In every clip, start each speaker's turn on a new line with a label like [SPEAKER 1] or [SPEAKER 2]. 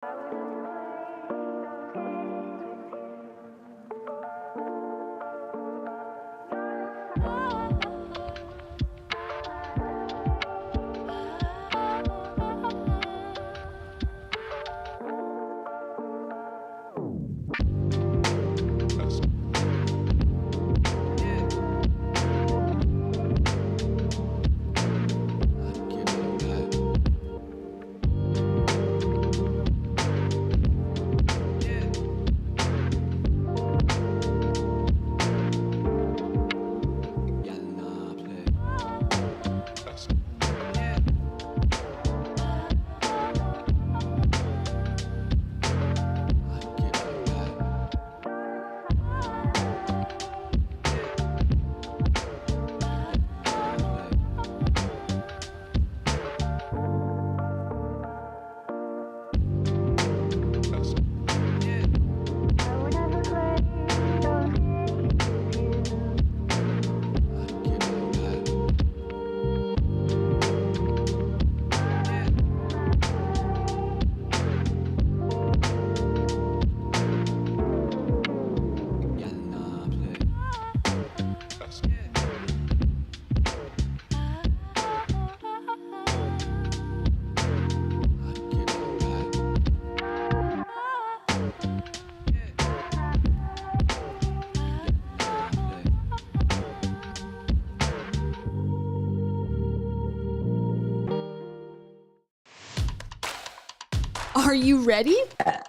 [SPEAKER 1] Are you ready?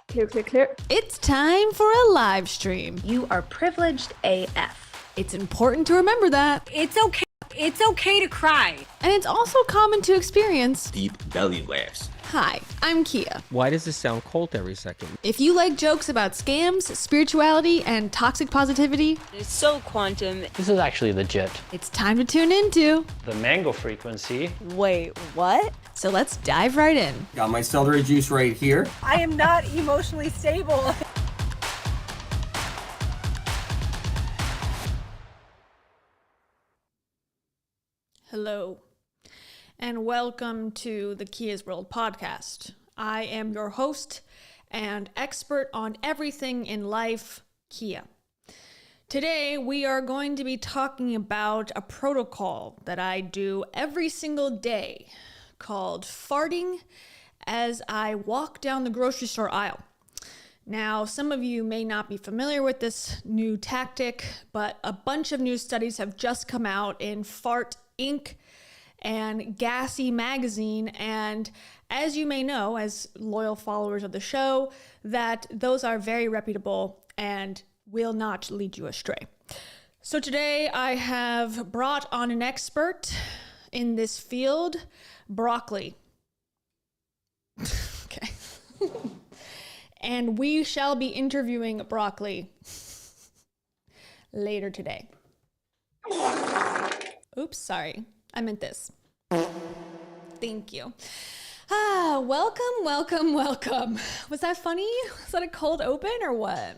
[SPEAKER 2] Clear, clear, clear.
[SPEAKER 1] It's time for a live stream.
[SPEAKER 2] You are privileged AF.
[SPEAKER 1] It's important to remember that.
[SPEAKER 3] It's okay to cry.
[SPEAKER 1] And it's also common to experience
[SPEAKER 4] deep belly laughs.
[SPEAKER 1] Hi, I'm Kia.
[SPEAKER 5] Why does this sound cold every second?
[SPEAKER 1] If you like jokes about scams, spirituality, and toxic positivity,
[SPEAKER 3] It's so quantum.
[SPEAKER 6] This is actually legit.
[SPEAKER 1] it's time to tune into.
[SPEAKER 6] The mango frequency.
[SPEAKER 3] Wait, what?
[SPEAKER 1] So let's dive right in.
[SPEAKER 4] Got my celery juice right here.
[SPEAKER 3] I am not emotionally stable.
[SPEAKER 1] Hello, and welcome to the Kia's World podcast. I am your host and expert on everything in life, Kia. Today, we are going to be talking about a protocol that I do every single day called farting as I walk down the grocery store aisle. Now, some of you may not be familiar with this new tactic, but a bunch of new studies have just come out in Fart Inc. and Gassy Magazine, and as you may know, as loyal followers of the show, that those are very reputable and will not lead you astray. So today I have brought on an expert in this field, broccoli. Okay. And we shall be interviewing broccoli later today. Oops, sorry. I meant this. Thank you. Welcome. Was that funny? Was that a cold open or what?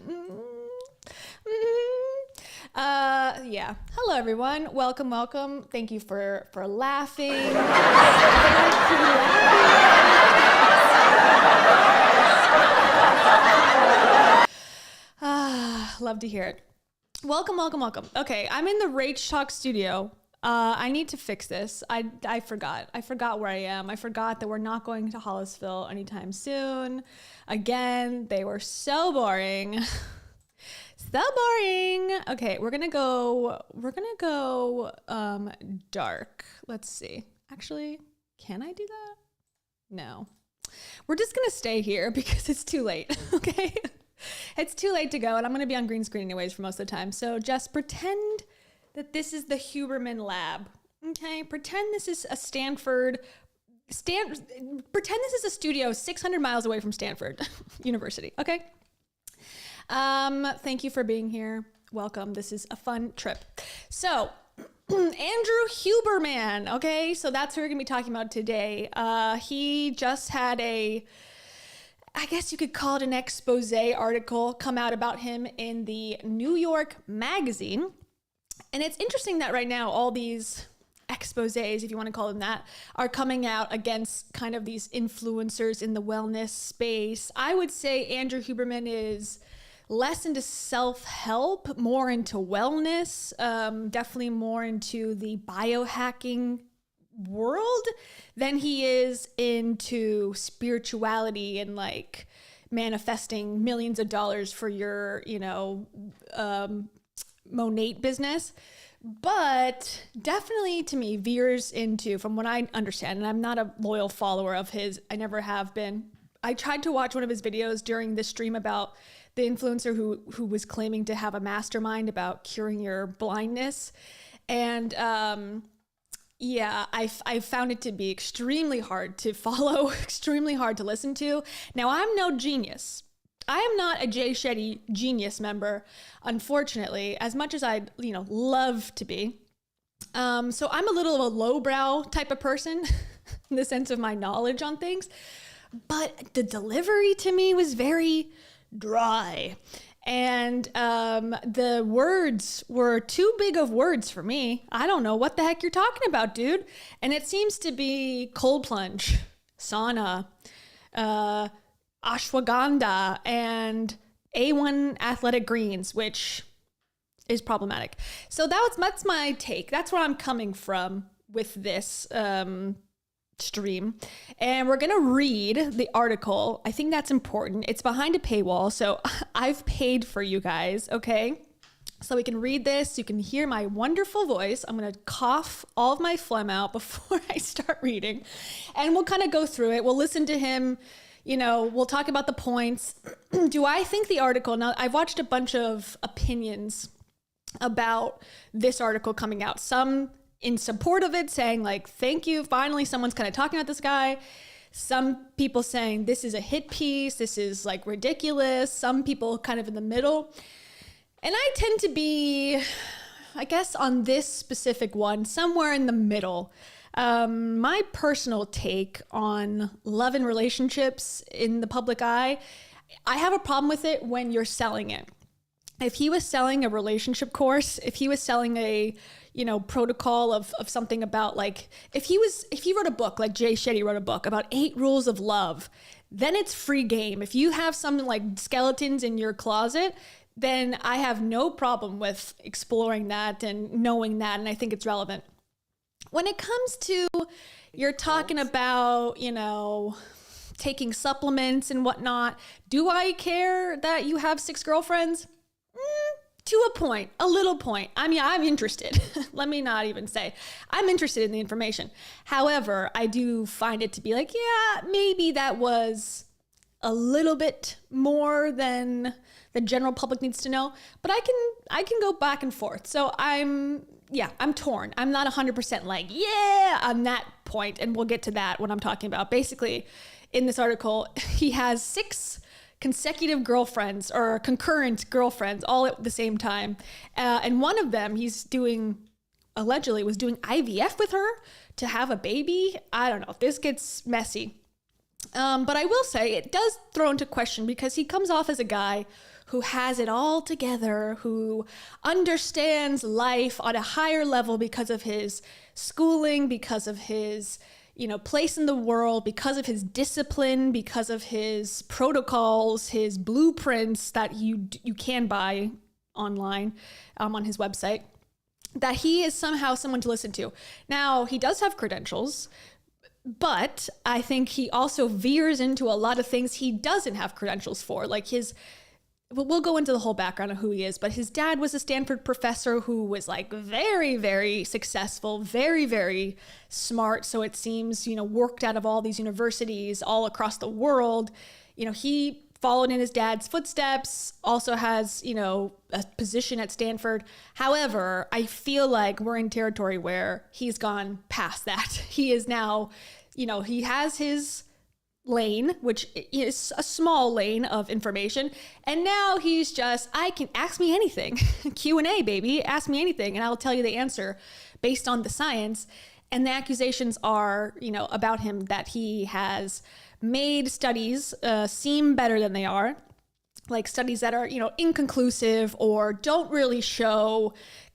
[SPEAKER 1] Yeah. Hello, everyone. Welcome. Thank you for laughing. Love to hear it. Welcome. Okay, I'm in the Rach Talk studio. I need to fix this. I forgot. I forgot where I am. I forgot that we're not going to Hollisville anytime soon. Again, they were so boring. So boring. Okay, we're gonna go dark. Let's see. Actually, can I do that? No. We're just gonna stay here because it's too late, okay? It's too late to go, and I'm gonna be on green screen anyways for most of the time. So just pretend that this is the Huberman lab, okay? Pretend this is a pretend this is a studio 600 miles away from Stanford University, okay? Thank you for being here. Welcome. This is a fun trip. So, Andrew Huberman, okay? So that's who we're gonna be talking about today. He just had I guess you could call it an expose article come out about him in the New York Magazine. And it's interesting that right now all these exposés, if you want to call them that, are coming out against kind of these influencers in the wellness space. I would say Andrew Huberman is less into self-help, more into wellness, definitely more into the biohacking world than he is into spirituality and like manifesting millions of dollars for your, Monate business. But definitely to me veers into, from what I understand, and I'm not a loyal follower of his, I never have been. I tried to watch one of his videos during this stream about the influencer who was claiming to have a mastermind about curing your blindness. And I found it to be extremely hard to follow, extremely hard to listen to. Now, I'm no genius. I am not a Jay Shetty genius member, unfortunately, as much as I'd, love to be. So I'm a little of a lowbrow type of person in the sense of my knowledge on things. But the delivery to me was very dry. And the words were too big of words for me. I don't know what the heck you're talking about, dude. And it seems to be cold plunge, sauna, ashwagandha, and A1 athletic greens, which is problematic. So that's my take. That's where I'm coming from with this stream. And we're gonna read the article. I think that's important. It's behind a paywall, so I've paid for you guys, okay? So we can read this. You can hear my wonderful voice. I'm gonna cough all of my phlegm out before I start reading, and we'll kind of go through it. We'll listen to him. We'll talk about the points. Do I think the article, now I've watched a bunch of opinions about this article coming out, some in support of it, saying like, thank you, finally someone's kind of talking about this guy. Some people saying this is a hit piece, this is like ridiculous. Some people kind of in the middle. And I tend to be, I guess on this specific one, somewhere in the middle. My personal take on love and relationships in the public eye, I have a problem with it when you're selling it. If he was selling a relationship course, if he was selling a, protocol of something about like, if he wrote a book, like Jay Shetty wrote a book about 8 rules of love, then it's free game. If you have some like skeletons in your closet, then I have no problem with exploring that and knowing that. And I think it's relevant. When it comes to, you're talking about, taking supplements and whatnot, do I care that you have 6 girlfriends? To a point, a little point. I'm interested. Let me not even say. I'm interested in the information. However, I do find it to be like, yeah, maybe that was a little bit more than the general public needs to know. But I can go back and forth. So I'm torn. I'm not 100% like, yeah, on that point. And we'll get to that when I'm talking about. Basically, in this article, he has 6 consecutive girlfriends or concurrent girlfriends all at the same time. And one of them, allegedly was doing IVF with her to have a baby. I don't know. This gets messy. But I will say it does throw into question because he comes off as a guy who has it all together, who understands life on a higher level because of his schooling, because of his place in the world, because of his discipline, because of his protocols, his blueprints that you can buy online on his website, that he is somehow someone to listen to. Now, he does have credentials, but I think he also veers into a lot of things he doesn't have credentials for, like we'll go into the whole background of who he is, but his dad was a Stanford professor who was like very, very successful, very, very smart. So it seems, worked out of all these universities all across the world. He followed in his dad's footsteps, also has, a position at Stanford. However, I feel like we're in territory where he's gone past that. He is now, he has his lane, which is a small lane of information. And now he's just, I can ask me anything. Q&A, baby, ask me anything. And I'll tell you the answer based on the science. And the accusations are, about him that he has made studies seem better than they are. Like studies that are, inconclusive or don't really show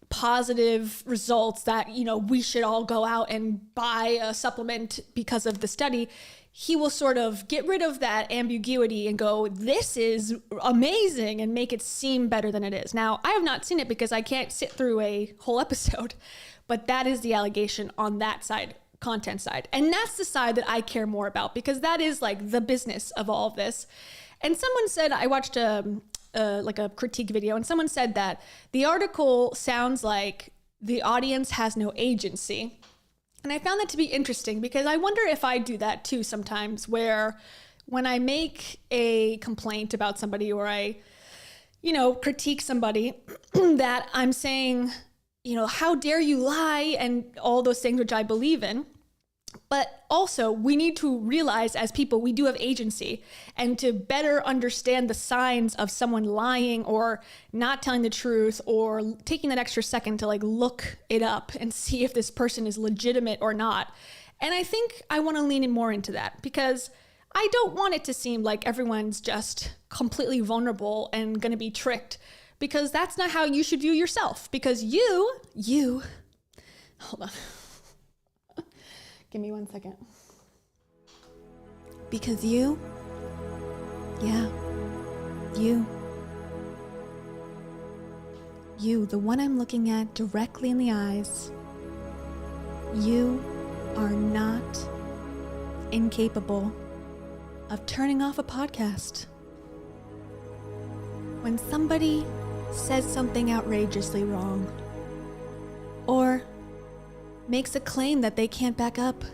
[SPEAKER 1] positive results that, we should all go out and buy a supplement because of the study, he will sort of get rid of that ambiguity and go, this is amazing, and make it seem better than it is. Now, I have not seen it because I can't sit through a whole episode, but that is the allegation on that side, content side. And that's the side that I care more about, because that is like the business of all of this. And someone said, I watched a critique video, and someone said that the article sounds like the audience has no agency. And I found that to be interesting, because I wonder if I do that too sometimes, where when I make a complaint about somebody, or I, critique somebody, that I'm saying, how dare you lie, and all those things which I believe in. But also, we need to realize as people, we do have agency, and to better understand the signs of someone lying or not telling the truth, or taking that extra second to look it up and see if this person is legitimate or not. And I think I want to lean in more into that, because I don't want it to seem like everyone's just completely vulnerable and going to be tricked, because that's not how you should view yourself. Because you, hold on. Give me 1 second. Because you, the one I'm looking at directly in the eyes, you are not incapable of turning off a podcast. When somebody says something outrageously wrong, or makes a claim that they can't back up,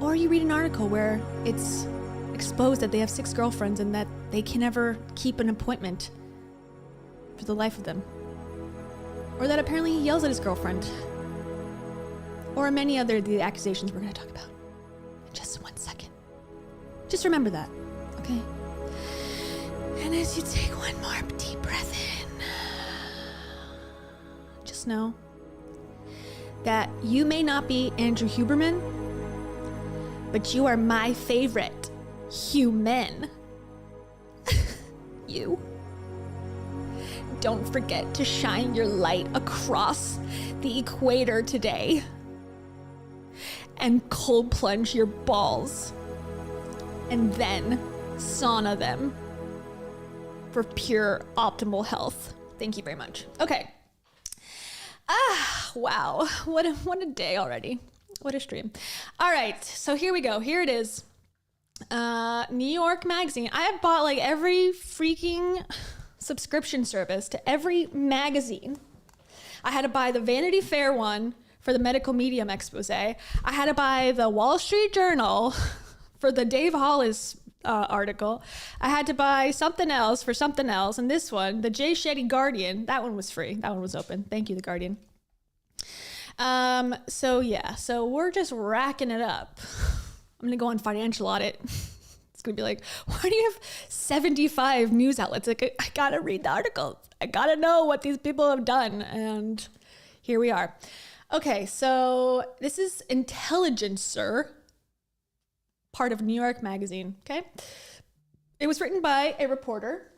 [SPEAKER 1] or you read an article where it's exposed that they have 6 girlfriends and that they can never keep an appointment for the life of them, or that apparently he yells at his girlfriend, or many other the accusations we're going to talk about in just 1 second. Just remember that, okay? And as you take one more deep breath in, just know that you may not be Andrew Huberman, but you are my favorite human. You. Don't forget to shine your light across the equator today, and cold plunge your balls, and then sauna them for pure optimal health. Thank you very much. Okay. Wow. What a day already. What a stream. All right. So here we go. Here it is. New York Magazine. I have bought every freaking subscription service to every magazine. I had to buy the Vanity Fair one for the medical medium expose. I had to buy the Wall Street Journal for the Dave Hollis article. I had to buy something else for something else. And this one, the Jay Shetty Guardian, that one was free. That one was open. Thank you, the Guardian. So we're just racking it up. I'm going to go on Financial Audit. It's going to be like, why do you have 75 news outlets? I got to read the articles. I got to know what these people have done. And here we are. Okay, so this is Intelligencer, part of New York Magazine, okay? It was written by a reporter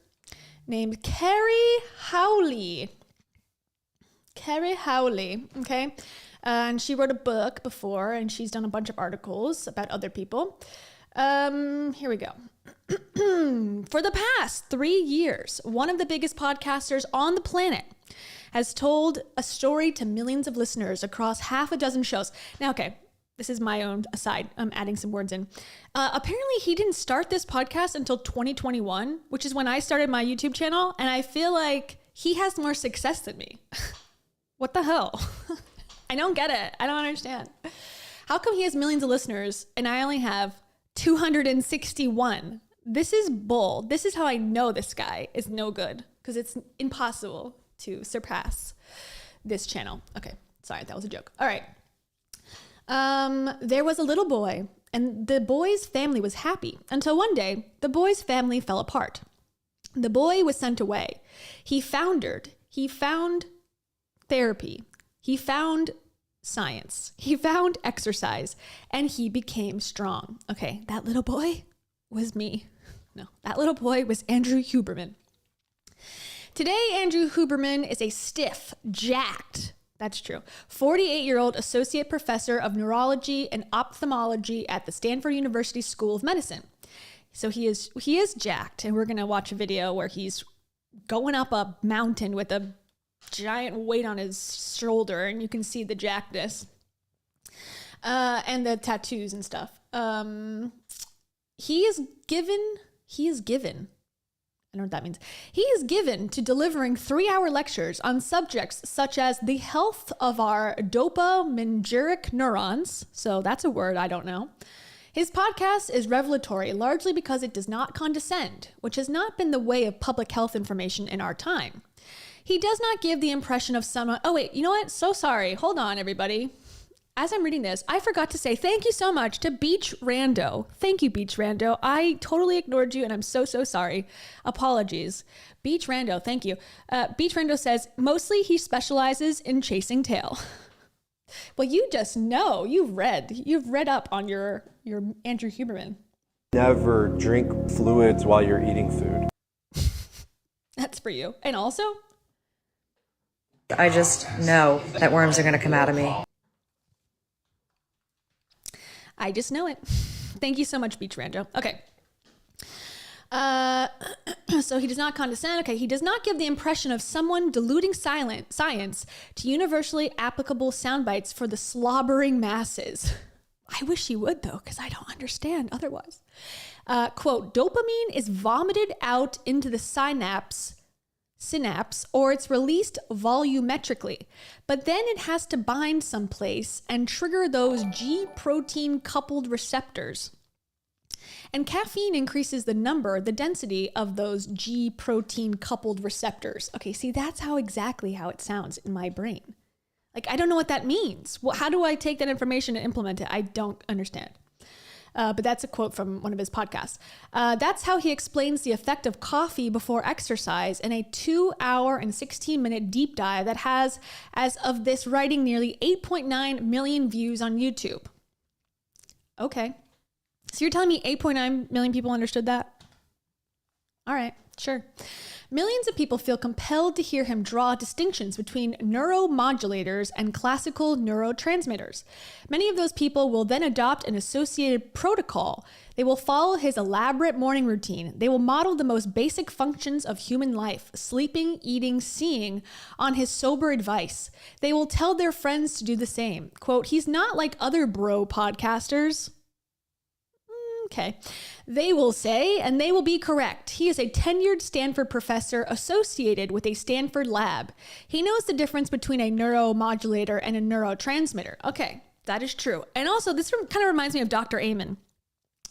[SPEAKER 1] named Carrie Howley. Carrie Howley, okay? And she wrote a book before, and she's done a bunch of articles about other people. Here we go. For the past 3 years, one of the biggest podcasters on the planet has told a story to millions of listeners across half a dozen shows. Now, okay, this is my own aside. I'm adding some words in. Apparently, he didn't start this podcast until 2021, which is when I started my YouTube channel, and I feel like he has more success than me. What the hell? I don't get it. I don't understand. How come he has millions of listeners and I only have 261? This is bull. This is how I know this guy is no good, because it's impossible to surpass this channel. Okay, sorry, that was a joke. All right. There was a little boy, and the boy's family was happy until one day the boy's family fell apart. The boy was sent away. He foundered. He found therapy. He found science. He found exercise, and he became strong. Okay, that little boy was me. No, that little boy was Andrew Huberman. Today, Andrew Huberman is a stiff, jacked, that's true, 48-year-old associate professor of neurology and ophthalmology at the Stanford University School of Medicine. So he is jacked, and we're going to watch a video where he's going up a mountain with a giant weight on his shoulder, and you can see the jackedness and the tattoos and stuff. He is given, I don't know what that means. He is given to delivering 3-hour lectures on subjects such as the health of our dopaminergic neurons. So that's a word I don't know. His podcast is revelatory largely because it does not condescend, which has not been the way of public health information in our time. He does not give the impression of someone, oh wait, you know what? So sorry. Hold on, everybody. As I'm reading this, I forgot to say thank you so much to Beach Rando. Thank you, Beach Rando. I totally ignored you and I'm so sorry. Apologies. Beach Rando, thank you. Beach Rando says, mostly he specializes in chasing tail. Well, you just know, you've read up on your Andrew Huberman.
[SPEAKER 7] Never drink fluids while you're eating food.
[SPEAKER 1] That's for you. And also,
[SPEAKER 8] I just know that worms are going to come out of me.
[SPEAKER 1] I just know it. Thank you so much, Beach Rando. Okay. So he does not condescend. Okay. He does not give the impression of someone diluting science to universally applicable sound bites for the slobbering masses. I wish he would, though, because I don't understand otherwise. Quote, dopamine is vomited out into the synapse, or it's released volumetrically, but then it has to bind someplace and trigger those G protein coupled receptors. And caffeine increases the density of those G protein coupled receptors. Okay, see, that's exactly how it sounds in my brain. Like, I don't know what that means. Well, how do I take that information and implement it? I don't understand. But that's a quote from one of his podcasts. That's how he explains the effect of coffee before exercise in a 2-hour and 16-minute deep dive that has, as of this writing, nearly 8.9 million views on YouTube. Okay. So you're telling me 8.9 million people understood that? All right, sure. Millions of people feel compelled to hear him draw distinctions between neuromodulators and classical neurotransmitters. Many of those people will then adopt an associated protocol. They will follow his elaborate morning routine. They will model the most basic functions of human life, sleeping, eating, seeing, on his sober advice. They will tell their friends to do the same. Quote, he's not like other bro podcasters. Okay. They will say, and they will be correct. He is a tenured Stanford professor associated with a Stanford lab. He knows the difference between a neuromodulator and a neurotransmitter. Okay, that is true. And also, this kind of reminds me of Dr. Amen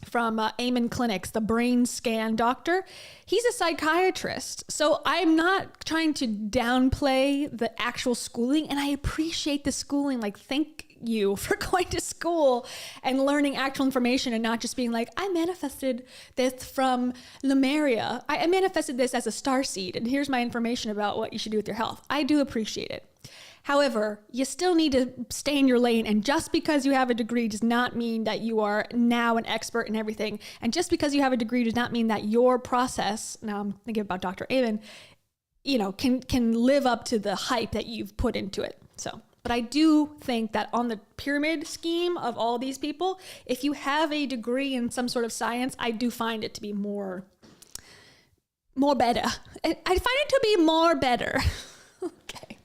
[SPEAKER 1] from Amen Clinics, the brain scan doctor. He's a psychiatrist. So I'm not trying to downplay the actual schooling, and I appreciate the schooling. Like, thank you for going to school and learning actual information and not just being like, I manifested this from Lemuria. I manifested this as a starseed, and here's my information about what you should do with your health. I do appreciate it. However, you still need to stay in your lane, and just because you have a degree does not mean that you are now an expert in everything. And just because you have a degree does not mean that your process, now I'm thinking about Dr. Amen, can live up to the hype that you've put into it. But I do think that on the pyramid scheme of all these people, if you have a degree in some sort of science, I do find it to be more better. I find it to be more better. Okay.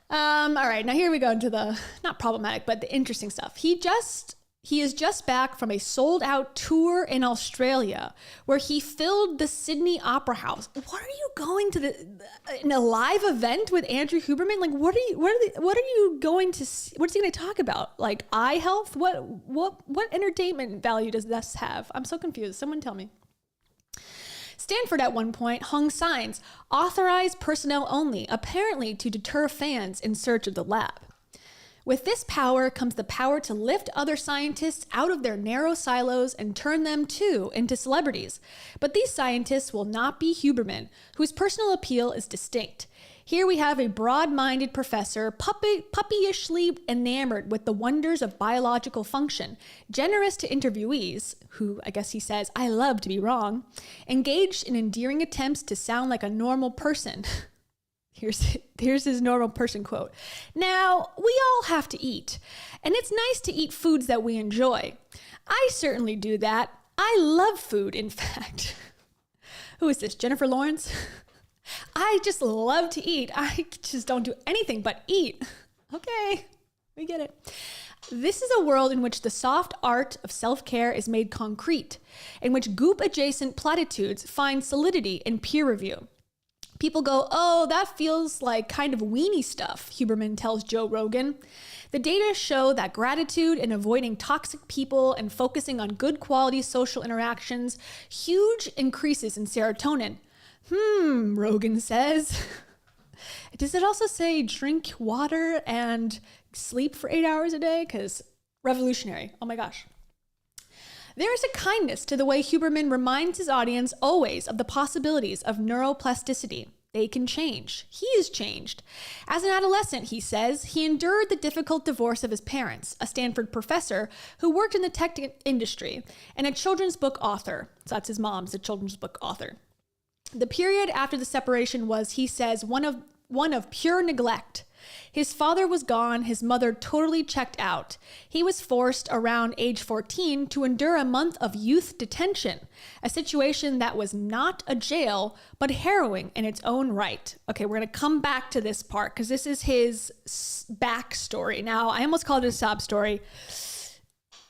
[SPEAKER 1] All right, now here we go into the, not problematic, but the interesting stuff. He is just back from a sold-out tour in Australia where he filled the Sydney Opera House. What are you going to in a live event with Andrew Huberman? Like, what are you going to see? What's he going to talk about? Like eye health? What entertainment value does this have? I'm so confused. Someone tell me. Stanford at one point hung signs, authorized personnel only, apparently to deter fans in search of the lab. With this power comes the power to lift other scientists out of their narrow silos and turn them, too, into celebrities. But these scientists will not be Huberman, whose personal appeal is distinct. Here we have a broad-minded professor, puppyishly enamored with the wonders of biological function, generous to interviewees, who I guess he says, I love to be wrong, engaged in endearing attempts to sound like a normal person. Here's his normal person quote. Now, we all have to eat, and it's nice to eat foods that we enjoy. I certainly do that. I love food, in fact. Who is this, Jennifer Lawrence? I just love to eat. I just don't do anything but eat. Okay, we get it. This is a world in which the soft art of self-care is made concrete, in which goop-adjacent platitudes find solidity in peer review. People go, oh, that feels like kind of weenie stuff, Huberman tells Joe Rogan. The data show that gratitude and avoiding toxic people and focusing on good quality social interactions, huge increases in serotonin. Rogan says. Does it also say drink water and sleep for 8 hours a day? Because revolutionary. Oh my gosh. There is a kindness to the way Huberman reminds his audience always of the possibilities of neuroplasticity. They can change. He is changed. As an adolescent, he says, he endured the difficult divorce of his parents, a Stanford professor who worked in the tech industry, and a children's book author. So that's his mom's a children's book author. The period after the separation was, he says, one of pure neglect. His father was gone, his mother totally checked out. He was forced around age 14 to endure a month of youth detention, a situation that was not a jail, but harrowing in its own right. Okay, we're gonna come back to this part because this is his backstory. Now, I almost called it a sob story.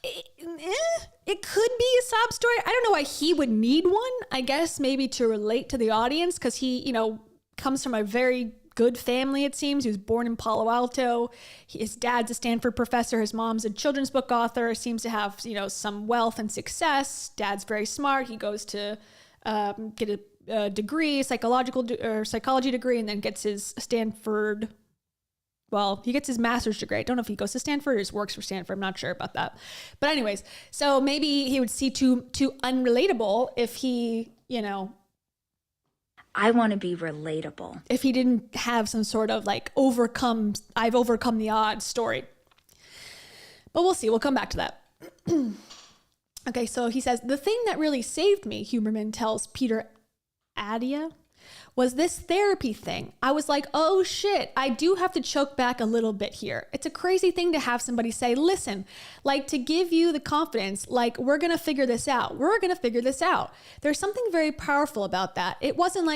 [SPEAKER 1] It could be a sob story. I don't know why he would need one. I guess maybe to relate to the audience because he, comes from a very good family, it seems. He was born in Palo Alto. His dad's a Stanford professor. His mom's a children's book author. Seems to have, some wealth and success. Dad's very smart. He goes to get a degree, psychology degree, and then gets his Stanford. Well, he gets his master's degree. I don't know if he goes to Stanford or just works for Stanford. I'm not sure about that. But anyways, so maybe he would see too unrelatable if he,
[SPEAKER 2] I want to be relatable.
[SPEAKER 1] if he didn't have some sort of I've overcome the odds story. But we'll see. We'll come back to that. Okay, so he says, the thing that really saved me, Huberman tells Peter Adia, was this therapy thing. I was like, oh shit, I do have to choke back a little bit here. It's a crazy thing to have somebody say, listen, to give you the confidence, we're gonna figure this out. We're gonna figure this out. There's something very powerful about that. It wasn't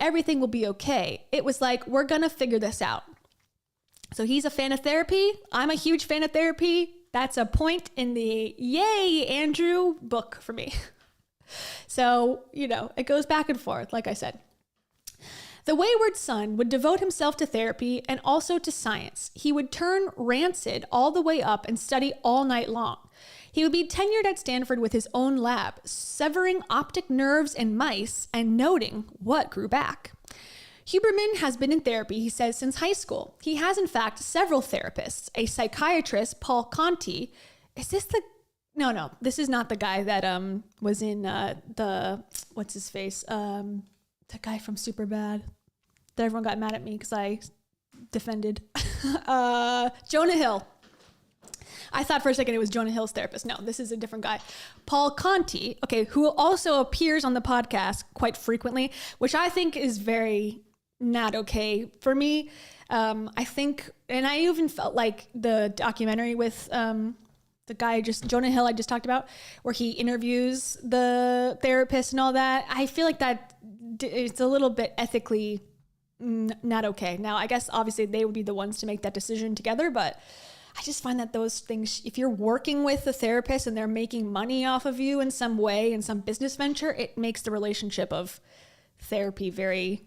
[SPEAKER 1] everything will be okay. It was we're gonna figure this out. So he's a fan of therapy. I'm a huge fan of therapy. That's a point in the Yay, Andrew book for me. So, it goes back and forth, like I said. The wayward son would devote himself to therapy and also to science. He would turn rancid all the way up and study all night long. He would be tenured at Stanford with his own lab, severing optic nerves in mice and noting what grew back. Huberman has been in therapy, he says, since high school. He has, in fact, several therapists. A psychiatrist, Paul Conti. Is this the... No, this is not the guy that was in what's his face? The guy from Superbad that everyone got mad at me because I defended. Jonah Hill. I thought for a second it was Jonah Hill's therapist. No, this is a different guy. Paul Conti, who also appears on the podcast quite frequently, which I think is very not okay for me. I think, and I even felt like the documentary with the guy Jonah Hill I just talked about, where he interviews the therapist and all that. I feel like that it's a little bit ethically not okay. Now, I guess obviously they would be the ones to make that decision together, but I just find that those things, if you're working with a therapist and they're making money off of you in some way, in some business venture, it makes the relationship of therapy very,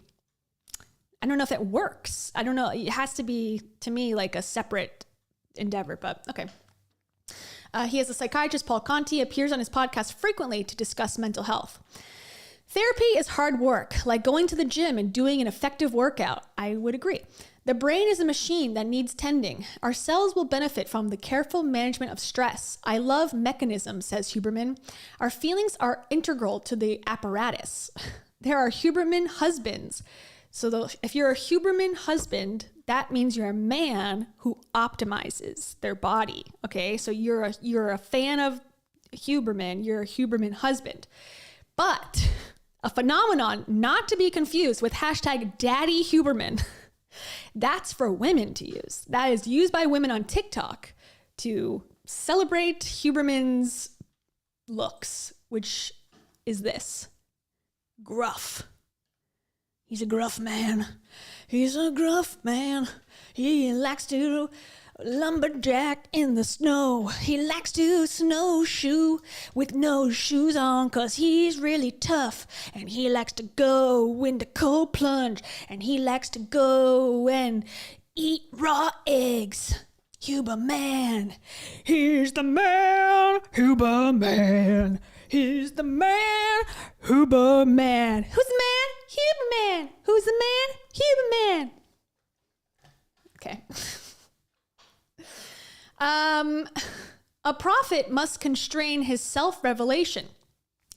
[SPEAKER 1] I don't know if it works. I don't know. It has to be, to me, a separate endeavor, but okay. He has a psychiatrist, Paul Conti, appears on his podcast frequently to discuss mental health. Therapy is hard work, like going to the gym and doing an effective workout. I would agree. The brain is a machine that needs tending. Our cells will benefit from the careful management of stress. I love mechanisms, says Huberman. Our feelings are integral to the apparatus. There are Huberman husbands. So if you're a Huberman husband, that means you're a man who optimizes their body. Okay, so you're a fan of Huberman, you're a Huberman husband. But a phenomenon not to be confused with hashtag Daddy Huberman. That's for women to use. That is used by women on TikTok to celebrate Huberman's looks, which is this: gruff. He's a gruff man. He's a gruff man. He likes to lumberjack in the snow. He likes to snowshoe with no shoes on, 'cause he's really tough. And he likes to go into cold plunge. And he likes to go and eat raw eggs. Huberman. He's the man. Huberman. He's the man. Huberman. Who's the man? Huberman. Who's the man? Huberman. Okay. A prophet must constrain his self-revelation.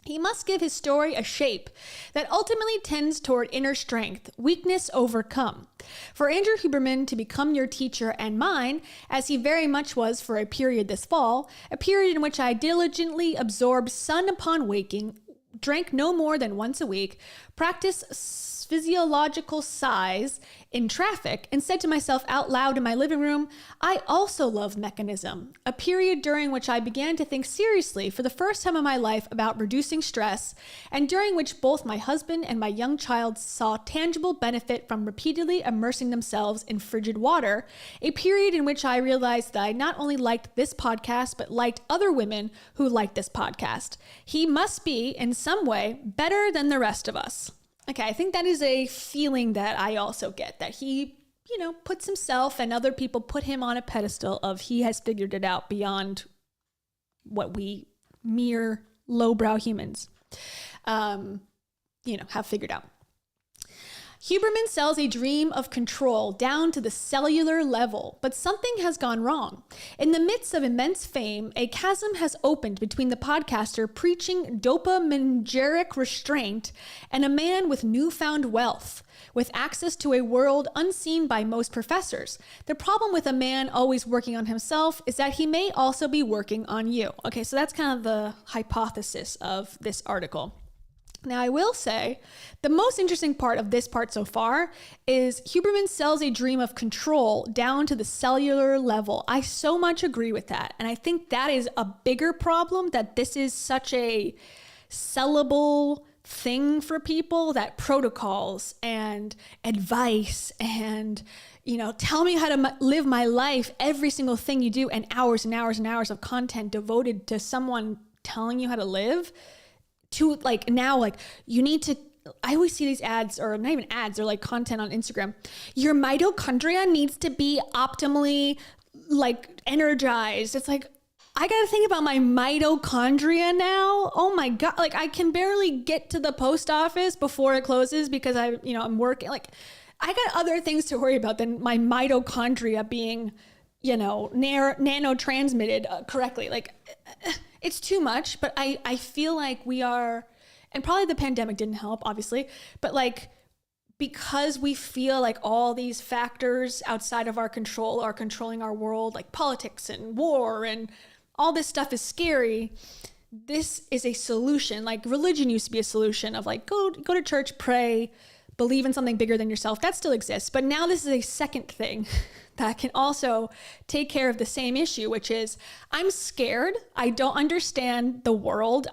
[SPEAKER 1] He must give his story a shape that ultimately tends toward inner strength, weakness overcome. For Andrew Huberman to become your teacher and mine, as he very much was for a period this fall, a period in which I diligently absorbed sun upon waking, drank no more than once a week, practiced physiological sighs in traffic, and said to myself out loud in my living room, I also love mechanism. A period during which I began to think seriously for the first time in my life about reducing stress, and during which both my husband and my young child saw tangible benefit from repeatedly immersing themselves in frigid water. A period in which I realized that I not only liked this podcast, but liked other women who liked this podcast. He must be, in some way, better than the rest of us. Okay, I think that is a feeling that I also get, that he, puts himself and other people put him on a pedestal of he has figured it out beyond what we mere lowbrow humans, have figured out. Huberman sells a dream of control down to the cellular level, but something has gone wrong. In the midst of immense fame, a chasm has opened between the podcaster preaching dopaminergic restraint and a man with newfound wealth, with access to a world unseen by most professors. The problem with a man always working on himself is that he may also be working on you. Okay, so that's kind of the hypothesis of this article. Now, I will say the most interesting part of this part so far is Huberman sells a dream of control down to the cellular level. I so much agree with that. And I think that is a bigger problem, that this is such a sellable thing for people, that protocols and advice and, tell me how to live my life, every single thing you do, and hours and hours and hours of content devoted to someone telling you how to live. To you need to, I always see these ads, or not even ads, they're like content on Instagram. Your mitochondria needs to be optimally energized. It's like, I got to think about my mitochondria now. Oh my God. I can barely get to the post office before it closes because I'm working. I got other things to worry about than my mitochondria being, nano-transmitted correctly. It's too much, but I feel like we are, and probably the pandemic didn't help, obviously, but because we feel like all these factors outside of our control are controlling our world, like politics and war and all this stuff is scary. This is a solution. Like religion used to be a solution of go to church, pray, believe in something bigger than yourself. That still exists. But now this is a second thing that can also take care of the same issue, which is I'm scared. I don't understand the world.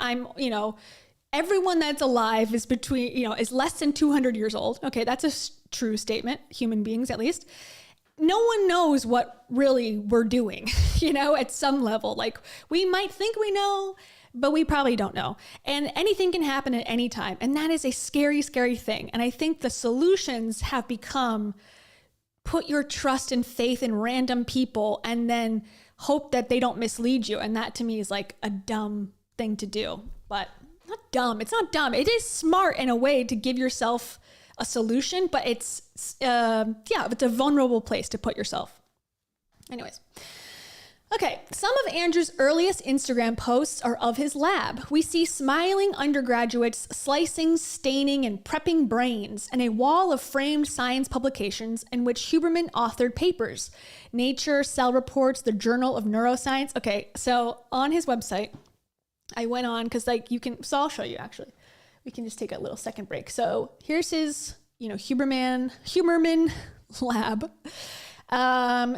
[SPEAKER 1] Everyone that's alive is is less than 200 years old. Okay, that's a true statement. Human beings, at least. No one knows what really we're doing, at some level. We might think we know, but we probably don't know. And anything can happen at any time. And that is a scary, scary thing. And I think the solutions have become put your trust and faith in random people and then hope that they don't mislead you. And that to me is a dumb thing to do. But not dumb. It's not dumb. It is smart in a way to give yourself a solution, but it's a vulnerable place to put yourself. Anyways. Okay, some of Andrew's earliest Instagram posts are of his lab. We see smiling undergraduates slicing, staining, and prepping brains, and a wall of framed science publications in which Huberman authored papers. Nature, Cell Reports, the Journal of Neuroscience. Okay, so on his website, I went on, because so I'll show you actually. We can just take a little second break. So here's his, Huberman lab.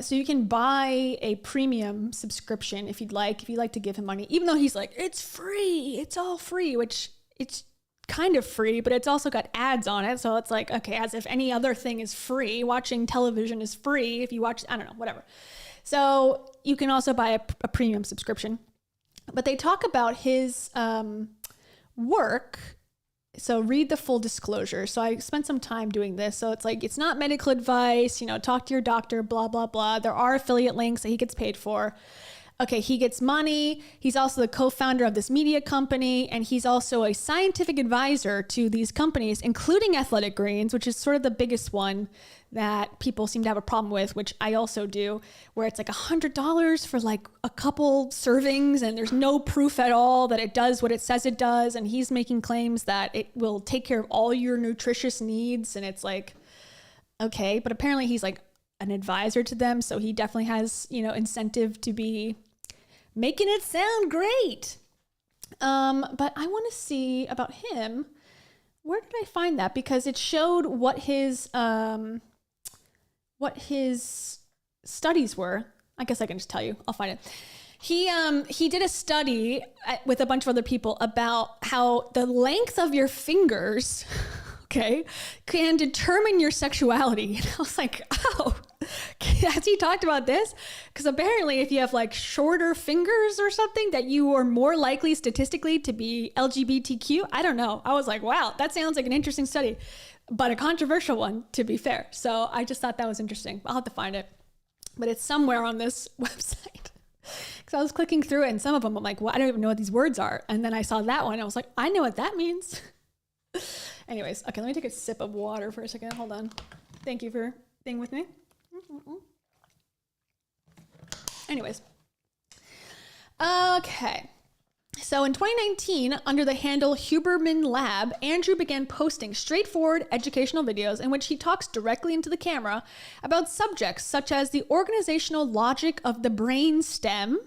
[SPEAKER 1] So you can buy a premium subscription if you'd like to give him money, even though he's like, it's free, it's all free, which it's kind of free, but it's also got ads on it. So it's like, okay, as if any other thing is free. Watching television is free. If you watch, I don't know, whatever. So you can also buy a premium subscription, but they talk about his, work. So read the full disclosure. So I spent some time doing this. So it's like, it's not medical advice, talk to your doctor, blah, blah, blah. There are affiliate links that he gets paid for. Okay, he gets money. He's also the co-founder of this media company, and he's also a scientific advisor to these companies, including Athletic Greens, which is sort of the biggest one that people seem to have a problem with, which I also do, where it's like $100 for like a couple servings, and there's no proof at all that it does what it says it does. And he's making claims that it will take care of all your nutritious needs. And it's like, okay, but apparently he's like an advisor to them. So he definitely has, incentive to be making it sound great. But I want to see about him. Where did I find that? Because it showed what his studies were. I guess I can just tell you. I'll find it. He did a study with a bunch of other people about how the length of your fingers, okay, can determine your sexuality. And I was like, oh, has he talked about this? Because apparently if you have like shorter fingers or something, that you are more likely statistically to be LGBTQ. I don't know. I was like, wow, that sounds like an interesting study, but a controversial one, to be fair. So I just thought that was interesting. I'll have to find it, but it's somewhere on this website. Because I was clicking through it, and some of them I'm like, well, I don't even know what these words are. And then I saw that one. I was like, I know what that means. Anyways, okay, let me take a sip of water for a second. Hold on. Thank you for being with me. Anyways. Okay. So in 2019, under the handle Huberman Lab, Andrew began posting straightforward educational videos in which he talks directly into the camera about subjects such as the organizational logic of the brain stem.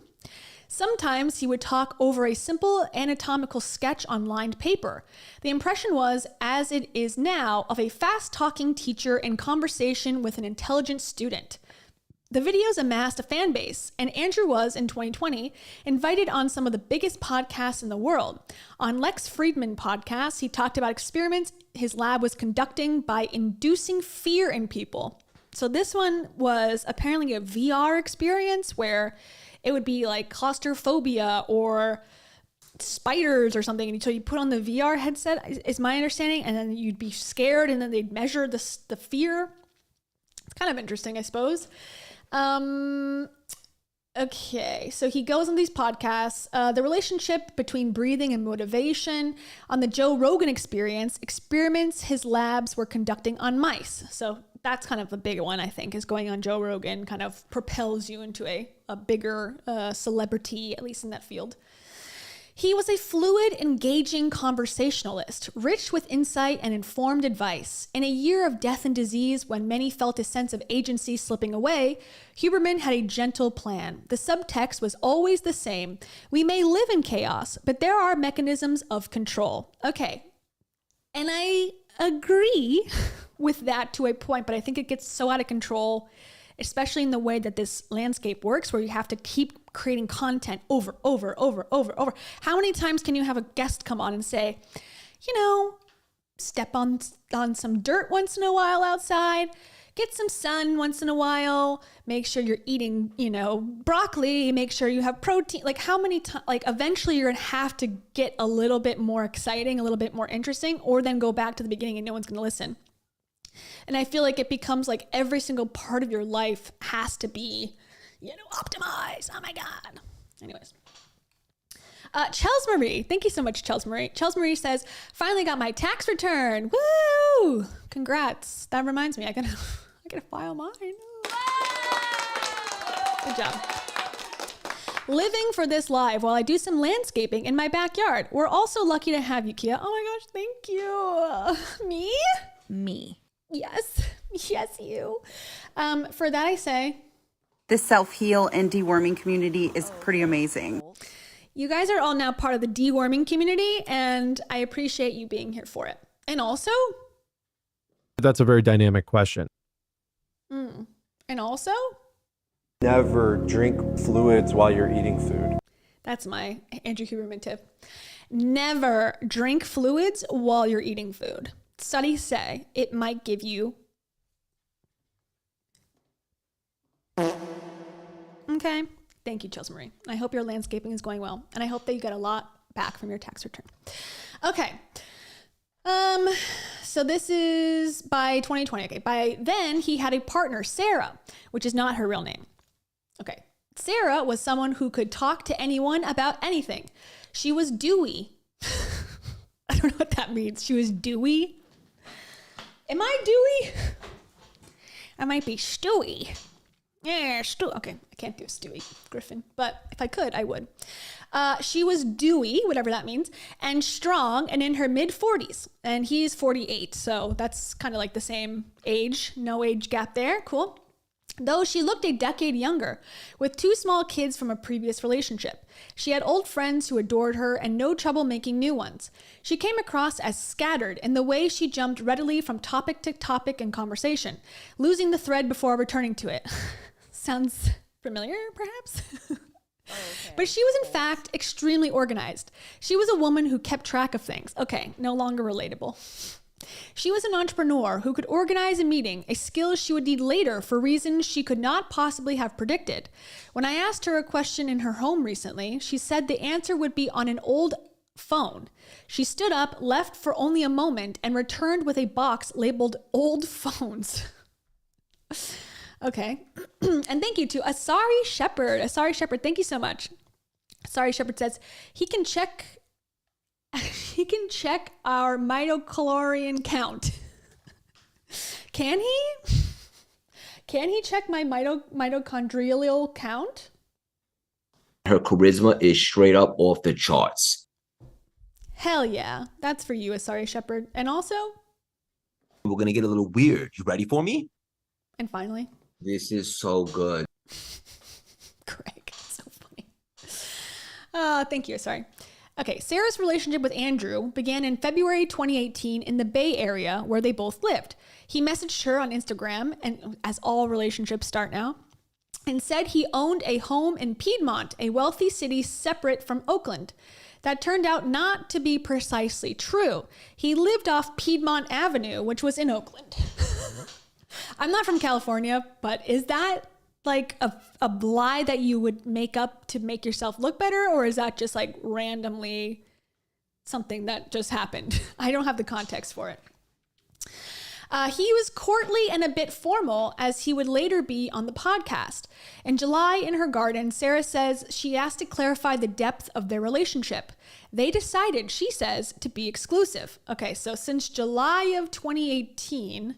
[SPEAKER 1] Sometimes he would talk over a simple anatomical sketch on lined paper. The impression was, as it is now, of a fast-talking teacher in conversation with an intelligent student. The videos amassed a fan base, and Andrew was, in 2020, invited on some of the biggest podcasts in the world. On Lex Fridman podcast, he talked about experiments his lab was conducting by inducing fear in people. So this one was apparently a VR experience where it would be like claustrophobia or spiders or something. And so you put on the VR headset, is my understanding, and then you'd be scared, and then they'd measure the fear. It's kind of interesting, I suppose. Okay, so he goes on these podcasts, the relationship between breathing and motivation. On the Joe Rogan Experience, experiments his labs were conducting on mice. So that's kind of a big one, I think, is going on Joe Rogan kind of propels you into a bigger celebrity, at least in that field. He was a fluid, engaging conversationalist, rich with insight and informed advice. In a year of death and disease, when many felt a sense of agency slipping away, Huberman had a gentle plan. The subtext was always the same. We may live in chaos, but there are mechanisms of control. Okay, and I agree with that to a point, but I think it gets so out of control, especially in the way that this landscape works, where you have to keep creating content over. How many times can you have a guest come on and say, step on some dirt once in a while outside, get some sun once in a while, make sure you're eating, broccoli, make sure you have protein. Like how many times, eventually you're gonna have to get a little bit more exciting, a little bit more interesting, or then go back to the beginning and no one's gonna listen. And I feel like it becomes like every single part of your life has to be, optimized. Oh my God. Anyways. Chels Marie. Thank you so much, Chels Marie. Chels Marie says, finally got my tax return. Woo! Congrats. That reminds me, I gotta file mine. Good job. Living for this live while I do some landscaping in my backyard. We're also lucky to have you, Kia. Oh my gosh, thank you. Me?
[SPEAKER 2] Me.
[SPEAKER 1] Yes. Yes, you. For that I say,
[SPEAKER 9] This self-heal and deworming community is pretty amazing.
[SPEAKER 1] you guys are all now part of the deworming community, and I appreciate you being here for it. And also,
[SPEAKER 7] That's a very dynamic question.
[SPEAKER 1] and also,
[SPEAKER 7] Never drink fluids while you're eating food.
[SPEAKER 1] that's my Andrew Huberman tip. Never drink fluids while you're eating food. Studies say it might give you. Okay. Thank you, Chelsea Marie. I hope your landscaping is going well, and I hope that you get a lot back from your tax return. Okay. So this is by 2020. Okay. By then, he had a partner, Sarah, which is not her real name. Okay. Sarah was someone who could talk to anyone about anything. She was dewy. I don't know what that means. She was dewy. Am I dewy? I might be stewy. Yeah, okay, I can't do Stewie Griffin, but if I could, I would. She was dewy, whatever that means, and strong, and in her mid-40s, and he's 48, so that's kind of like the same age, no age gap there, cool. Though she looked a decade younger, with 2 small kids from a previous relationship. She had old friends who adored her and no trouble making new ones. She came across as scattered in the way she jumped readily from topic to topic in conversation, losing the thread before returning to it. Sounds familiar, perhaps? But she was, in fact, extremely organized. She was a woman who kept track of things. Okay, no longer relatable. She was an entrepreneur who could organize a meeting, a skill she would need later for reasons she could not possibly have predicted. When I asked her a question in her home recently, she said the answer would be on an old phone. She stood up, left for only a moment, and returned with a box labeled old phones. Okay. And thank you to Asari Shepherd. Asari Shepherd, thank you so much. Asari Shepherd says he can check our mitochondrial count. Can he? Can he check my mitochondrial count?
[SPEAKER 4] Her charisma is straight up off the charts.
[SPEAKER 1] Hell yeah. That's for you, Asari Shepherd. And also,
[SPEAKER 4] We're going to get a little weird. You ready for me?
[SPEAKER 1] and finally,
[SPEAKER 4] This is so good.
[SPEAKER 1] Greg, so funny. Thank you. Sorry. Okay, Sarah's relationship with Andrew began in February 2018 in the Bay Area where they both lived. He messaged her on Instagram, and as all relationships start now, and said he owned a home in Piedmont, a wealthy city separate from Oakland. That turned out not to be precisely true. He lived off Piedmont Avenue, which was in Oakland. I'm not from California, but is that like a lie that you would make up to make yourself look better? Or is that just like randomly something that just happened? I don't have the context for it. He was courtly and a bit formal, as he would later be on the podcast. In July, in her garden, Sarah says she asked to clarify the depth of their relationship. They decided, she says, to be exclusive. Okay, so since July of 2018...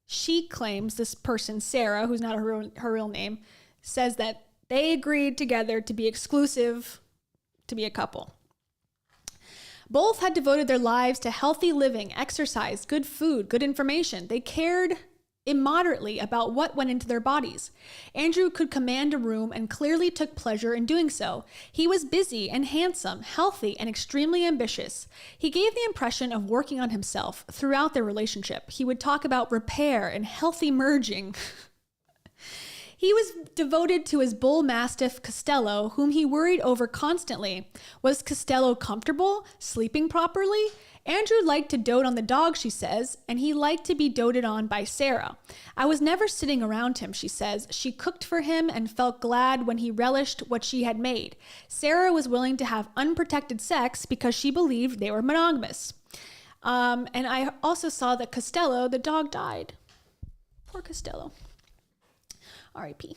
[SPEAKER 1] she claims, this person, Sarah, who's not her real name, says that they agreed together to be exclusive, to be a couple. Both had devoted their lives to healthy living, exercise, good food, good information. They cared immoderately about what went into their bodies. Andrew could command a room and clearly took pleasure in doing so. He was busy and handsome, healthy, and extremely ambitious. He gave the impression of working on himself throughout their relationship. He would talk about repair and healthy merging. He was devoted to his bull mastiff, Costello, whom he worried over constantly. Was Costello comfortable, sleeping properly? Andrew liked to dote on the dog, she says, and he liked to be doted on by Sarah. I was never sitting around him, she says. She cooked for him and felt glad when he relished what she had made. Sarah was willing to have unprotected sex because she believed they were monogamous. And I also saw that Costello, the dog, died. Poor Costello. R.I.P.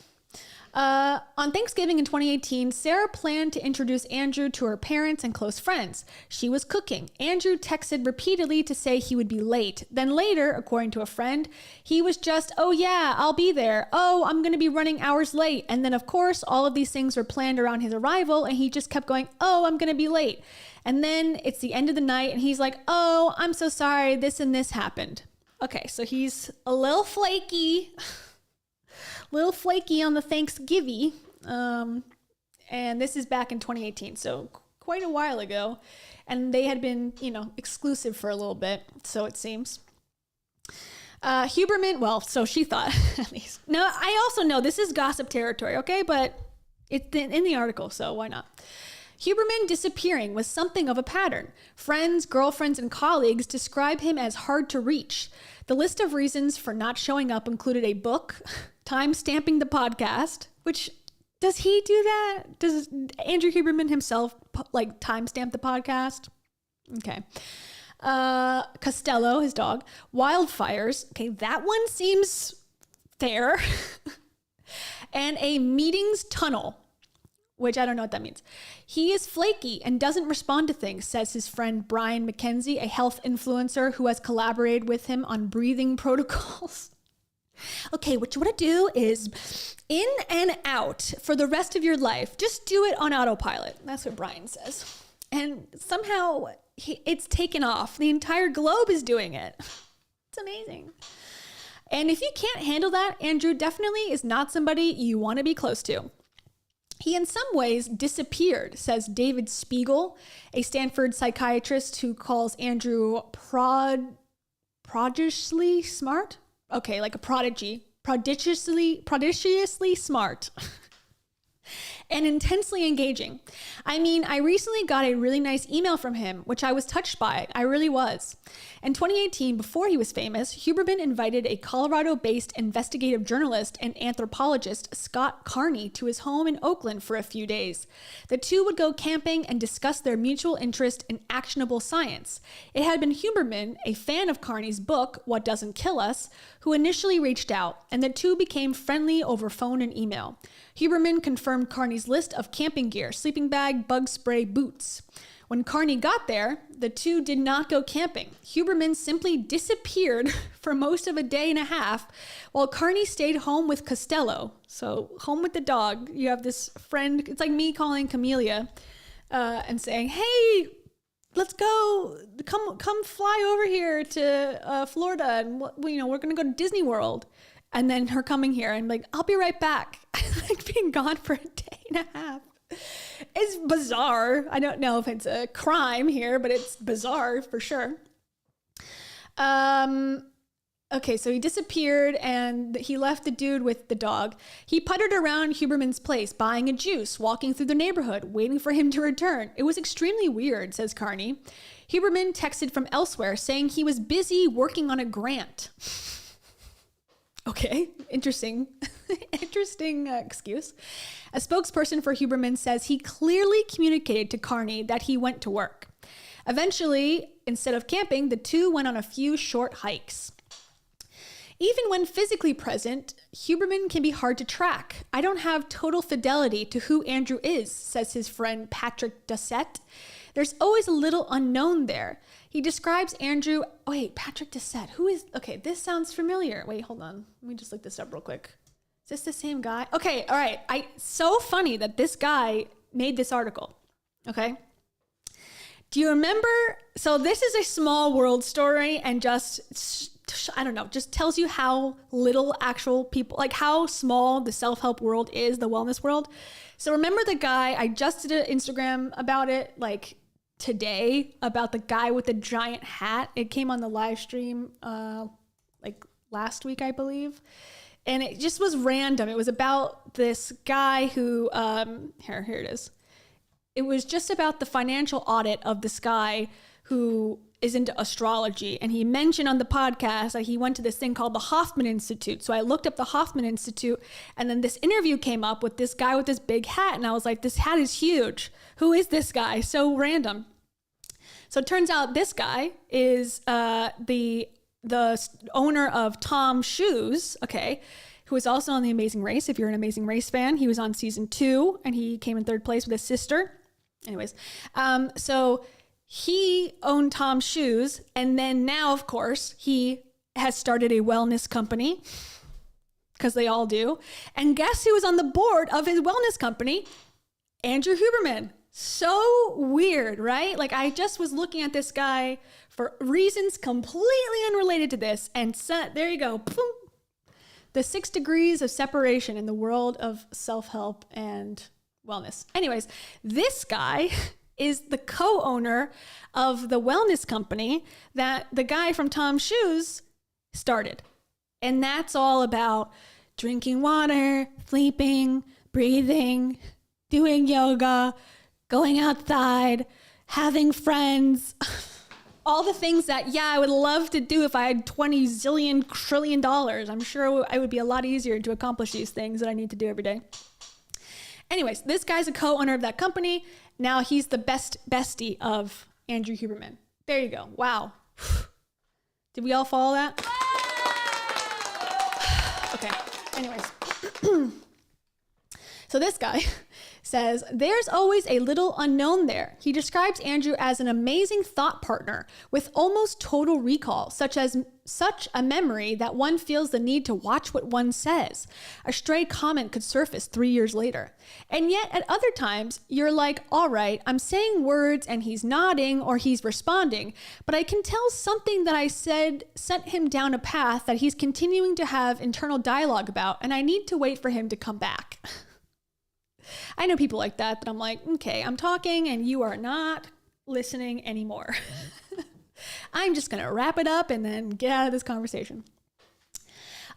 [SPEAKER 1] On Thanksgiving in 2018, Sarah planned to introduce Andrew to her parents and close friends. She was cooking. Andrew texted repeatedly to say he would be late. Then later, according to a friend, he was just, oh yeah, I'll be there. Oh, I'm going to be running hours late. And then, of course, all of these things were planned around his arrival, and he just kept going, oh, I'm going to be late. And then it's the end of the night, and he's like, oh, I'm so sorry, this and this happened. Okay, so he's a little flaky. Little flaky on the Thanksgiving. And this is back in 2018, so quite a while ago. And they had been, exclusive for a little bit, so it seems. Huberman, well, so she thought, at least. No, I also know this is gossip territory, okay? But it's in the article, so why not? Huberman disappearing was something of a pattern. Friends, girlfriends, and colleagues describe him as hard to reach. The list of reasons for not showing up included a book, time-stamping the podcast, which, does he do that? Does Andrew Huberman himself, time-stamp the podcast? Okay. Costello, his dog. Wildfires. Okay, that one seems fair. And a meetings tunnel, which I don't know what that means. He is flaky and doesn't respond to things, says his friend Brian McKenzie, a health influencer who has collaborated with him on breathing protocols. Okay, what you want to do is in and out for the rest of your life. Just do it on autopilot. That's what Brian says. And somehow it's taken off. The entire globe is doing it. It's amazing. And if you can't handle that, Andrew definitely is not somebody you want to be close to. He in some ways disappeared, says David Spiegel, a Stanford psychiatrist who calls Andrew prodigiously smart. Okay, like a prodigy. Prodigiously smart. And intensely engaging. I mean, I recently got a really nice email from him, which I was touched by. I really was. In 2018, before he was famous, Huberman invited a Colorado-based investigative journalist and anthropologist, Scott Carney, to his home in Oakland for a few days. The two would go camping and discuss their mutual interest in actionable science. It had been Huberman, a fan of Carney's book, What Doesn't Kill Us, who initially reached out, and the two became friendly over phone and email. Huberman confirmed Carney's list of camping gear, sleeping bag, bug spray, boots. When Carney got there, the two did not go camping. Huberman simply disappeared for most of a day and a half, while Carney stayed home with Costello. So home with the dog. You have this friend. It's like me calling Camellia and saying, hey, let's go. Come fly over here to Florida. And we're going to go to Disney World. And then her coming here and like, I'll be right back. Like being gone for a day and a half. It's bizarre. I don't know if it's a crime here, but it's bizarre for sure. Okay, so he disappeared and he left the dude with the dog. He puttered around Huberman's place, buying a juice, walking through the neighborhood, waiting for him to return. It was extremely weird, says Carney. Huberman texted from elsewhere saying he was busy working on a grant. Okay, interesting excuse. A spokesperson for Huberman says he clearly communicated to Carney that he went to work. Eventually, instead of camping, the two went on a few short hikes. Even when physically present, Huberman can be hard to track. I don't have total fidelity to who Andrew is, says his friend Patrick Doucette. There's always a little unknown there. He describes Andrew... Oh, wait, Patrick Doucette. Who is... Okay, this sounds familiar. Wait, hold on. Let me just look this up real quick. Is this the same guy? Okay, all right. So funny that this guy made this article. Okay? Do you remember? So this is a small world story and just... I don't know, just tells you how little actual people... Like how small the self-help world is, the wellness world. So remember the guy... I just did an Instagram about it, like... today, about the guy with the giant hat. It came on the live stream like last week, I believe. And it just was random. It was about this guy who, here it is. It was just about the financial audit of this guy who is into astrology. And he mentioned on the podcast that he went to this thing called the Hoffman Institute. So I looked up the Hoffman Institute, and then this interview came up with this guy with this big hat. And I was like, this hat is huge. Who is this guy? So random. So it turns out this guy is the owner of Tom Shoes, okay, who was also on The Amazing Race. If you're an Amazing Race fan, he was on season 2 and he came in 3rd place with his sister. Anyways, so he owned Tom's Shoes, and then now, of course, he has started a wellness company, because they all do. And guess who was on the board of his wellness company? Andrew Huberman. So weird, right? Like, I just was looking at this guy for reasons completely unrelated to this, and there you go. Boom. The 6 degrees of separation in the world of self-help and wellness. Anyways, this guy is the co-owner of the wellness company that the guy from Tom's Shoes started. And that's all about drinking water, sleeping, breathing, doing yoga, going outside, having friends, all the things that, I would love to do if I had 20 zillion trillion dollars. I'm sure it would be a lot easier to accomplish these things that I need to do every day. Anyways, this guy's a co-owner of that company. Now he's the bestie of Andrew Huberman. There you go. Wow. Did we all follow that? Okay. Anyways. So this guy says, there's always a little unknown there. He describes Andrew as an amazing thought partner with almost total recall, such a memory that one feels the need to watch what one says. A stray comment could surface 3 years later. And yet at other times, you're like, all right, I'm saying words and he's nodding or he's responding, but I can tell something that I said sent him down a path that he's continuing to have internal dialogue about, and I need to wait for him to come back. I know people like that I'm like, okay, I'm talking and you are not listening anymore. I'm just going to wrap it up and then get out of this conversation.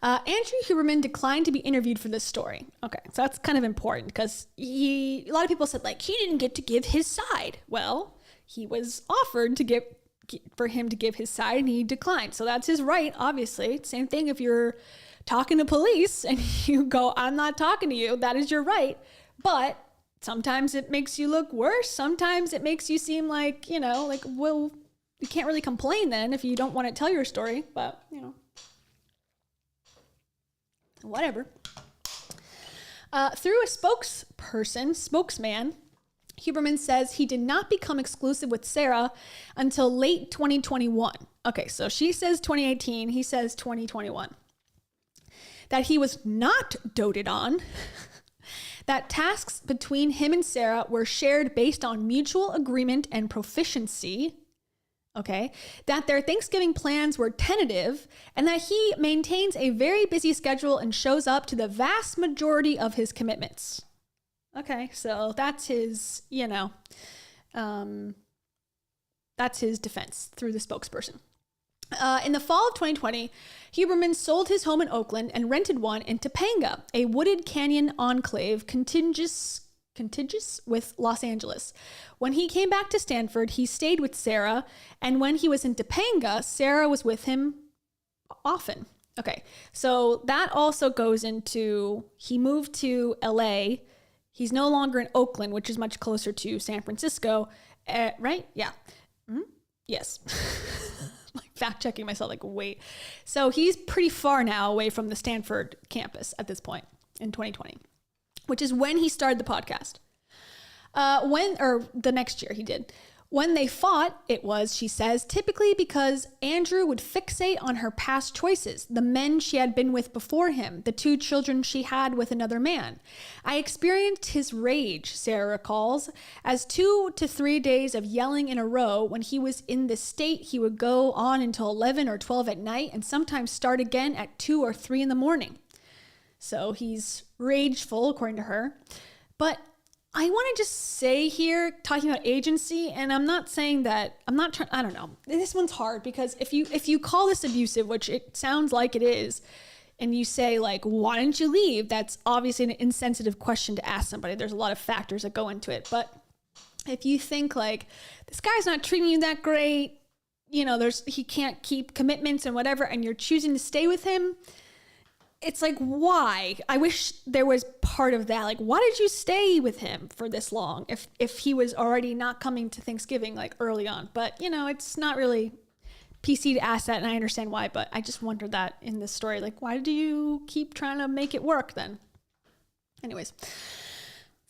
[SPEAKER 1] Andrew Huberman declined to be interviewed for this story. Okay, so that's kind of important because a lot of people said like, he didn't get to give his side. Well, he was offered for him to give his side and he declined. So that's his right, obviously. Same thing if you're talking to police and you go, I'm not talking to you, that is your right. But sometimes it makes you look worse. Sometimes it makes you seem like, well, you can't really complain then if you don't want to tell your story, but, whatever. Through a spokesman, Huberman says he did not become exclusive with Sarah until late 2021. Okay, so she says 2018, he says 2021. That he was not doted on. That tasks between him and Sarah were shared based on mutual agreement and proficiency. Okay. That their Thanksgiving plans were tentative and that he maintains a very busy schedule and shows up to the vast majority of his commitments. Okay. So that's his, that's his defense through the spokesperson. In the fall of 2020, Huberman sold his home in Oakland and rented one in Topanga, a wooded canyon enclave contiguous with Los Angeles. When he came back to Stanford, he stayed with Sarah, and when he was in Topanga, Sarah was with him often. Okay, so that also goes into, he moved to LA. He's no longer in Oakland, which is much closer to San Francisco, right? Yeah. Mm-hmm. Yes. Like fact checking myself, like, wait. So he's pretty far now away from the Stanford campus at this point in 2020, which is when he started the podcast. The next year he did. When they fought, it was, she says, typically because Andrew would fixate on her past choices, the men she had been with before him, the 2 children she had with another man. I experienced his rage, Sarah recalls, as 2 to 3 days of yelling in a row. When he was in this state, he would go on until 11 or 12 at night and sometimes start again at 2 or 3 in the morning. So he's rageful, according to her. But I want to just say here, talking about agency, and I'm not saying that, I don't know. This one's hard because if you call this abusive, which it sounds like it is, and you say like, why didn't you leave? That's obviously an insensitive question to ask somebody. There's a lot of factors that go into it. But if you think like, this guy's not treating you that great, he can't keep commitments and whatever, and you're choosing to stay with him, it's like, why? I wish there was part of that. Like, why did you stay with him for this long if he was already not coming to Thanksgiving like early on? But, it's not really PC to ask that, and I understand why, but I just wondered that in this story. Like, why do you keep trying to make it work then? Anyways.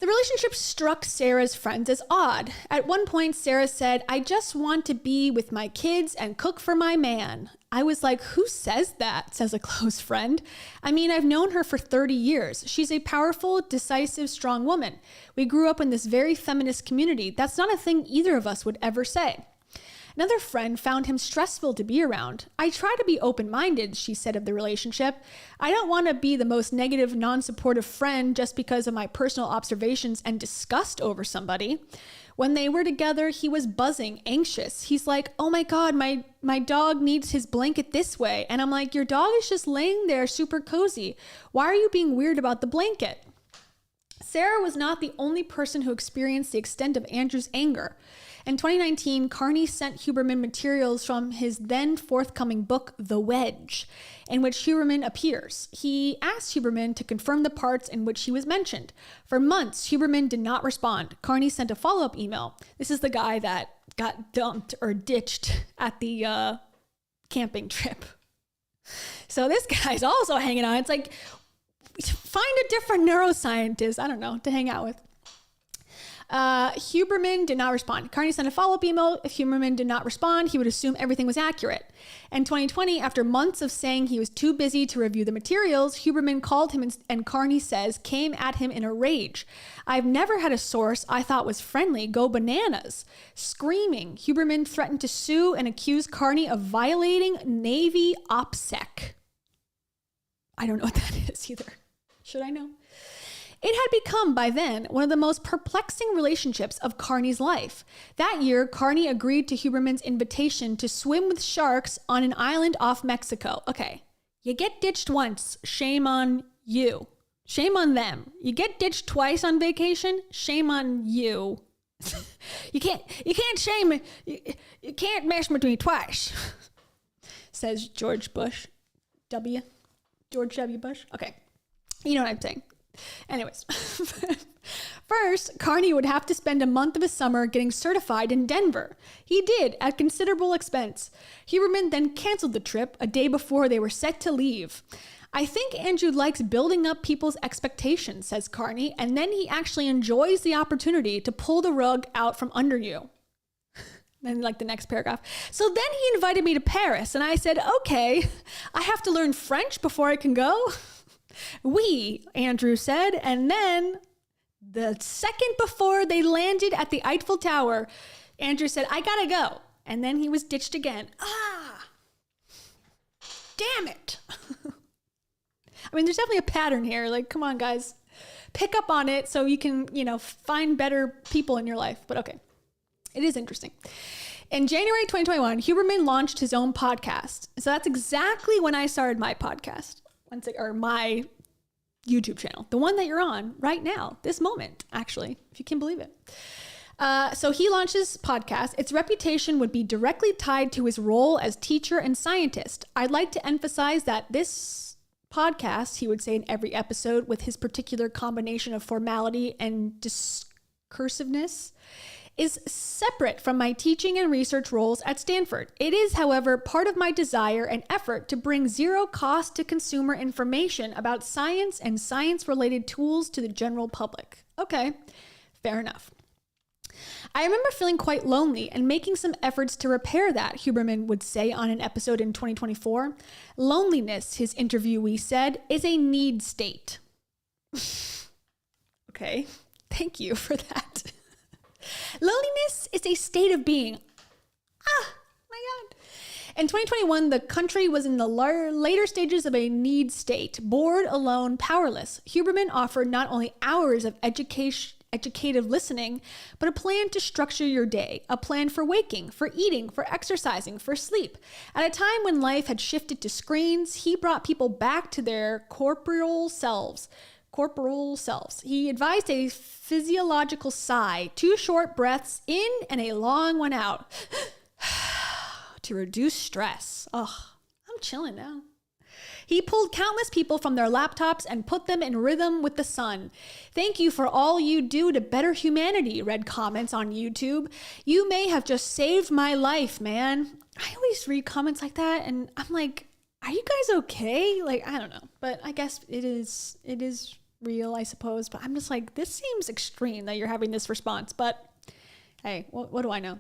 [SPEAKER 1] The relationship struck Sarah's friends as odd. At one point, Sarah said, "I just want to be with my kids and cook for my man." I was like, who says that? Says a close friend. I mean, I've known her for 30 years. She's a powerful, decisive, strong woman. We grew up in this very feminist community. That's not a thing either of us would ever say. Another friend found him stressful to be around. "I try to be open-minded," she said of the relationship. "I don't want to be the most negative, non-supportive friend just because of my personal observations and disgust over somebody." When they were together, he was buzzing, anxious. He's like, "Oh my God, my dog needs his blanket this way." And I'm like, "Your dog is just laying there super cozy. Why are you being weird about the blanket?" Sarah was not the only person who experienced the extent of Andrew's anger. In 2019, Carney sent Huberman materials from his then forthcoming book, The Wedge, in which Huberman appears. He asked Huberman to confirm the parts in which he was mentioned. For months, Huberman did not respond. Carney sent a follow-up email. This is the guy that got dumped or ditched at the camping trip. So this guy's also hanging on. It's like, find a different neuroscientist, I don't know, to hang out with. Huberman did not respond. Carney sent a follow-up email. If Huberman did not respond, he would assume everything was accurate. In 2020, after months of saying he was too busy to review the materials, Huberman called him and Carney says came at him in a rage. "I've never had a source I thought was friendly go bananas." Screaming, Huberman threatened to sue and accuse Carney of violating Navy OPSEC. I don't know what that is either. Should I know? It had become, by then, one of the most perplexing relationships of Carney's life. That year, Carney agreed to Huberman's invitation to swim with sharks on an island off Mexico. Okay, you get ditched once, shame on you. Shame on them. You get ditched twice on vacation, shame on you. You can't shame, you can't mess with me twice, says George W. Bush. Okay, you know what I'm saying. Anyways, first, Carney would have to spend a month of his summer getting certified in Denver. He did, at considerable expense. Huberman then canceled the trip a day before they were set to leave. "I think Andrew likes building up people's expectations," says Carney, "and then he actually enjoys the opportunity to pull the rug out from under you." Then like the next paragraph. "So then he invited me to Paris, and I said, okay, I have to learn French before I can go?" "Oui," Andrew said, and then the second before they landed at the Eiffel Tower, Andrew said, "I gotta go." And then he was ditched again. Damn it. I mean, there's definitely a pattern here. Like, come on, guys. Pick up on it so you can, find better people in your life. But okay, it is interesting. In January 2021, Huberman launched his own podcast. So that's exactly when I started my podcast. Or my YouTube channel, the one that you're on right now, this moment, actually, if you can believe it. So he launched his podcast. Its reputation would be directly tied to his role as teacher and scientist. I'd like to emphasize that this podcast, he would say in every episode, with his particular combination of formality and discursiveness, is separate from my teaching and research roles at Stanford. It is, however, part of my desire and effort to bring zero cost to consumer information about science and science-related tools to the general public. Okay, fair enough. I remember feeling quite lonely and making some efforts to repair that, Huberman would say on an episode in 2024. Loneliness, his interviewee said, is a need state. Okay, thank you for that. Loneliness is a state of being. My God. In 2021, the country was in the later stages of a need state, bored, alone, powerless. Huberman offered not only hours of educative listening, but a plan to structure your day, a plan for waking, for eating, for exercising, for sleep. At a time when life had shifted to screens, he brought people back to their corporeal selves. He advised a physiological sigh, 2 short breaths in and a long one out to reduce stress. Oh, I'm chilling now. He pulled countless people from their laptops and put them in rhythm with the sun. Thank you for all you do to better humanity, read comments on YouTube. You may have just saved my life, man. I always read comments like that and I'm like, are you guys okay? Like, I don't know, but I guess it is real, I suppose. But I'm just like, this seems extreme that you're having this response, but hey, what do I know?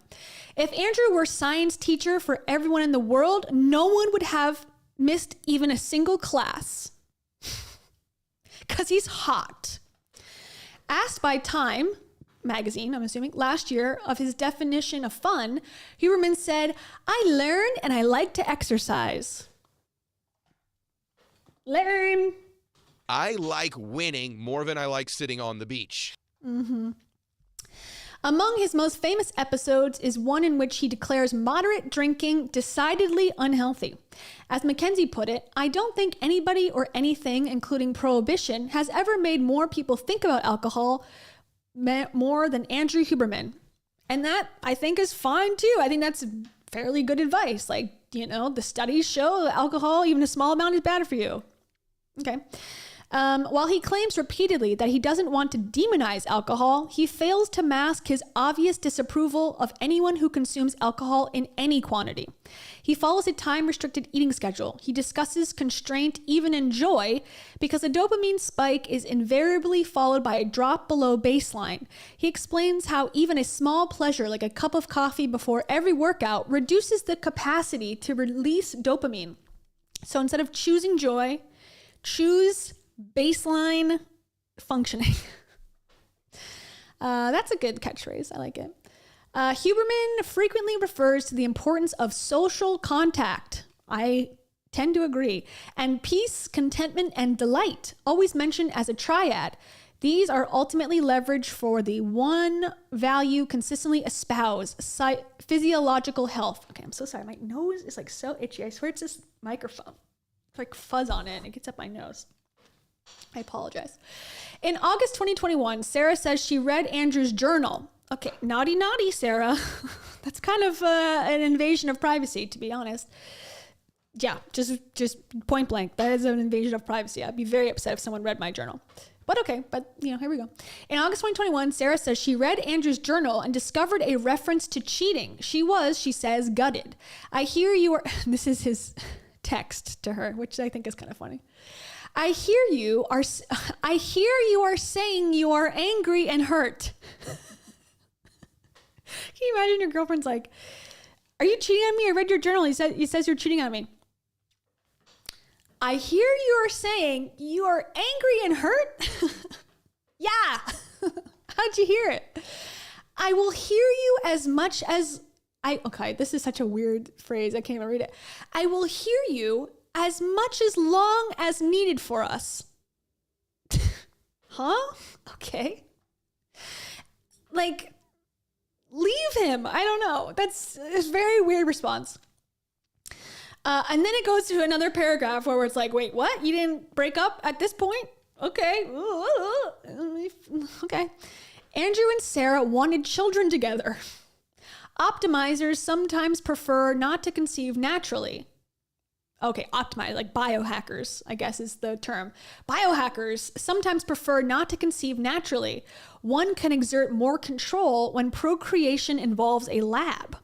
[SPEAKER 1] If Andrew were science teacher for everyone in the world, no one would have missed even a single class. Because he's hot. Asked by Time magazine, I'm assuming, last year of his definition of fun, Huberman said, I learn and I like to exercise. Learn.
[SPEAKER 10] I like winning more than I like sitting on the beach.
[SPEAKER 1] Mm-hmm. Among his most famous episodes is one in which he declares moderate drinking decidedly unhealthy. As Mackenzie put it, I don't think anybody or anything, including prohibition, has ever made more people think about alcohol more than Andrew Huberman. And that, I think, is fine too. I think that's fairly good advice. Like, you know, the studies show that alcohol, even a small amount, is bad for you. Okay. While he claims repeatedly that he doesn't want to demonize alcohol, he fails to mask his obvious disapproval of anyone who consumes alcohol in any quantity. He follows a time-restricted eating schedule. He discusses constraint even in joy because a dopamine spike is invariably followed by a drop below baseline. He explains how even a small pleasure like a cup of coffee before every workout reduces the capacity to release dopamine. So instead of choosing joy, choose baseline functioning. That's a good catchphrase. I like it. Huberman frequently refers to the importance of social contact. I tend to agree. And peace, contentment, and delight, always mentioned as a triad. These are ultimately leveraged for the one value consistently espoused, physiological health. Okay, I'm so sorry. My nose is like so itchy. I swear it's this microphone. It's like fuzz on it and it gets up my nose. I apologize. In August 2021, Sarah says she read Andrew's journal. Okay, naughty, Sarah. That's kind of an invasion of privacy, to be honest. Yeah, just point blank. That is an invasion of privacy. I'd be very upset if someone read my journal. But okay, here we go. In August 2021, Sarah says she read Andrew's journal and discovered a reference to cheating. She says, gutted. I hear you are, this is his text to her, which I think is kind of funny. I hear you are saying you are angry and hurt. Can you imagine your girlfriend's like, are you cheating on me? I read your journal. He says you're cheating on me. I hear you are saying you are angry and hurt. Yeah. How'd you hear it? I will hear you as much as okay, this is such a weird phrase. I can't even read it. I will hear you as much as long as needed for us. Huh? Okay. Like, leave him. I don't know. That's a very weird response. And then it goes to another paragraph where it's like, wait, what? You didn't break up at this point? Okay. Okay. Andrew and Sarah wanted children together. Optimizers sometimes prefer not to conceive naturally. Okay, optimize, like biohackers, I guess is the term. Biohackers sometimes prefer not to conceive naturally. One can exert more control when procreation involves a lab.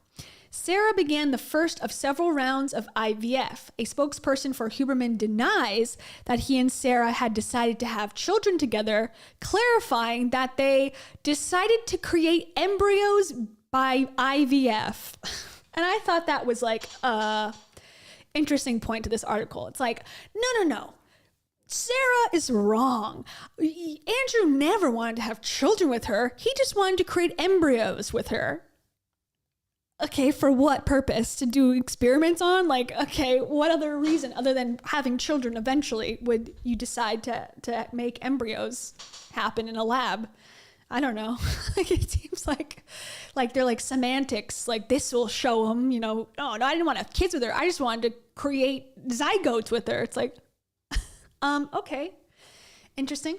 [SPEAKER 1] Sarah began the first of several rounds of IVF. A spokesperson for Huberman denies that he and Sarah had decided to have children together, clarifying that they decided to create embryos by IVF. And I thought that was like interesting point to this article. It's like, no. Sarah is wrong. Andrew never wanted to have children with her. He just wanted to create embryos with her. Okay, for what purpose? To do experiments on? Like, okay, what other reason other than having children eventually would you decide to make embryos happen in a lab? I don't know. Like, it seems like they're like semantics. Like, this will show them, oh, no, I didn't want to have kids with her. I just wanted to create zygotes with her. It's like, okay, interesting.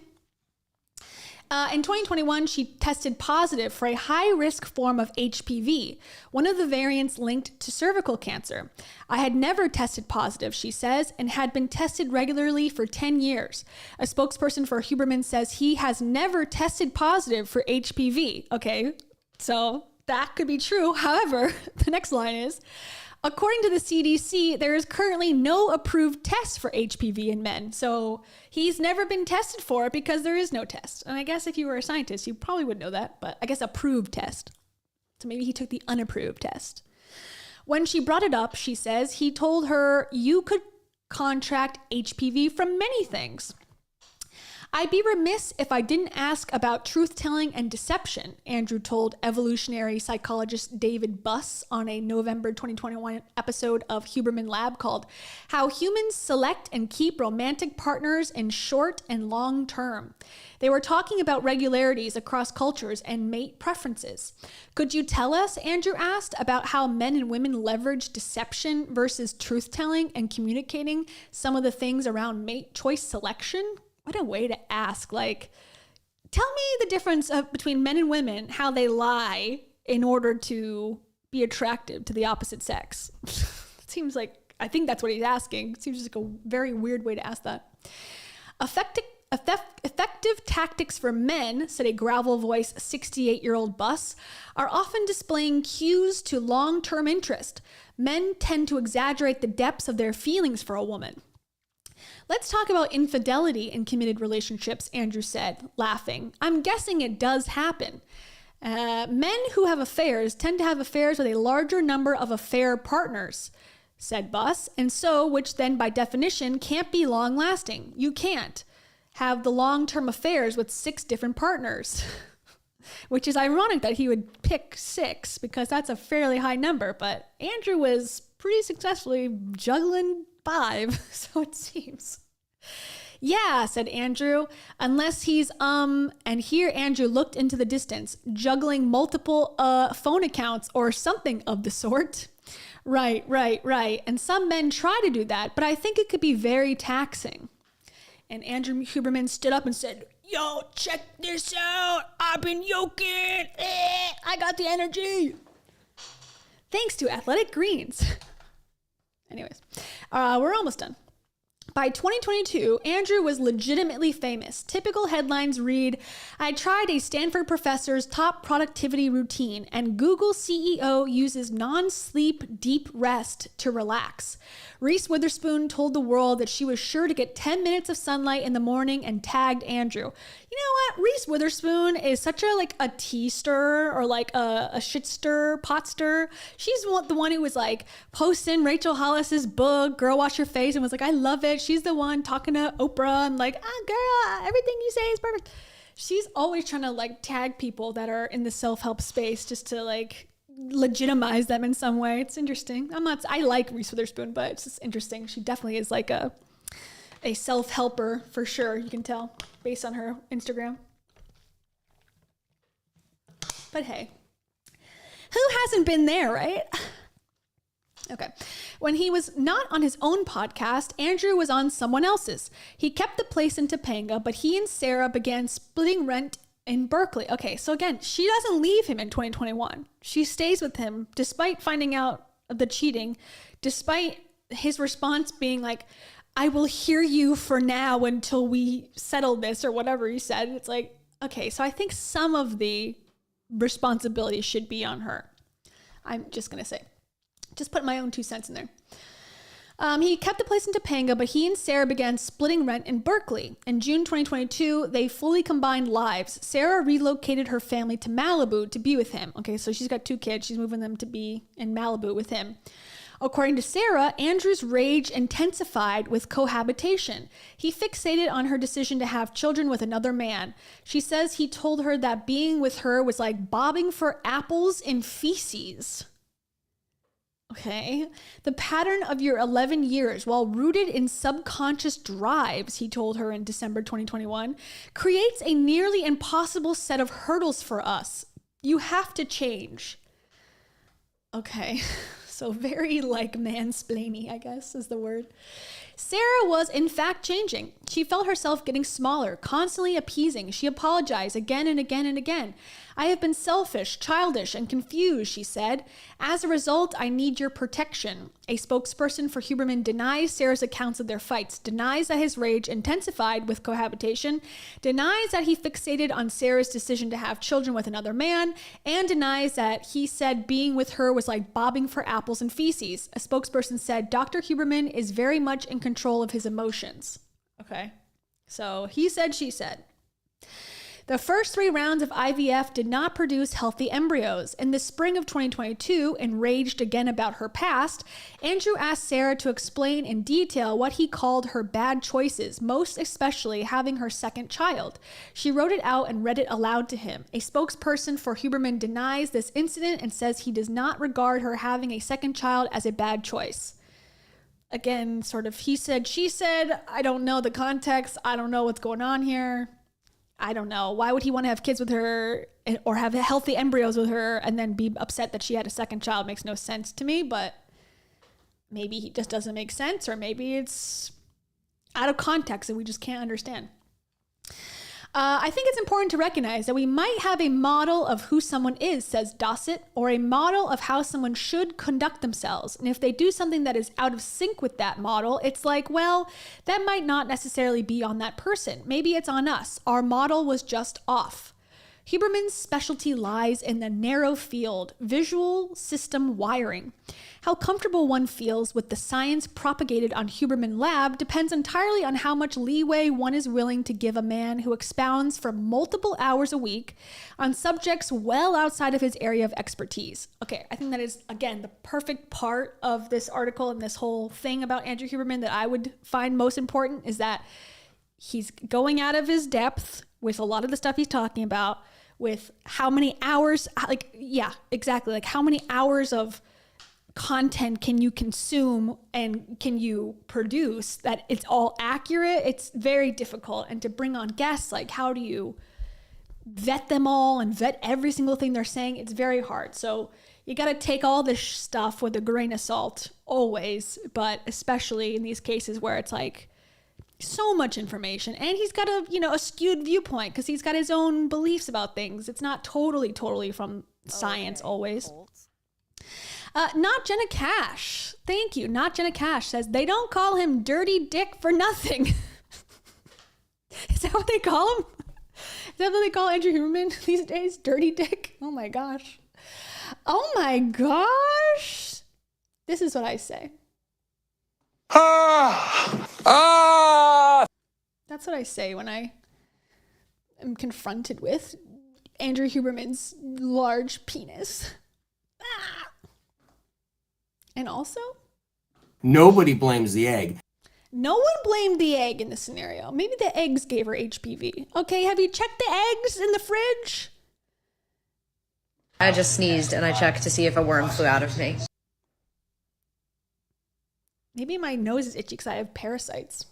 [SPEAKER 1] In 2021, she tested positive for a high-risk form of HPV, one of the variants linked to cervical cancer. I had never tested positive, she says, and had been tested regularly for 10 years. A spokesperson for Huberman says he has never tested positive for HPV. Okay, so that could be true. However, the next line is, according to the CDC, there is currently no approved test for HPV in men. So he's never been tested for it because there is no test. And I guess if you were a scientist, you probably would know that, but I guess approved test. So maybe he took the unapproved test. When she brought it up, she says, he told her you could contract HPV from many things. I'd be remiss if I didn't ask about truth-telling and deception, Andrew told evolutionary psychologist David Buss on a November 2021 episode of Huberman Lab called How Humans Select and Keep Romantic Partners in Short and Long Term. They were talking about regularities across cultures and mate preferences. Could you tell us, Andrew asked, about how men and women leverage deception versus truth-telling and communicating some of the things around mate choice selection? What a way to ask. Like, tell me the difference between men and women, how they lie in order to be attractive to the opposite sex. It seems like, I think that's what he's asking. It seems like a very weird way to ask that. Effective tactics for men, said a gravel voice 68-year-old Buss, are often displaying cues to long-term interest. Men tend to exaggerate the depths of their feelings for a woman. Let's talk about infidelity in committed relationships, Andrew said, laughing. I'm guessing it does happen. Men who have affairs tend to have affairs with a larger number of affair partners, said Buss, and so, which then by definition can't be long-lasting. You can't have the long-term affairs with 6 different partners, which is ironic that he would pick 6 because that's a fairly high number, but Andrew was pretty successfully juggling 5, so it seems. Yeah, said Andrew, unless he's, and here Andrew looked into the distance, juggling multiple phone accounts or something of the sort. Right. And some men try to do that, but I think it could be very taxing. And Andrew Huberman stood up and said, yo, check this out. I've been yoking. I got the energy. Thanks to Athletic Greens. Anyways, we're almost done. By 2022, Andrew was legitimately famous. Typical headlines read, I tried a Stanford professor's top productivity routine, and Google CEO uses non-sleep deep rest to relax. Reese Witherspoon told the world that she was sure to get 10 minutes of sunlight in the morning and tagged Andrew. You know what? Reese Witherspoon is such a tea stir or like a shit stir, pot stir. She's the one who was like posting Rachel Hollis's book, Girl Wash Your Face, and was like, I love it. She's the one talking to Oprah and like, girl, everything you say is perfect. She's always trying to like tag people that are in the self-help space just to like legitimize them in some way. It's interesting. I like Reese Witherspoon, but it's just interesting. She definitely is like a self-helper for sure. You can tell based on her Instagram. But hey, who hasn't been there, right? Okay. When he was not on his own podcast, Andrew was on someone else's. He kept the place in Topanga, but he and Sarah began splitting rent in Berkeley. Okay, so again, she doesn't leave him in 2021. She stays with him despite finding out of the cheating, despite his response being like, I will hear you for now until we settle this or whatever he said. It's like, okay, so I think some of the responsibility should be on her. I'm just going to say. Just put my own 2 cents in there. He kept the place in Topanga, but he and Sarah began splitting rent in Berkeley. In June 2022, they fully combined lives. Sarah relocated her family to Malibu to be with him. Okay, so she's got 2 kids. She's moving them to be in Malibu with him. According to Sarah, Andrew's rage intensified with cohabitation. He fixated on her decision to have children with another man. She says he told her that being with her was like bobbing for apples in feces. Okay. The pattern of your 11 years, while rooted in subconscious drives, he told her in December 2021, creates a nearly impossible set of hurdles for us. You have to change. Okay. So very like mansplaining, I guess is the word. Sarah was in fact changing. She felt herself getting smaller, constantly appeasing. She apologized again and again and again. I have been selfish, childish, and confused, she said. As a result, I need your protection. A spokesperson for Huberman denies Sarah's accounts of their fights, denies that his rage intensified with cohabitation, denies that he fixated on Sarah's decision to have children with another man, and denies that he said being with her was like bobbing for apples and feces. A spokesperson said Dr. Huberman is very much in control of his emotions. Okay, so he said, she said. The first 3 rounds of IVF did not produce healthy embryos. In the spring of 2022, enraged again about her past, Andrew asked Sarah to explain in detail what he called her bad choices, most especially having her second child. She wrote it out and read it aloud to him. A spokesperson for Huberman denies this incident and says he does not regard her having a second child as a bad choice. Again, sort of he said, she said. I don't know the context. I don't know what's going on here. I don't know. Why would he want to have kids with her or have healthy embryos with her and then be upset that she had a second child? Makes no sense to me, but maybe he just doesn't make sense, or maybe it's out of context and we just can't understand. I think it's important to recognize that we might have a model of who someone is, says Dossett, or a model of how someone should conduct themselves. And if they do something that is out of sync with that model, it's like, well, that might not necessarily be on that person. Maybe it's on us. Our model was just off. Huberman's specialty lies in the narrow field, visual system wiring. How comfortable one feels with the science propagated on Huberman Lab depends entirely on how much leeway one is willing to give a man who expounds for multiple hours a week on subjects well outside of his area of expertise. Okay, I think that is, again, the perfect part of this article and this whole thing about Andrew Huberman that I would find most important is that he's going out of his depth with a lot of the stuff he's talking about, with how many hours, like, yeah, exactly. Like how many hours of content can you consume and can you produce that it's all accurate? It's very difficult. And to bring on guests, like how do you vet them all and vet every single thing they're saying? It's very hard. So you got to take all this stuff with a grain of salt always, but especially in these cases where it's like, so much information, and he's got a skewed viewpoint because he's got his own beliefs about things. It's not totally from science always. Not Jenna Cash. Thank you. Not Jenna Cash says they don't call him Dirty Dick for nothing. Is that what they call him? Is that what they call Andrew Huberman these days? Dirty Dick? Oh my gosh. Oh my gosh. This is what I say. That's what I say when I am confronted with Andrew Huberman's large penis. And also,
[SPEAKER 11] nobody blames the egg.
[SPEAKER 1] No one blamed the egg in this scenario. Maybe the eggs gave her HPV. Okay, have you checked the eggs in the fridge?
[SPEAKER 8] I just sneezed and I checked to see if a worm flew out of me.
[SPEAKER 1] Maybe my nose is itchy because I have parasites.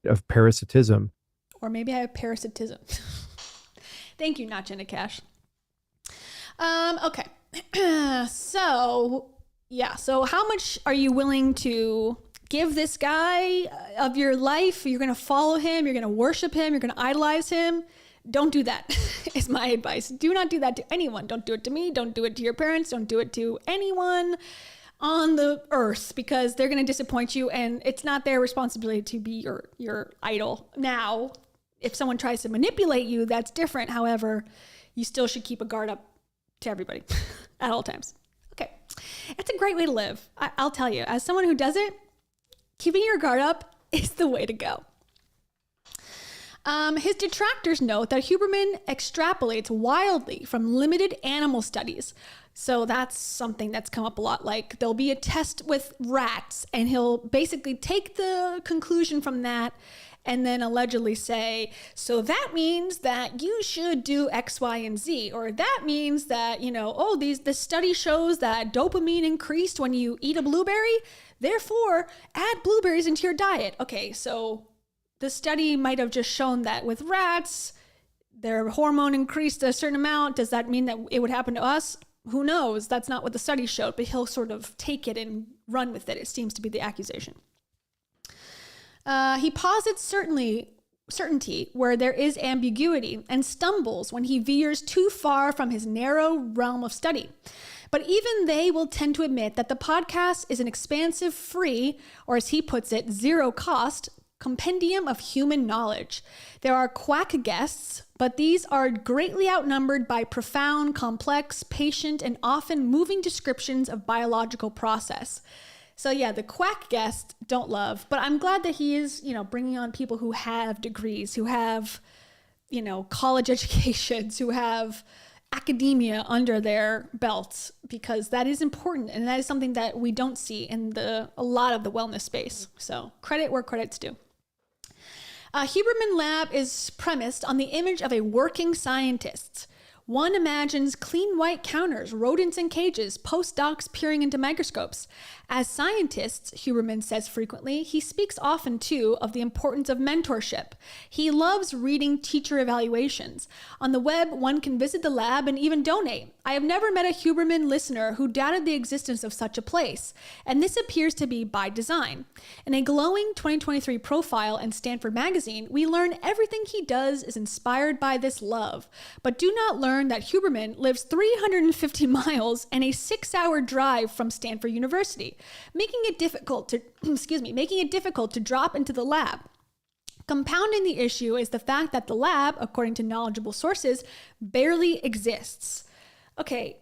[SPEAKER 12] Of parasitism.
[SPEAKER 1] Or maybe I have parasitism. Thank you, not Jenna Cash. Okay. So how much are you willing to give this guy of your life? You're going to follow him. You're going to worship him. You're going to idolize him. Don't do that is my advice. Do not do that to anyone. Don't do it to me. Don't do it to your parents. Don't do it to anyone on the earth, because they're going to disappoint you and it's not their responsibility to be your idol. Now, if someone tries to manipulate you, that's different. However, you still should keep a guard up to everybody at all times. Okay. It's a great way to live. I'll tell you, as someone who does it, keeping your guard up is the way to go. His detractors note that Huberman extrapolates wildly from limited animal studies. So that's something that's come up a lot. Like there'll be a test with rats and he'll basically take the conclusion from that and then allegedly say, so that means that you should do X, Y, and Z. Or that means that, this study shows that dopamine increased when you eat a blueberry. Therefore, add blueberries into your diet. Okay, so the study might have just shown that with rats, their hormone increased a certain amount. Does that mean that it would happen to us? who knows? That's not what the study showed, but he'll sort of take it and run with it. It seems to be the accusation. He posits certainty where there is ambiguity and stumbles when he veers too far from his narrow realm of study. But even they will tend to admit that the podcast is an expansive, free, or as he puts it, zero cost compendium of human knowledge. There are quack guests, but these are greatly outnumbered by profound, complex, patient, and often moving descriptions of biological process. So yeah, the quack guests don't love, but I'm glad that he is, bringing on people who have degrees, who have, college educations, who have academia under their belts, because that is important. And that is something that we don't see in a lot of the wellness space. So credit where credit's due. Huberman Lab is premised on the image of a working scientist. One imagines clean white counters, rodents in cages, postdocs peering into microscopes. As scientists, Huberman says frequently, he speaks often too of the importance of mentorship. He loves reading teacher evaluations. On the web, one can visit the lab and even donate. I have never met a Huberman listener who doubted the existence of such a place, and this appears to be by design. In a glowing 2023 profile in Stanford Magazine, we learn everything he does is inspired by this love, but do not learn that Huberman lives 350 miles and a 6-hour drive from Stanford University, making it difficult to drop into the lab. Compounding the issue is the fact that the lab, according to knowledgeable sources, barely exists. Okay,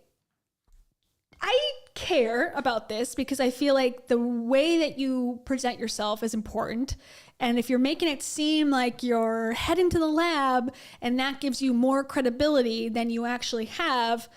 [SPEAKER 1] I care about this because I feel like the way that you present yourself is important. And if you're making it seem like you're heading to the lab and that gives you more credibility than you actually have,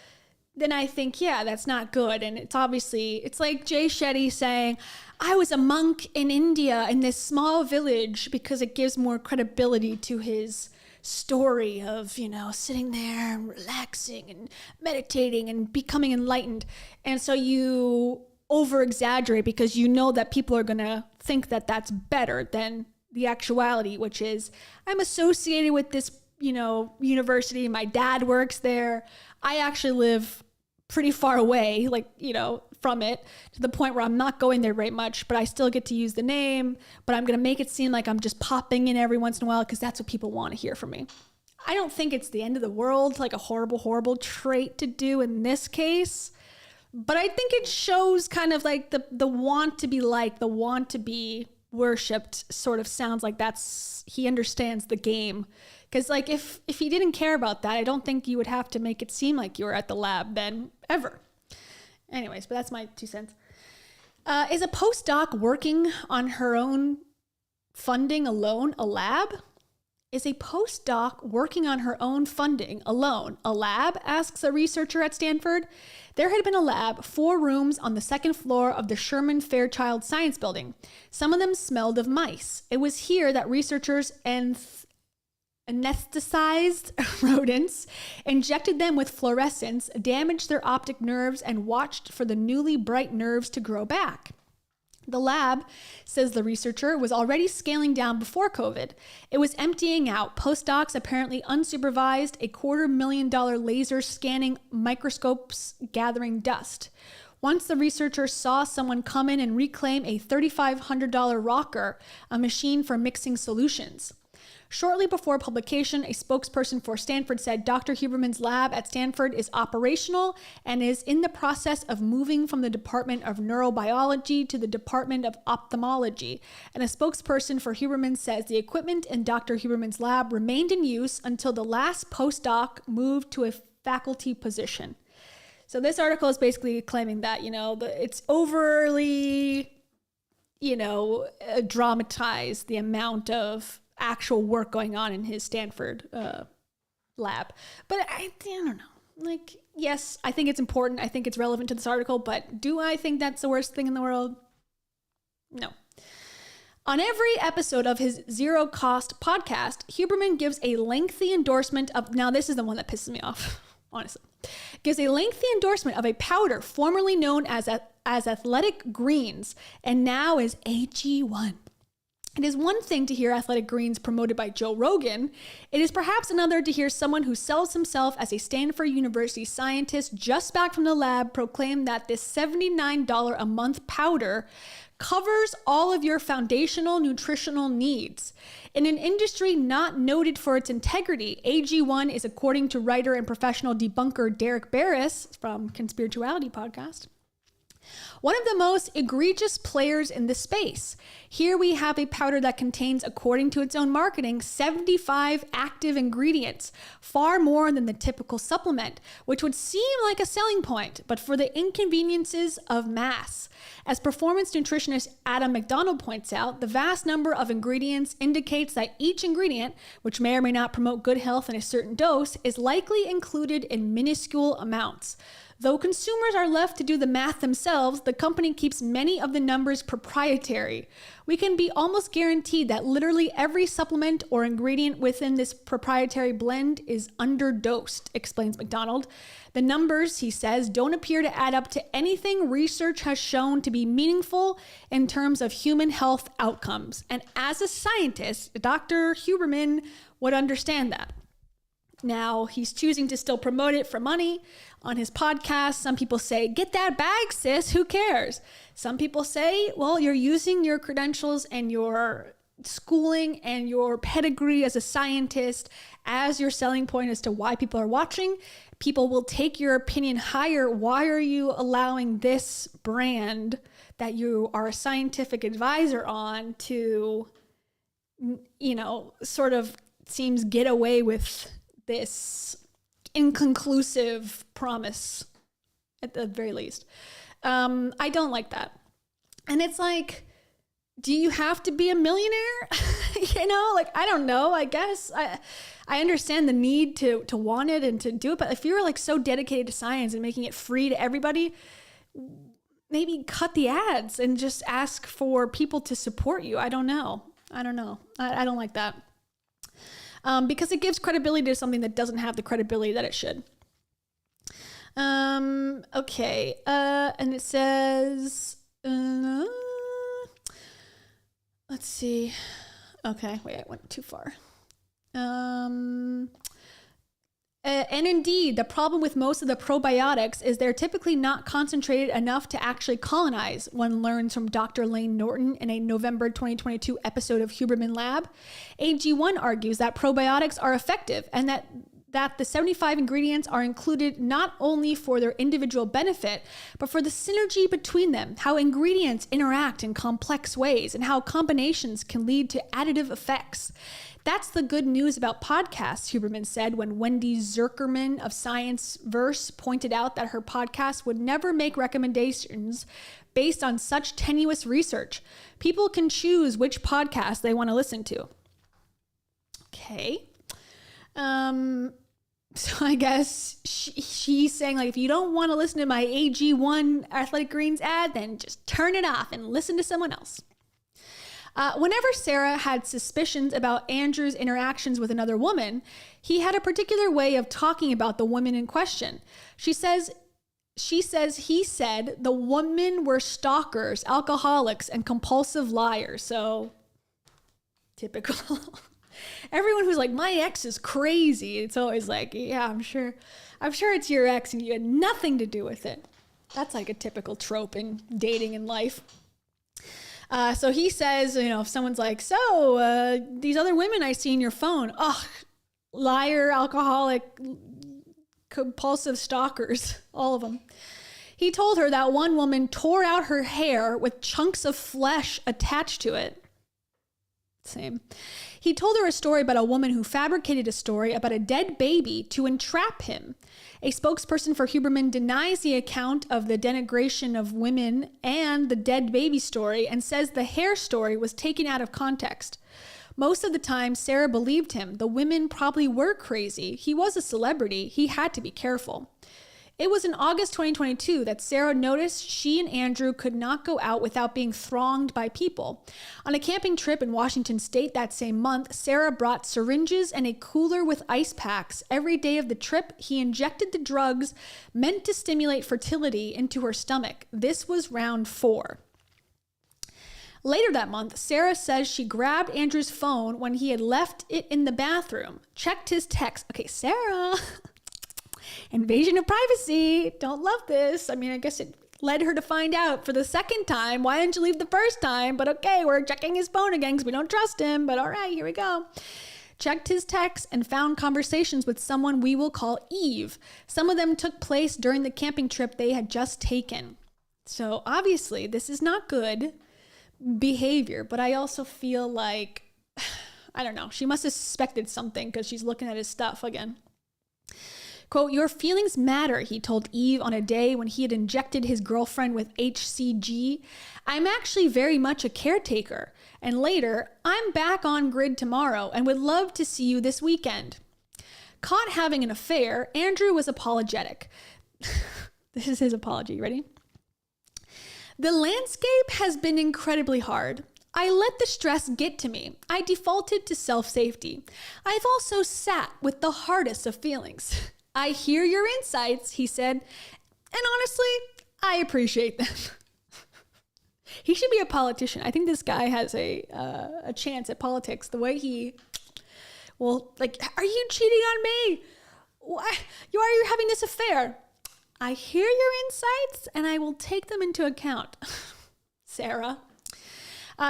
[SPEAKER 1] then I think, yeah, that's not good. And it's like Jay Shetty saying, I was a monk in India in this small village, because it gives more credibility to his story of, sitting there and relaxing and meditating and becoming enlightened. And so you over exaggerate because you know that people are going to think that that's better than the actuality, which is, I'm associated with this, university. My dad works there. I actually live pretty far away, from it, to the point where I'm not going there very much, but I still get to use the name, but I'm going to make it seem like I'm just popping in every once in a while because that's what people want to hear from me. I don't think it's the end of the world, like a horrible, horrible trait to do in this case. But I think it shows kind of like the want to be liked, the want to be worshipped sort of sounds like he understands the game. Because if he didn't care about that, I don't think you would have to make it seem like you were at the lab then ever. Anyways, but that's my 2 cents. Is a postdoc working on her own funding alone a lab? Is a postdoc working on her own funding alone a lab? Asks a researcher at Stanford. There had been a lab, 4 rooms on the 2nd floor of the Sherman Fairchild Science Building. Some of them smelled of mice. It was here that researchers anesthetized rodents, injected them with fluorescents, damaged their optic nerves, and watched for the newly bright nerves to grow back. The lab, says the researcher, was already scaling down before COVID. It was emptying out, postdocs apparently unsupervised, $250,000 laser scanning microscopes gathering dust. Once the researcher saw someone come in and reclaim a $3,500 rocker, a machine for mixing solutions. Shortly before publication, a spokesperson for Stanford said Dr. Huberman's lab at Stanford is operational and is in the process of moving from the Department of Neurobiology to the Department of Ophthalmology. And a spokesperson for Huberman says the equipment in Dr. Huberman's lab remained in use until the last postdoc moved to a faculty position. So this article is basically claiming that, it's overly, dramatized, the amount of actual work going on in his Stanford lab. But I don't know. Yes, I think it's important. I think it's relevant to this article, but do I think that's the worst thing in the world? No. On every episode of his Zero Cost podcast, Huberman gives a lengthy endorsement of, now this is the one that pisses me off, honestly, gives a lengthy endorsement of a powder formerly known as Athletic Greens and now is AG1. It is one thing to hear athletic greens promoted by Joe Rogan. It is perhaps another to hear someone who sells himself as a Stanford University scientist just back from the lab proclaim that this $79 a month powder covers all of your foundational nutritional needs. In an industry not noted for its integrity, AG1 is, according to writer and professional debunker Derek Barris from Conspirituality Podcast, one of the most egregious players in the space. Here we have a powder that contains, according to its own marketing, 75 active ingredients, far more than the typical supplement, which would seem like a selling point, but for the inconveniences of mass. As performance nutritionist Adam McDonald points out, the vast number of ingredients indicates that each ingredient, which may or may not promote good health in a certain dose, is likely included in minuscule amounts. Though consumers are left to do the math themselves, the company keeps many of the numbers proprietary. We can be almost guaranteed that literally every supplement or ingredient within this proprietary blend is underdosed, explains McDonald. The numbers, he says, don't appear to add up to anything research has shown to be meaningful in terms of human health outcomes. And as a scientist, Dr. Huberman would understand that. Now, he's choosing to still promote it for money on his podcast. Some people say, get that bag, sis, who cares? Some people say, well, you're using your credentials and your schooling and your pedigree as a scientist as your selling point as to why people are watching. People will take your opinion higher. Why are you allowing this brand that you are a scientific advisor on to, sort of seems get away with this inconclusive promise at the very least? I don't like that. And it's like, do you have to be a millionaire? I don't know. I guess I understand the need to want it and to do it. But if you're like so dedicated to science and making it free to everybody, maybe cut the ads and just ask for people to support you. I don't know. I don't like that. Because it gives credibility to something that doesn't have the credibility that it should. Okay. And it says, let's see. Okay, wait, I went too far. And indeed, the problem with most of the probiotics is they're typically not concentrated enough to actually colonize, one learns from Dr. Lane Norton in a November 2022 episode of Huberman Lab. AG1 argues that probiotics are effective and that the 75 ingredients are included not only for their individual benefit, but for the synergy between them, how ingredients interact in complex ways, and how combinations can lead to additive effects. That's the good news about podcasts, Huberman said when Wendy Zuckerman of Science Verse pointed out that her podcast would never make recommendations based on such tenuous research. People can choose which podcast they want to listen to. Okay. So I guess she's saying, like, if you don't want to listen to my AG1 Athletic Greens ad, then just turn it off and listen to someone else. Whenever Sarah had suspicions about Andrew's interactions with another woman, he had a particular way of talking about the woman in question. She says he said the women were stalkers, alcoholics, and compulsive liars. So typical. Everyone who's like, my ex is crazy, it's always like, yeah, I'm sure it's your ex and you had nothing to do with it. That's like a typical trope in dating and life. So he says, if someone's like, these other women I see in your phone, liar, alcoholic, compulsive stalkers, all of them. He told her that one woman tore out her hair with chunks of flesh attached to it. Same. He told her a story about a woman who fabricated a story about a dead baby to entrap him. A spokesperson for Huberman denies the account of the denigration of women and the dead baby story and says the hair story was taken out of context. Most of the time, Sarah believed him. The women probably were crazy. He was a celebrity. He had to be careful. It was in August 2022 that Sarah noticed she and Andrew could not go out without being thronged by people. On a camping trip in Washington State that same month, Sarah brought syringes and a cooler with ice packs. Every day of the trip, he injected the drugs meant to stimulate fertility into her stomach. This was round 4. Later that month, Sarah says she grabbed Andrew's phone when he had left it in the bathroom, checked his text. Okay, Sarah, invasion of privacy. Don't love this. I mean, I guess it led her to find out for the second time. Why didn't you leave the first time? But okay, we're checking his phone again because we don't trust him. But all right, here we go. Checked his texts and found conversations with someone we will call Eve. Some of them took place during the camping trip they had just taken. So obviously, this is not good behavior, but I also feel like, I don't know, she must have suspected something because she's looking at his stuff again. Quote, your feelings matter, he told Eve on a day when he had injected his girlfriend with HCG. I'm actually very much a caretaker. And later, I'm back on grid tomorrow and would love to see you this weekend. Caught having an affair, Andrew was apologetic. This is his apology. Ready? The landscape has been incredibly hard. I let the stress get to me. I defaulted to self-safety. I've also sat with the hardest of feelings. I hear your insights, he said, and honestly, I appreciate them. He should be a politician. I think this guy has a chance at politics. The way he, well, like, are you cheating on me? Why are you having this affair? I hear your insights and I will take them into account. Sarah.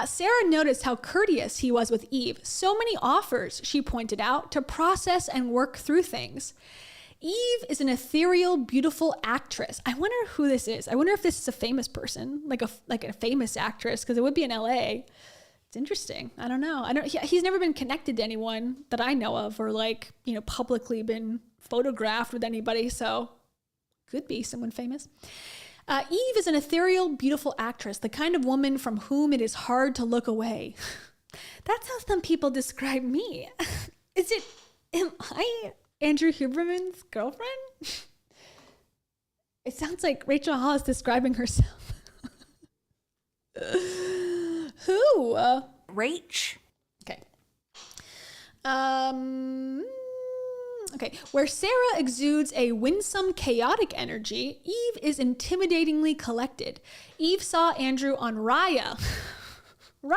[SPEAKER 1] Sarah noticed how courteous he was with Eve. So many offers, she pointed out, to process and work through things. Eve is an ethereal, beautiful actress. I wonder who this is. I wonder if this is a famous person, like a famous actress, because it would be in LA. It's interesting. I don't know. He's never been connected to anyone that I know of, or like, publicly been photographed with anybody. So could be someone famous. Eve is an ethereal, beautiful actress, the kind of woman from whom it is hard to look away. That's how some people describe me. Am I Andrew Huberman's girlfriend? It sounds like Rachel Hollis describing herself. Who?
[SPEAKER 2] Rach.
[SPEAKER 1] Okay. Okay, where Sarah exudes a winsome, chaotic energy, Eve is intimidatingly collected. Eve saw Andrew on Raya. Raya!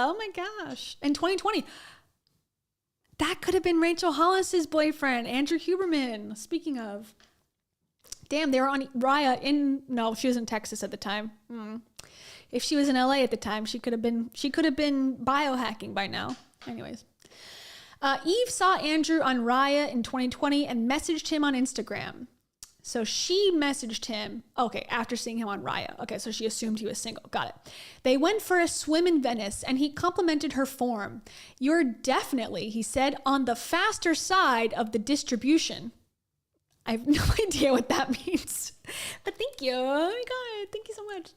[SPEAKER 1] Oh my gosh. In 2020. That could have been Rachel Hollis's boyfriend, Andrew Huberman. Speaking of. Damn, they were on Raya no, she was in Texas at the time. If she was in LA at the time, she could have been biohacking by now. Anyways. Eve saw Andrew on Raya in 2020 and messaged him on Instagram. So she messaged him, okay, after seeing him on Raya. Okay, so she assumed he was single. Got it. They went for a swim in Venice and he complimented her form. You're definitely, he said, on the faster side of the distribution. I have no idea what that means. But thank you. Oh my God, thank you so much.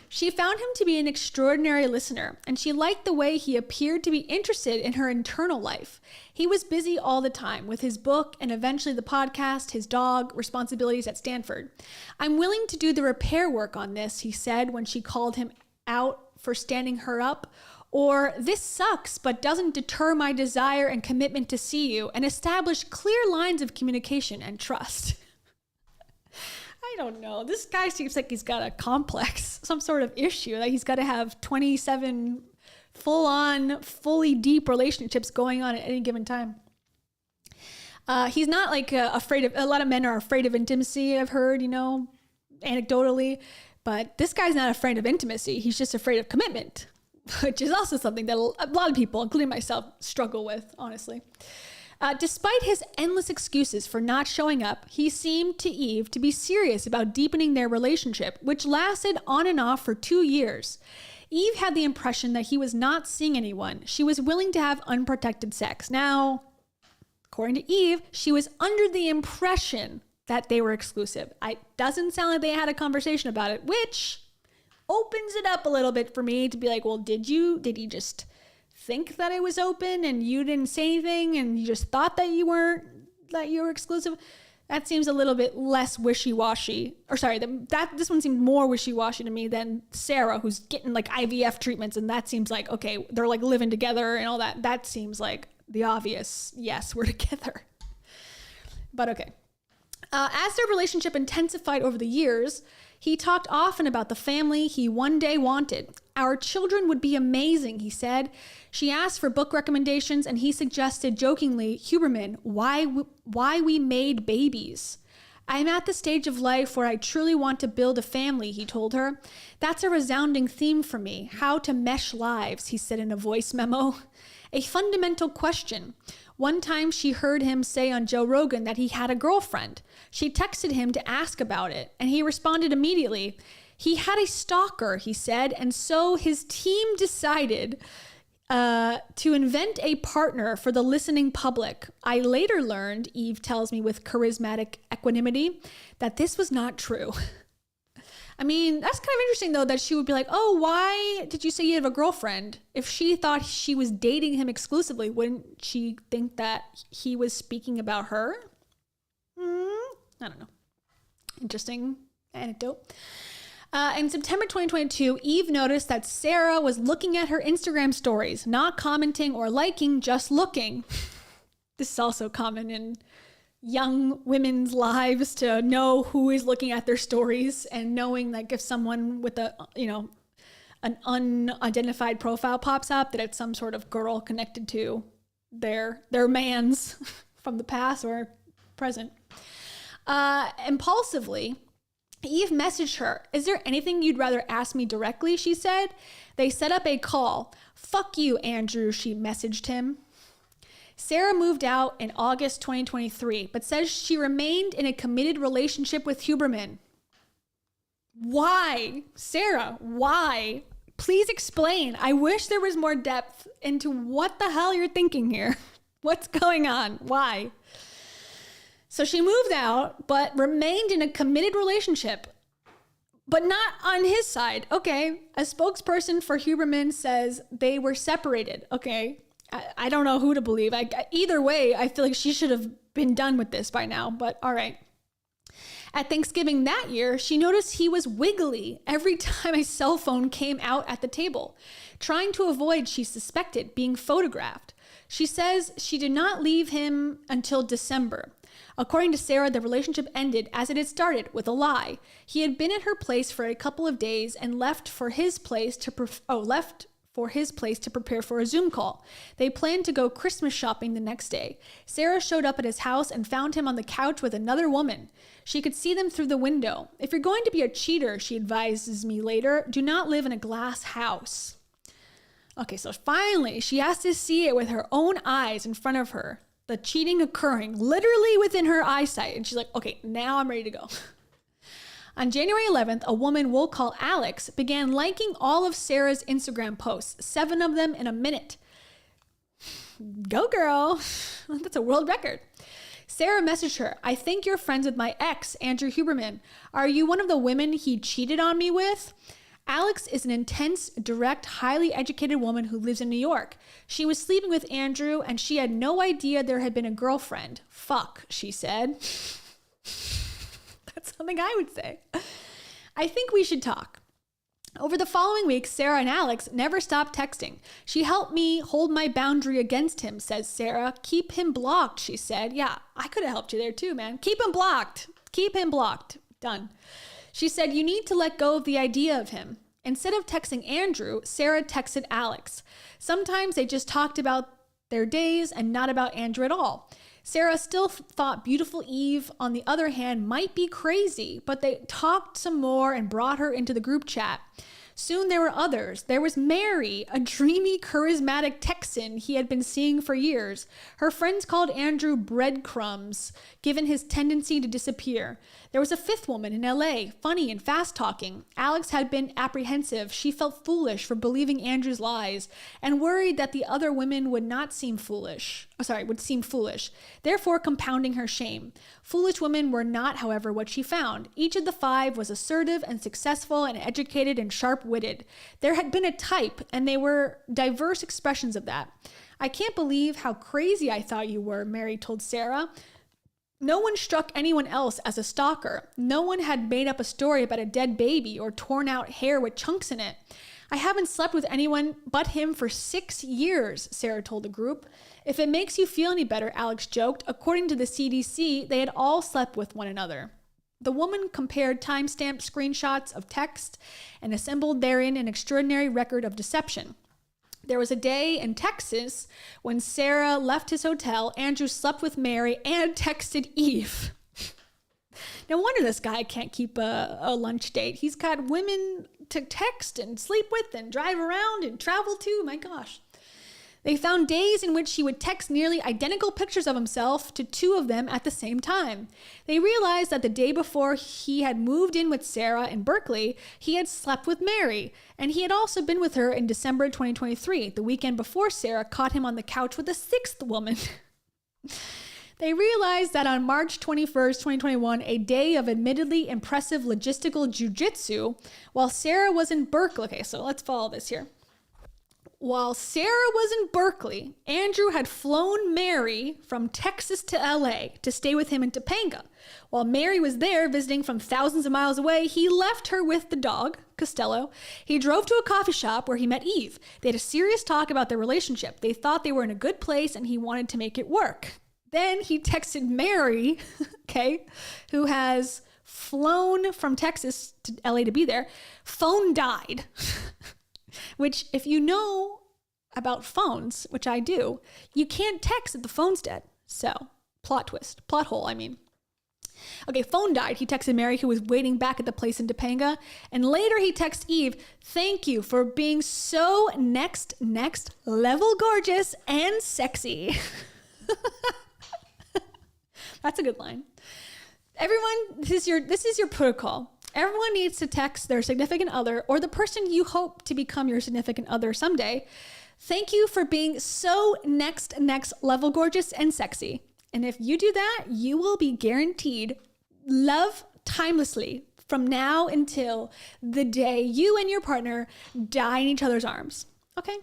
[SPEAKER 1] She found him to be an extraordinary listener, and she liked the way he appeared to be interested in her internal life. He was busy all the time with his book and eventually the podcast, his dog, responsibilities at Stanford. I'm willing to do the repair work on this, he said when she called him out for standing her up. Or, this sucks, but doesn't deter my desire and commitment to see you and establish clear lines of communication and trust. I don't know. This guy seems like he's got a complex, some sort of issue, that he's got to have 27 full-on, fully deep relationships going on at any given time. He's not like afraid of, a lot of men are afraid of intimacy, I've heard, anecdotally, but this guy's not afraid of intimacy. He's just afraid of commitment, which is also something that a lot of people, including myself, struggle with, honestly. Despite his endless excuses for not showing up, he seemed to Eve to be serious about deepening their relationship, which lasted on and off for 2 years. Eve had the impression that he was not seeing anyone. She was willing to have unprotected sex. Now, according to Eve, she was under the impression that they were exclusive. It doesn't sound like they had a conversation about it, which opens it up a little bit for me to be like, well, did you just think that it was open and you didn't say anything and you just thought that you were exclusive? That seems a little bit less wishy-washy. Or sorry, this one seemed more wishy-washy to me than Sarah, who's getting like IVF treatments, and that seems like, okay, they're like living together and all that. That seems like the obvious, yes, we're together. But okay. As their relationship intensified over the years, he talked often about the family he one day wanted. Our children would be amazing, he said. She asked for book recommendations, and he suggested jokingly, Huberman, why we made babies. I'm at the stage of life where I truly want to build a family, he told her. That's a resounding theme for me, how to mesh lives, he said in a voice memo. A fundamental question. One time she heard him say on Joe Rogan that he had a girlfriend. She texted him to ask about it, and he responded immediately. He had a stalker, he said, and so his team decided to invent a partner for the listening public. I later learned, Eve tells me with charismatic equanimity, that this was not true. I mean, that's kind of interesting, though, that she would be like, oh, why did you say you have a girlfriend? If she thought she was dating him exclusively, wouldn't she think that he was speaking about her? I don't know. Interesting anecdote. In September 2022, Eve noticed that Sarah was looking at her Instagram stories, not commenting or liking, just looking. This is also common in young women's lives, to know who is looking at their stories, and knowing like if someone with an unidentified profile pops up, that it's some sort of girl connected to their mans from the past or present. Impulsively, Eve messaged her, is there anything you'd rather ask me directly, she said. They set up a call. Fuck you, Andrew, she messaged him. Sarah moved out in August 2023, but says she remained in a committed relationship with Huberman. Why? Sarah, why? Please explain. I wish there was more depth into what the hell you're thinking here. What's going on? Why? So she moved out, but remained in a committed relationship, but not on his side. Okay, a spokesperson for Huberman says they were separated. Okay, I don't know who to believe. Either way, I feel like she should have been done with this by now, but all right. At Thanksgiving that year, she noticed he was wiggly every time a cell phone came out at the table, trying to avoid, she suspected, being photographed. She says she did not leave him until December. According to Sarah, the relationship ended as it had started, with a lie. He had been at her place for a couple of days and left for his place to prepare for a Zoom call. They planned to go Christmas shopping the next day. Sarah showed up at his house and found him on the couch with another woman. She could see them through the window. If you're going to be a cheater, she advises me later, do not live in a glass house. Okay, so finally, she has to see it with her own eyes in front of her. The cheating occurring literally within her eyesight. And she's like, okay, now I'm ready to go. On January 11th, a woman we'll call Alex began liking all of Sarah's Instagram posts, 7 of them in a minute. Go girl. That's a world record. Sarah messaged her, I think you're friends with my ex, Andrew Huberman. Are you one of the women he cheated on me with? Alex is an intense, direct, highly educated woman who lives in New York. She was sleeping with Andrew and she had no idea there had been a girlfriend. Fuck, she said. That's something I would say. I think we should talk. Over the following week, Sarah and Alex never stopped texting. She helped me hold my boundary against him, says Sarah. Keep him blocked, she said. Yeah, I could have helped you there too, man. Keep him blocked. Keep him blocked. Done. She said, you need to let go of the idea of him. Instead of texting Andrew, Sarah texted Alex. Sometimes they just talked about their days and not about Andrew at all. Sarah still thought beautiful Eve, on the other hand, might be crazy, but they talked some more and brought her into the group chat. Soon there were others. There was Mary, a dreamy, charismatic Texan he had been seeing for years. Her friends called Andrew breadcrumbs, given his tendency to disappear. There was a 5th woman in LA, funny and fast-talking. Alex had been apprehensive. She felt foolish for believing Andrew's lies and worried that the other women would seem foolish, therefore compounding her shame. Foolish women were not, however, what she found. Each of the 5 was assertive and successful and educated and sharp-witted. There had been a type, and they were diverse expressions of that. I can't believe how crazy I thought you were, Mary told Sarah. No one struck anyone else as a stalker. No one had made up a story about a dead baby or torn out hair with chunks in it. I haven't slept with anyone but him for 6 years, Sarah told the group. If it makes you feel any better, Alex joked, according to the CDC, they had all slept with one another. The woman compared timestamped screenshots of text and assembled therein an extraordinary record of deception. There was a day in Texas when Sarah left his hotel, Andrew slept with Mary and texted Eve. No wonder this guy can't keep a lunch date. He's got women to text and sleep with and drive around and travel to. My gosh. They found days in which he would text nearly identical pictures of himself to two of them at the same time. They realized that the day before he had moved in with Sarah in Berkeley, he had slept with Mary, and he had also been with her in December 2023, the weekend before Sarah caught him on the couch with a sixth woman. They realized that on March 21st, 2021, a day of admittedly impressive logistical jujitsu, while Sarah was in Berkeley. Okay, so let's follow this here. While Sarah was in Berkeley, Andrew had flown Mary from Texas to LA to stay with him in Topanga. While Mary was there visiting from thousands of miles away, he left her with the dog, Costello. He drove to a coffee shop where he met Eve. They had a serious talk about their relationship. They thought they were in a good place and he wanted to make it work. Then he texted Mary, okay, who has flown from Texas to LA to be there. Phone died. Which, if you know about phones, which I do, you can't text if the phone's dead. So, plot twist. Plot hole, I mean. Okay, phone died. He texted Mary, who was waiting back at the place in Topanga. And later he texted Eve, thank you for being so next level gorgeous and sexy. That's a good line. Everyone, this is your protocol. Everyone needs to text their significant other or the person you hope to become your significant other someday. Thank you for being so next level gorgeous and sexy. And if you do that, you will be guaranteed love timelessly from now until the day you and your partner die in each other's arms. Okay?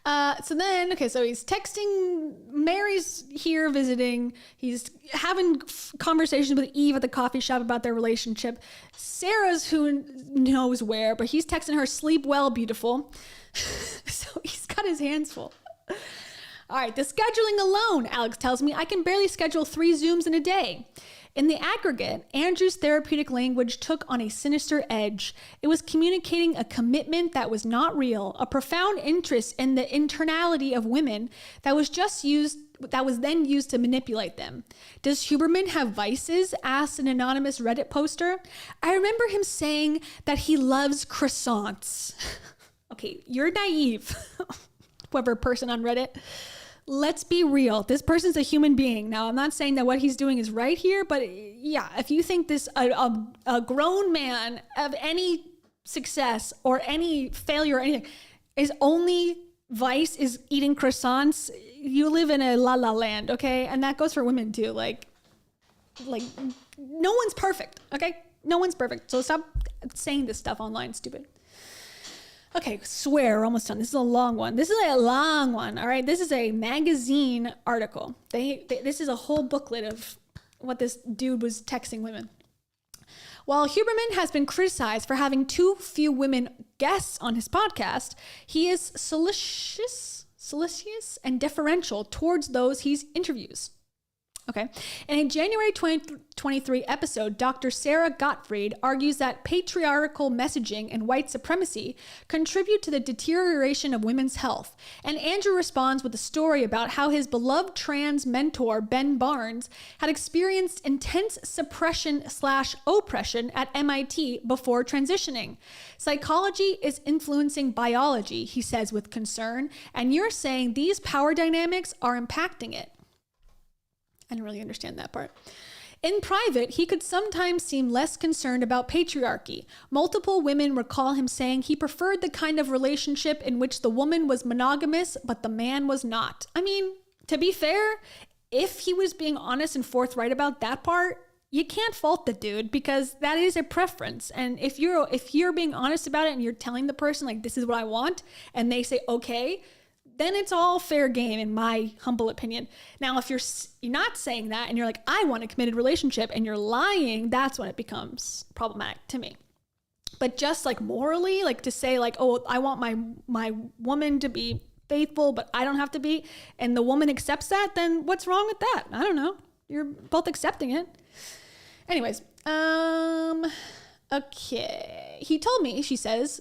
[SPEAKER 1] So he's texting, Mary's here visiting, he's having conversations with Eve at the coffee shop about their relationship. Sarah's who knows where, but he's texting her, sleep well, beautiful. So he's got his hands full. All right, the scheduling alone, Alex tells me, I can barely schedule 3 Zooms in a day. In the aggregate, Andrew's therapeutic language took on a sinister edge. It was communicating a commitment that was not real, a profound interest in the internality of women that was then used to manipulate them. Does Huberman have vices? Asked an anonymous Reddit poster. I remember him saying that he loves croissants. Okay, you're naive, whoever person on Reddit. Let's be real. This person's a human being. Now, I'm not saying that what he's doing is right here, but yeah, if you think this a grown man of any success or any failure or anything, his only vice is eating croissants, you live in a la la land, okay? And that goes for women too. Like no one's perfect, okay? No one's perfect. So stop saying this stuff online, stupid. Okay, swear, we're almost done. This is a long one. All right? This is a magazine article. This is a whole booklet of what this dude was texting women. While Huberman has been criticized for having too few women guests on his podcast, he is solicitous and deferential towards those he interviews. Okay. In a January 2023 episode, Dr. Sarah Gottfried argues that patriarchal messaging and white supremacy contribute to the deterioration of women's health. And Andrew responds with a story about how his beloved trans mentor, Ben Barnes, had experienced intense suppression/oppression at MIT before transitioning. Psychology is influencing biology, he says with concern, and you're saying these power dynamics are impacting it. I didn't really understand that part. In private, he could sometimes seem less concerned about patriarchy. Multiple women recall him saying he preferred the kind of relationship in which the woman was monogamous, but the man was not. I mean, to be fair, if he was being honest and forthright about that part, you can't fault the dude because that is a preference. And if you're being honest about it and you're telling the person, like, this is what I want, and they say, okay, then it's all fair game in my humble opinion. Now, if you're not saying that and you're like, I want a committed relationship and you're lying, that's when it becomes problematic to me. But just like morally, like to say like, oh, I want my woman to be faithful, but I don't have to be, and the woman accepts that, then what's wrong with that? I don't know. You're both accepting it. Anyways, okay. He told me, she says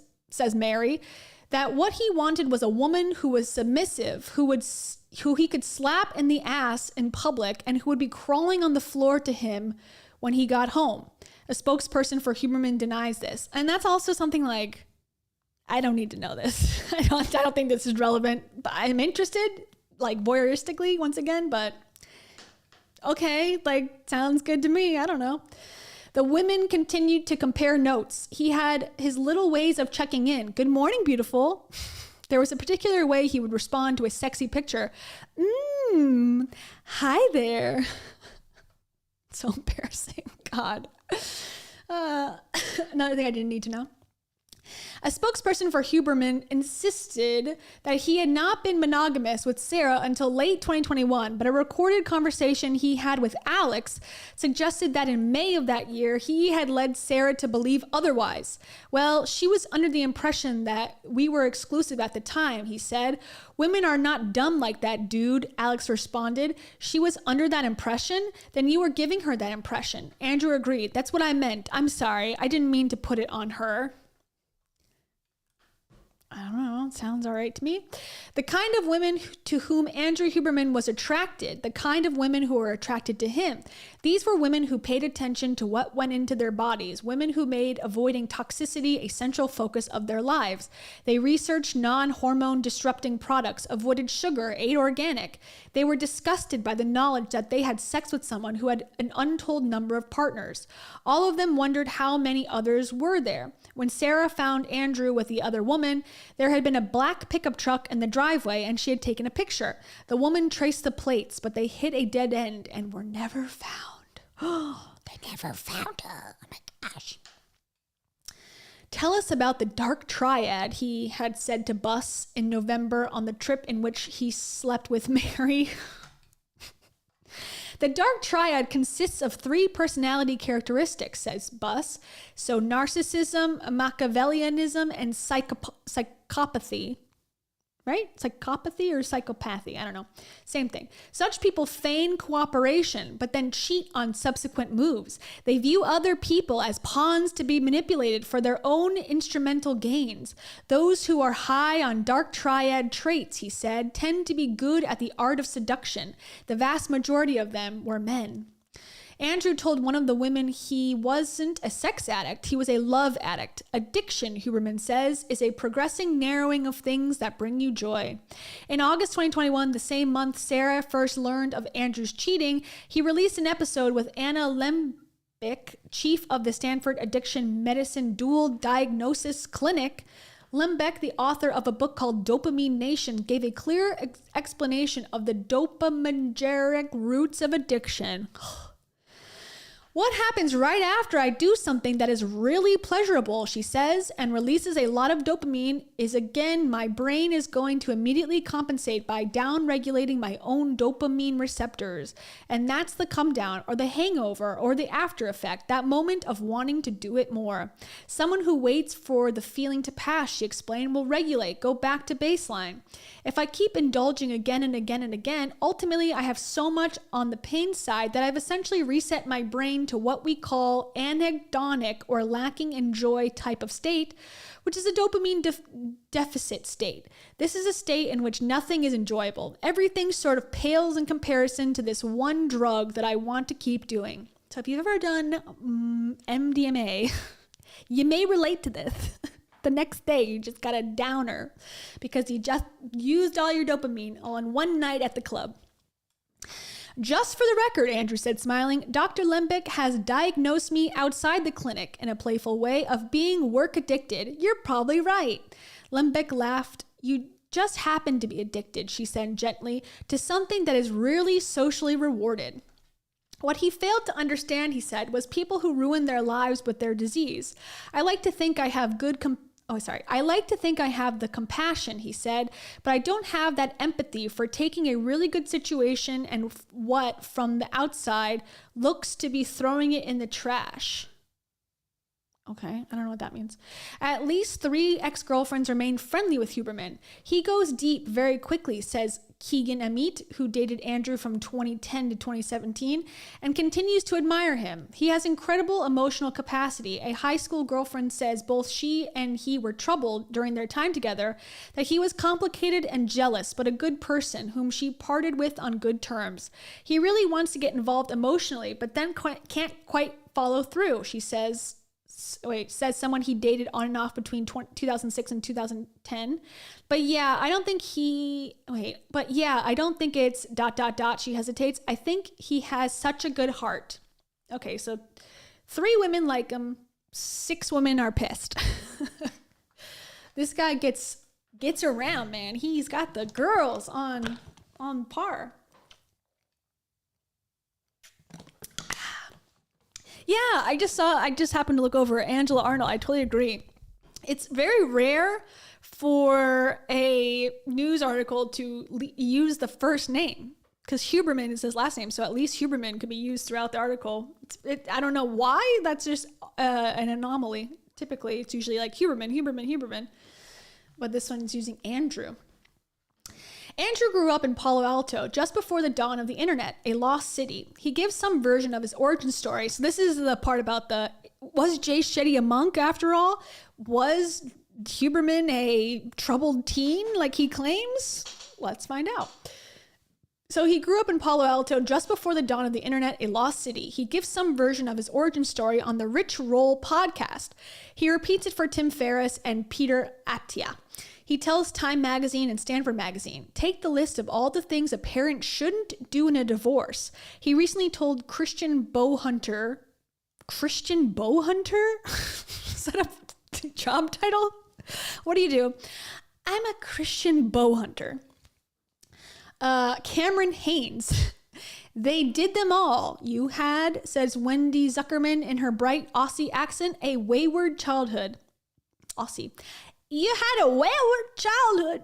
[SPEAKER 1] Mary, that what he wanted was a woman who was submissive, who he could slap in the ass in public, and who would be crawling on the floor to him when he got home. A spokesperson for Huberman denies this. And that's also something like, I don't need to know this. I don't think this is relevant, but I'm interested, like voyeuristically once again, but okay, like sounds good to me. I don't know. The women continued to compare notes. He had his little ways of checking in. Good morning, beautiful. There was a particular way he would respond to a sexy picture. Hi there. So embarrassing. God. Another thing I didn't need to know. A spokesperson for Huberman insisted that he had not been monogamous with Sarah until late 2021, but a recorded conversation he had with Alex suggested that in May of that year, he had led Sarah to believe otherwise. Well, she was under the impression that we were exclusive at the time, he said. Women are not dumb like that, dude, Alex responded. She was under that impression? Then you were giving her that impression. Andrew agreed. That's what I meant. I'm sorry. I didn't mean to put it on her. I don't know, sounds all right to me. The kind of women to whom Andrew Huberman was attracted, the kind of women who were attracted to him. These were women who paid attention to what went into their bodies, women who made avoiding toxicity a central focus of their lives. They researched non-hormone disrupting products, avoided sugar, ate organic. They were disgusted by the knowledge that they had sex with someone who had an untold number of partners. All of them wondered how many others were there. When Sarah found Andrew with the other woman, there had been a black pickup truck in the driveway and she had taken a picture. The woman traced the plates, but they hit a dead end and were never found. Oh, they never found her. Oh my gosh. Tell us about the dark triad, he had said to Bus in November on the trip in which he slept with Mary. The dark triad consists of 3 personality characteristics, says Bus. So narcissism, Machiavellianism, and psychopathy. Right? Psychopathy or psychopathy? I don't know. Same thing. Such people feign cooperation, but then cheat on subsequent moves. They view other people as pawns to be manipulated for their own instrumental gains. Those who are high on dark triad traits, he said, tend to be good at the art of seduction. The vast majority of them were men. Andrew told one of the women he wasn't a sex addict, he was a love addict. Addiction, Huberman says, is a progressing narrowing of things that bring you joy. In August 2021, the same month Sarah first learned of Andrew's cheating, he released an episode with Anna Lembeck, chief of the Stanford Addiction Medicine Dual Diagnosis Clinic. Lembeck, the author of a book called Dopamine Nation, gave a clear explanation of the dopaminergic roots of addiction. What happens right after I do something that is really pleasurable, she says, and releases a lot of dopamine is, again, my brain is going to immediately compensate by down-regulating my own dopamine receptors. And that's the come down or the hangover or the after effect, that moment of wanting to do it more. Someone who waits for the feeling to pass, she explained, will regulate, go back to baseline. If I keep indulging again and again and again, ultimately I have so much on the pain side that I've essentially reset my brain to what we call anhedonic or lacking in joy type of state, which is a dopamine deficit state. This is a state in which nothing is enjoyable. Everything sort of pales in comparison to this one drug that I want to keep doing. So if you've ever done MDMA, you may relate to this. The next day, you just got a downer because you just used all your dopamine on one night at the club. Just for the record, Andrew said, smiling, Dr. Lembeck has diagnosed me outside the clinic in a playful way of being work addicted. You're probably right. Lembeck laughed. You just happen to be addicted, she said gently, to something that is really socially rewarded. What he failed to understand, he said, was people who ruin their lives with their disease. I like to think I have the compassion, he said, but I don't have that empathy for taking a really good situation and what, from the outside, looks to be throwing it in the trash. Okay, I don't know what that means. At least 3 ex-girlfriends remain friendly with Huberman. He goes deep very quickly, says Keegan Amit, who dated Andrew from 2010 to 2017 and continues to admire him. He has incredible emotional capacity. A high school girlfriend says both she and he were troubled during their time together, that he was complicated and jealous, but a good person whom she parted with on good terms. He really wants to get involved emotionally, but then can't quite follow through, she says. Says someone he dated on and off between 2006 and 2010. But yeah, I don't think it's ... She hesitates. I think he has such a good heart. Okay, so 3 women like him, 6 women are pissed. This guy gets around, man. He's got the girls on par. Yeah, I just happened to look over Angela Arnold. I totally agree. It's very rare for a news article to use the first name, because Huberman is his last name. So at least Huberman could be used throughout the article. I don't know why. That's just an anomaly. Typically, it's usually like Huberman. But this one's using Andrew. Andrew grew up in Palo Alto just before the dawn of the internet, a lost city. He gives some version of his origin story. So this is the part about was Jay Shetty a monk after all? Was Huberman a troubled teen like he claims? Let's find out. So he grew up in Palo Alto just before the dawn of the internet, a lost city. He gives some version of his origin story on the Rich Roll podcast. He repeats it for Tim Ferriss and Peter Attia. He tells Time Magazine and Stanford Magazine, take the list of all the things a parent shouldn't do in a divorce. He recently told Christian Bowhunter? Is that a job title? What do you do? I'm a Christian Bowhunter. Cameron Haynes. They did them all. You had, says Wendy Zuckerman in her bright Aussie accent, a wayward childhood. Aussie. You had a wayward childhood.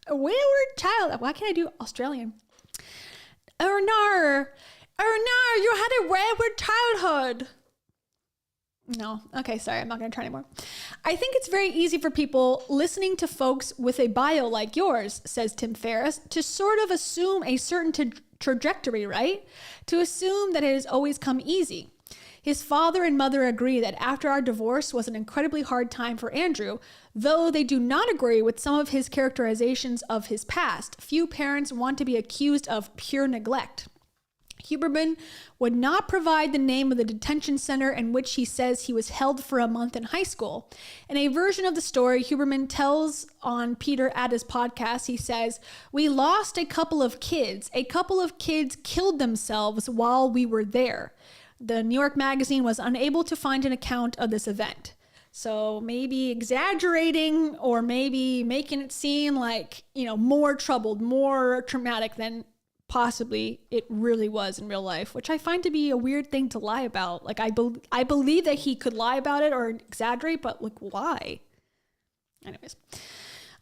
[SPEAKER 1] A wayward child. Why can't I do Australian? No, you had a wayward childhood. No. Okay, sorry. I'm not going to try anymore. I think it's very easy for people listening to folks with a bio like yours, says Tim Ferriss, to sort of assume a certain trajectory, right? To assume that it has always come easy. His father and mother agree that after our divorce was an incredibly hard time for Andrew, though they do not agree with some of his characterizations of his past. Few parents want to be accused of pure neglect. Huberman would not provide the name of the detention center in which he says he was held for a month in high school. In a version of the story Huberman tells on Peter Atta's podcast, he says, we lost a couple of kids. A couple of kids killed themselves while we were there. The New York Magazine was unable to find an account of this event. So maybe exaggerating or maybe making it seem like, more troubled, more traumatic than possibly it really was in real life, which I find to be a weird thing to lie about. Like, I believe that he could lie about it or exaggerate, but like, why? Anyways.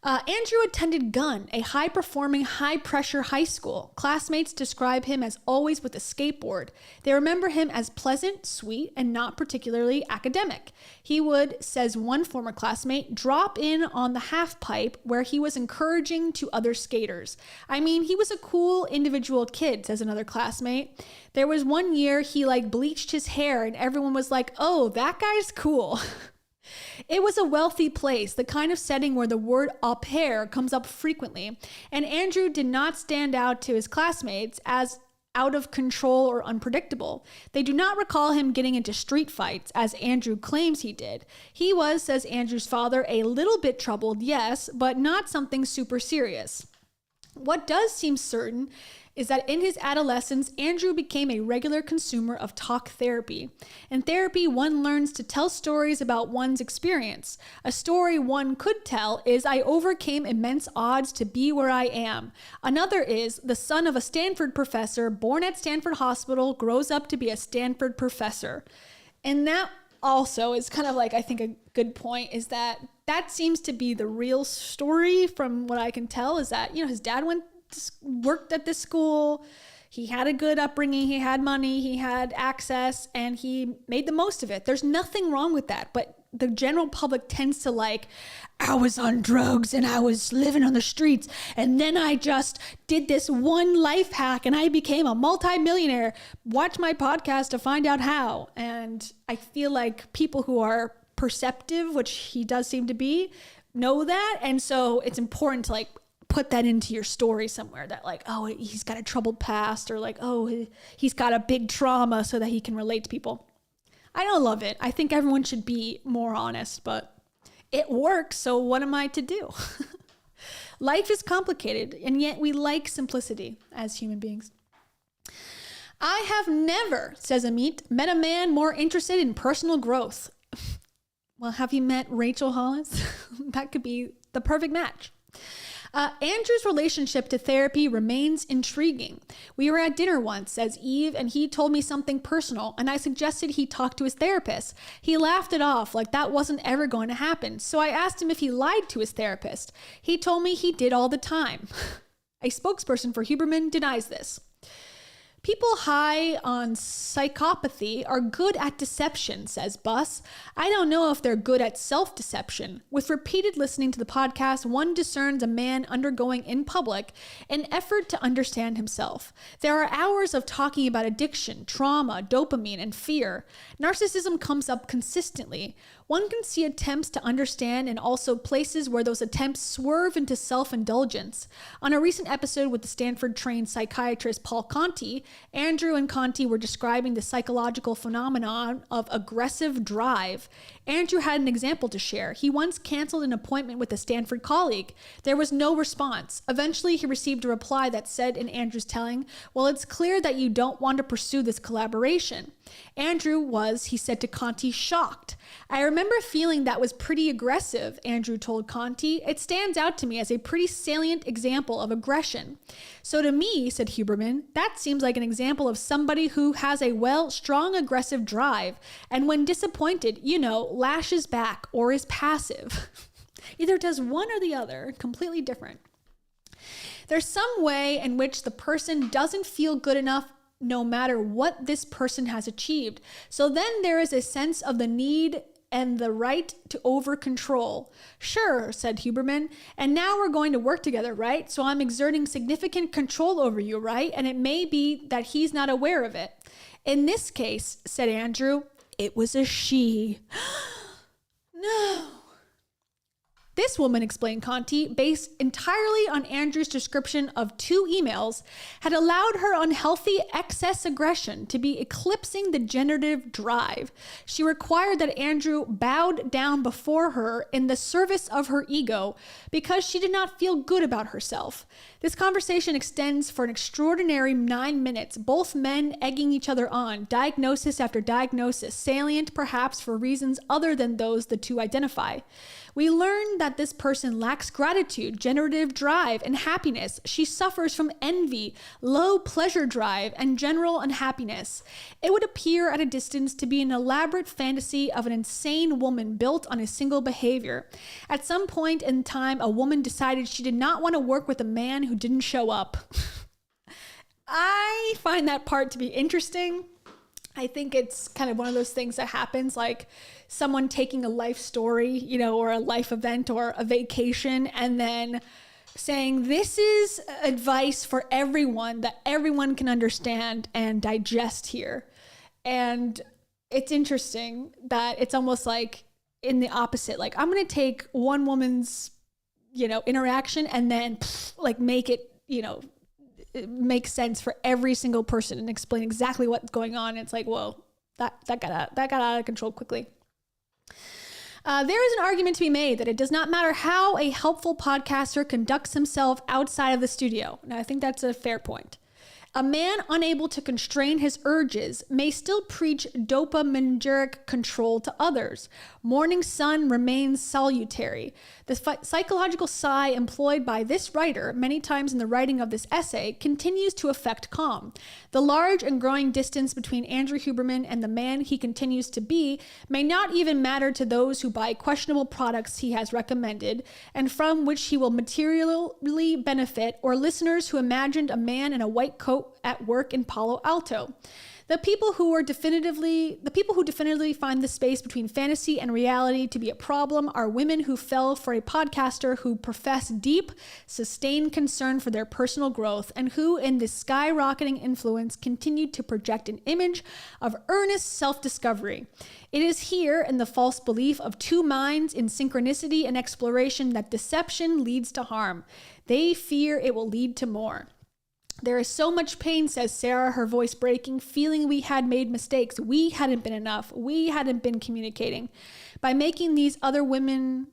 [SPEAKER 1] Andrew attended Gunn, a high-performing, high-pressure high school. Classmates describe him as always with a skateboard. They remember him as pleasant, sweet, and not particularly academic. He would, says one former classmate, drop in on the half pipe where he was encouraging to other skaters. I mean, he was a cool individual kid, says another classmate. There was one year he bleached his hair and everyone was like, oh, that guy's cool. It was a wealthy place, the kind of setting where the word au pair comes up frequently, and Andrew did not stand out to his classmates as out of control or unpredictable. They do not recall him getting into street fights, as Andrew claims he did. He was, says Andrew's father, a little bit troubled, yes, but not something super serious. What does seem certain is that in his adolescence, Andrew became a regular consumer of talk therapy. In therapy, one learns to tell stories about one's experience. A story one could tell is, I overcame immense odds to be where I am. Another is, the son of a Stanford professor, born at Stanford Hospital, grows up to be a Stanford professor. And that also is kind of I think a good point is that seems to be the real story from what I can tell, is that, his dad worked at this school. He had a good upbringing. He had money. He had access, and he made the most of it. There's nothing wrong with that. But the general public tends to like, I was on drugs and I was living on the streets, and then I just did this one life hack and I became a multimillionaire. Watch my podcast to find out how. And I feel like people who are perceptive, which he does seem to be, know that. And so it's important to like put that into your story somewhere, that like, oh, he's got a troubled past, or like, oh, he's got a big trauma, so that he can relate to people. I don't love it. I think everyone should be more honest, but it works, so what am I to do? Life is complicated, and yet we like simplicity as human beings. I have never, says Amit, met a man more interested in personal growth. Well, have you met Rachel Hollis? That could be the perfect match. Andrew's relationship to therapy remains intriguing. We were at dinner once, says Eve, and he told me something personal, and I suggested he talk to his therapist. He laughed it off like that wasn't ever going to happen, so I asked him if he lied to his therapist. He told me he did all the time. A spokesperson for Huberman denies this. People high on psychopathy are good at deception, says Bus. I don't know if they're good at self-deception. With repeated listening to the podcast, one discerns a man undergoing in public an effort to understand himself. There are hours of talking about addiction, trauma, dopamine, and fear. Narcissism comes up consistently. One can see attempts to understand and also places where those attempts swerve into self-indulgence. On a recent episode with the Stanford-trained psychiatrist Paul Conti, Andrew and Conti were describing the psychological phenomenon of aggressive drive. Andrew had an example to share. He once canceled an appointment with a Stanford colleague. There was no response. Eventually, he received a reply that said in Andrew's telling, "Well, it's clear that you don't want to pursue this collaboration." Andrew was, he said to Conti, shocked. I remember feeling that was pretty aggressive, Andrew told Conti. It stands out to me as a pretty salient example of aggression. So to me, said Huberman, that seems like an example of somebody who has a strong aggressive drive, and when disappointed, lashes back or is passive. Either does one or the other, completely different. There's some way in which the person doesn't feel good enough no matter what this person has achieved. So then there is a sense of the need and the right to over control. Sure, said Huberman, and now we're going to work together, right? So I'm exerting significant control over you, right? And it may be that he's not aware of it. In this case, said Andrew, it was a she. No. This woman, explained Conti, based entirely on Andrew's description of 2 emails, had allowed her unhealthy excess aggression to be eclipsing the generative drive. She required that Andrew bowed down before her in the service of her ego because she did not feel good about herself. This conversation extends for an extraordinary 9 minutes, both men egging each other on, diagnosis after diagnosis, salient perhaps for reasons other than those the 2 identify. We learn that this person lacks gratitude, generative drive, and happiness. She suffers from envy, low pleasure drive, and general unhappiness. It would appear at a distance to be an elaborate fantasy of an insane woman built on a single behavior. At some point in time, a woman decided she did not want to work with a man who didn't show up. I find that part to be interesting. I think it's kind of one of those things that happens, like someone taking a life story, or a life event or a vacation, and then saying, this is advice for everyone that everyone can understand and digest here. And it's interesting that it's almost like in the opposite, like I'm going to take one woman's, interaction and then make it, it makes sense for every single person and explain exactly what's going on. It's like, whoa, that got out of control quickly. There is an argument to be made that it does not matter how a helpful podcaster conducts himself outside of the studio. Now, I think that's a fair point. A man unable to constrain his urges may still preach dopaminergic control to others. Morning sun remains salutary. The psychological sigh employed by this writer many times in the writing of this essay continues to affect calm. The large and growing distance between Andrew Huberman and the man he continues to be may not even matter to those who buy questionable products he has recommended and from which he will materially benefit, or listeners who imagined a man in a white coat at work in Palo Alto. The people who definitively find the space between fantasy and reality to be a problem are women who fell for a podcaster who profess deep, sustained concern for their personal growth and who, in this skyrocketing influence, continued to project an image of earnest self-discovery. It is here, in the false belief of two minds in synchronicity and exploration, that deception leads to harm. They fear it will lead to more. There is so much pain, says Sarah, her voice breaking, feeling we had made mistakes. We hadn't been enough. We hadn't been communicating. By making these other women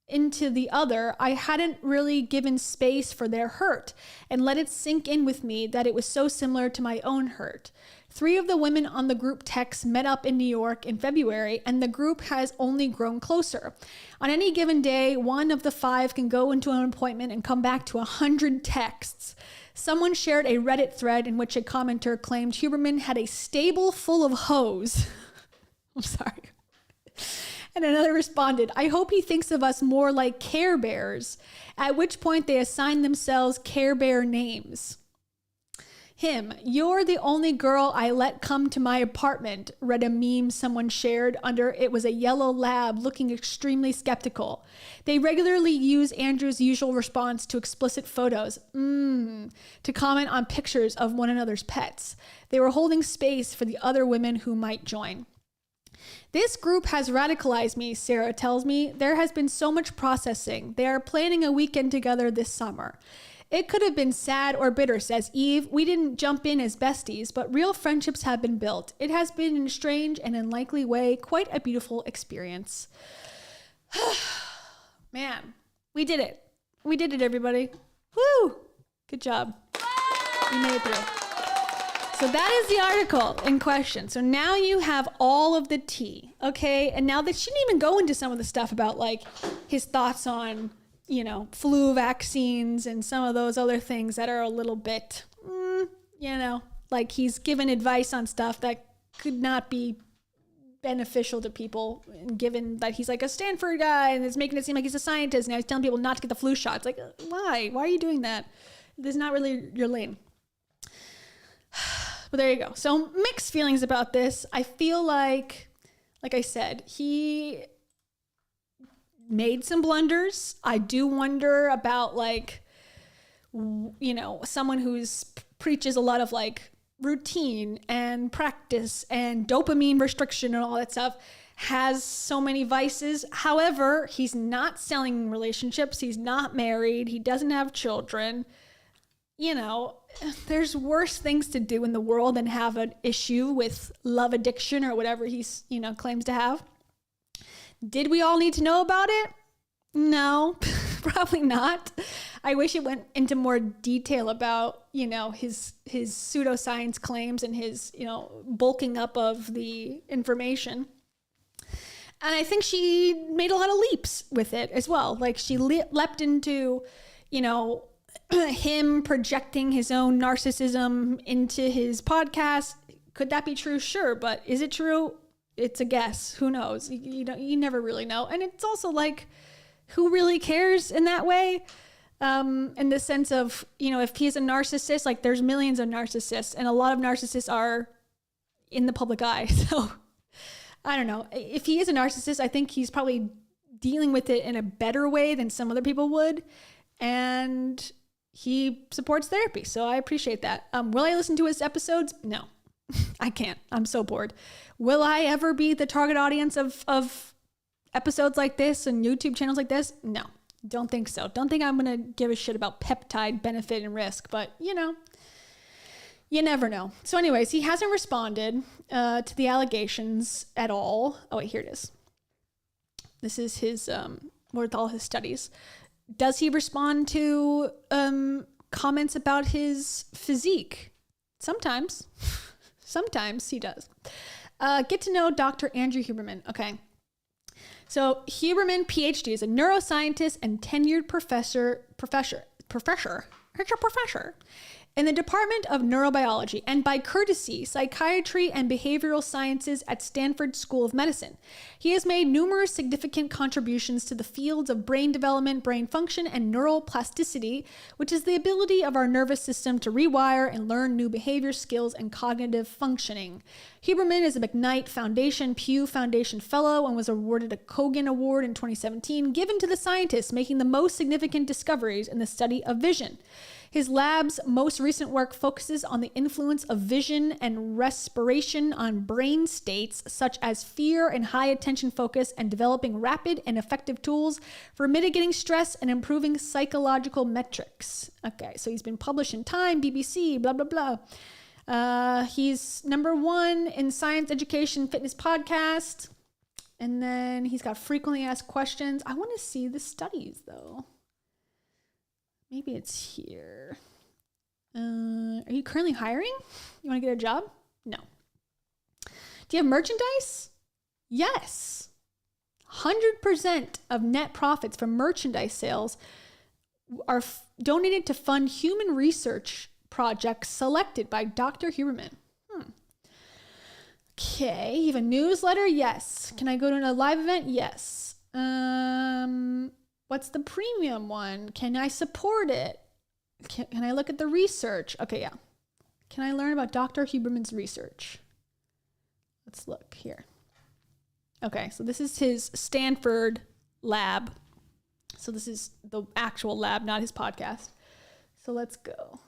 [SPEAKER 1] into the other, I hadn't really given space for their hurt and let it sink in with me that it was so similar to my own hurt. 3 of the women on the group text met up in New York in February, and the group has only grown closer. On any given day, 1 of the 5 can go into an appointment and come back to 100 texts. Someone shared a Reddit thread in which a commenter claimed Huberman had a stable full of hoes. I'm sorry. And another responded, I hope he thinks of us more like Care Bears, at which point they assigned themselves Care Bear names. Him, you're the only girl I let come to my apartment, read a meme someone shared under it was a yellow lab looking extremely skeptical. They regularly use Andrew's usual response to explicit photos, to comment on pictures of one another's pets. They were holding space for the other women who might join. This group has radicalized me, Sarah tells me. There has been so much processing. They are planning a weekend together this summer. It could have been sad or bitter, says Eve. We didn't jump in as besties, but real friendships have been built. It has been, in a strange and unlikely way, quite a beautiful experience. Man, we did it. We did it, everybody. Woo! Good job. We made it through. So that is the article in question. So now you have all of the tea, okay? And now that she didn't even go into some of the stuff about like his thoughts on, you know, flu vaccines and some of those other things that are a little bit, you know, like he's given advice on stuff that could not be beneficial to people, given that he's like a Stanford guy and it's making it seem like he's a scientist. Now he's telling people not to get the flu shot. It's like, why? Why are you doing that? This is not really your lane. But there you go. So mixed feelings about this. I feel like I said, he made some blunders. I do wonder about like, you know, someone who's preaches a lot of like routine and practice and dopamine restriction and all that stuff has so many vices. However, he's not selling relationships. He's not married. He doesn't have children. You know, there's worse things to do in the world than have an issue with love addiction or whatever he's, you know, claims to have. Did we all need to know about it? No, probably not. I wish it went into more detail about, you know, his pseudoscience claims and his, you know, bulking up of the information. And I think she made a lot of leaps with it as well. Like she leapt into, you know, him projecting his own narcissism into his podcast. Could that be true? Sure. But is it true? It's a guess. Who knows? You never really know. And it's also like, who really cares in that way? In the sense of, you know, if he's a narcissist, like there's millions of narcissists and a lot of narcissists are in the public eye. So I don't know. If he is a narcissist, I think he's probably dealing with it in a better way than some other people would. And he supports therapy. So I appreciate that. Will I listen to his episodes? No, I can't. I'm so bored. Will I ever be the target audience of episodes like this and YouTube channels like this? No, don't think so. Don't think I'm going to give a shit about peptide benefit and risk, but you know, you never know. So anyways, he hasn't responded to the allegations at all. Oh wait, here it is. This is his, with all his studies. Does he respond to comments about his physique? Sometimes. Sometimes he does. Get to know Dr. Andrew Huberman. Okay. So Huberman, PhD, is a neuroscientist and tenured professor in the Department of Neurobiology, and by courtesy, Psychiatry and Behavioral Sciences at Stanford School of Medicine. He has made numerous significant contributions to the fields of brain development, brain function, and neural plasticity, which is the ability of our nervous system to rewire and learn new behavior skills and cognitive functioning. Huberman is a McKnight Foundation Pew Foundation Fellow and was awarded a Kogan Award in 2017, given to the scientists making the most significant discoveries in the study of vision. His lab's most recent work focuses on the influence of vision and respiration on brain states such as fear and high attention focus, and developing rapid and effective tools for mitigating stress and improving psychological metrics. Okay, so he's been published in Time, BBC, blah, blah, blah. He's #1 in Science Education Fitness Podcast. And then he's got frequently asked questions. I want to see the studies though. Maybe it's here. Are you currently hiring? You want to get a job? No. Do you have merchandise? Yes. 100% of net profits from merchandise sales are donated to fund human research projects selected by Dr. Huberman. Okay, you have a newsletter? Yes. Can I go to a live event? Yes. What's the premium one? Can I support it? Can I look at the research? Okay, yeah. Can I learn about Dr. Huberman's research? Let's look here. Okay, so this is his Stanford lab. So this is the actual lab, not his podcast. So let's go.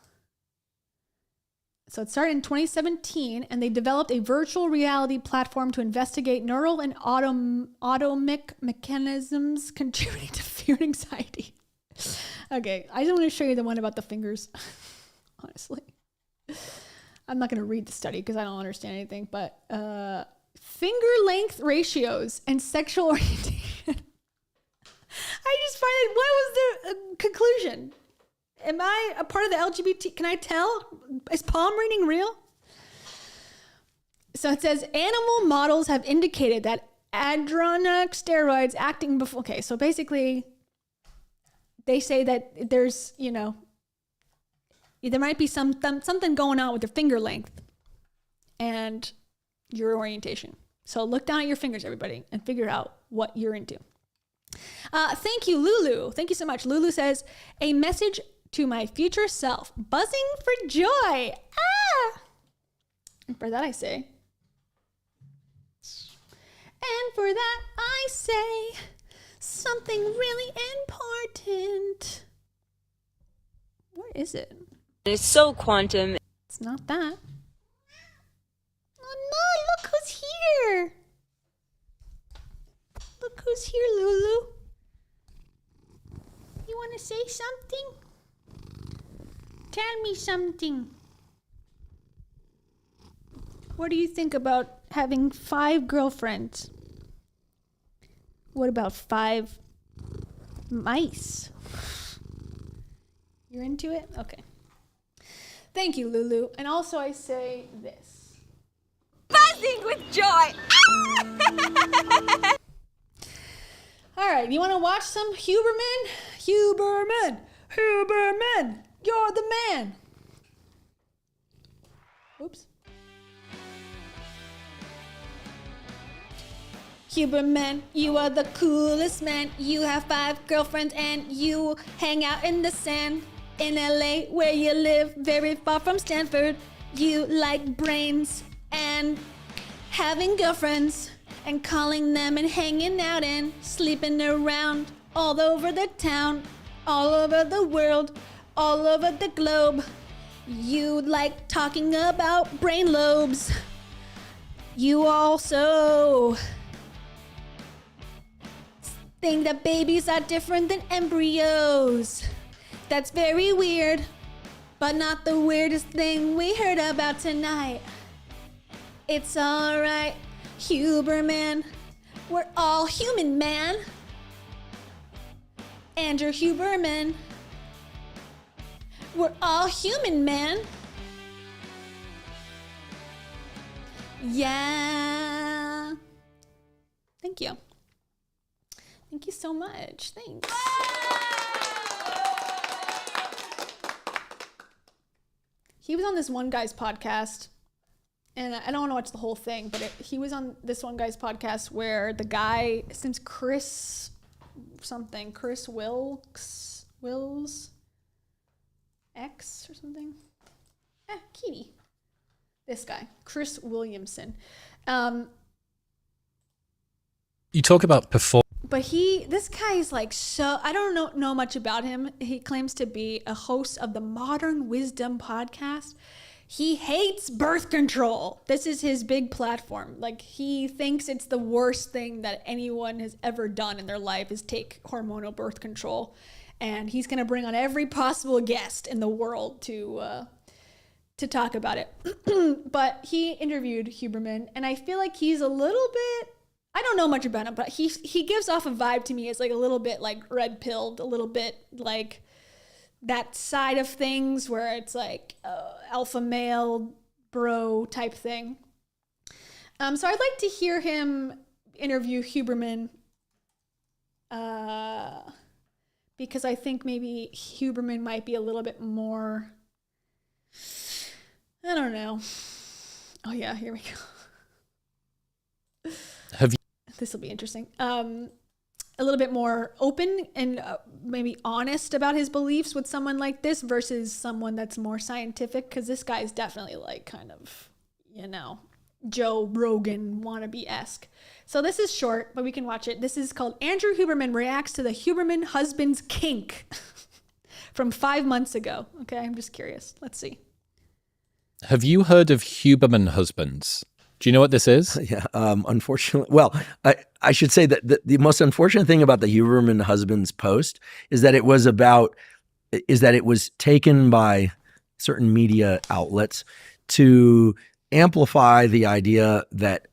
[SPEAKER 1] So it started in 2017, and they developed a virtual reality platform to investigate neural and autonomic mechanisms contributing to fear and anxiety. Okay, I just want to show you the one about the fingers, honestly. I'm not going to read the study because I don't understand anything, but finger length ratios and sexual orientation. I just find it, what was the conclusion? Am I a part of the LGBT? Can I tell? Is palm reading real? So it says animal models have indicated that adrenal steroids acting before. Okay, so basically, they say that there's, there might be something going on with your finger length and your orientation. So look down at your fingers, everybody, and figure out what you're into. Thank you, Lulu. Thank you so much. Lulu says, a message to my future self, buzzing for joy. Ah! And for that I say, and for that I say something really important. Where is it?
[SPEAKER 3] It's so quantum.
[SPEAKER 1] It's not that. Oh no, look who's here. Look who's here, Lulu. You want to say something? Tell me something. What do you think about having 5 girlfriends? What about 5 mice? You're into it? Okay. Thank you, Lulu. And also I say this.
[SPEAKER 3] Buzzing with joy.
[SPEAKER 1] All right, you want to watch some Huberman? Huberman! Huberman! You're the man! Oops. Huberman, you are the coolest man. You have 5 girlfriends and you hang out in the sand. In LA, where you live, very far from Stanford. You like brains and having girlfriends and calling them and hanging out and sleeping around all over the town, all over the world, all over the globe. You like talking about brain lobes. You also think that babies are different than embryos. That's very weird, but not the weirdest thing we heard about tonight. It's alright, Huberman. We're all human, man. Andrew Huberman. We're all human, man. Yeah. Thank you. Thank you so much. Thanks. he was on this one guy's podcast, and I don't want to watch the whole thing, but he was on this one guy's podcast where the guy, his name's Chris Wills X or something. Kitty. This guy, Chris Williamson.
[SPEAKER 13] You talk about
[SPEAKER 1] But this guy is like, so I don't know much about him. He claims to be a host of the Modern Wisdom podcast. He hates birth control. This is his big platform. Like, he thinks it's the worst thing that anyone has ever done in their life is take hormonal birth control. And he's going to bring on every possible guest in the world to talk about it. But he interviewed Huberman, and I feel like he's a little bit, I don't know much about him, but he gives off a vibe to me as like a little bit like red-pilled, a little bit like that side of things where it's like alpha male bro type thing. So I'd like to hear him interview Huberman because I think maybe Huberman might be a little bit more, I don't know. Oh yeah, here we go. This will be interesting. A little bit more open and maybe honest about his beliefs with someone like this versus someone that's more scientific, because this guy is definitely like kind of, Joe Rogan wannabe-esque. So this is short, but we can watch it. This is called Andrew Huberman Reacts to the Huberman Husband's Kink from 5 months ago. Okay, I'm just curious. Let's see.
[SPEAKER 13] Have you heard of Huberman husbands? Do you know what this is?
[SPEAKER 14] Yeah, unfortunately. Well, I should say that the most unfortunate thing about the Huberman husbands post is that it was taken by certain media outlets to amplify the idea that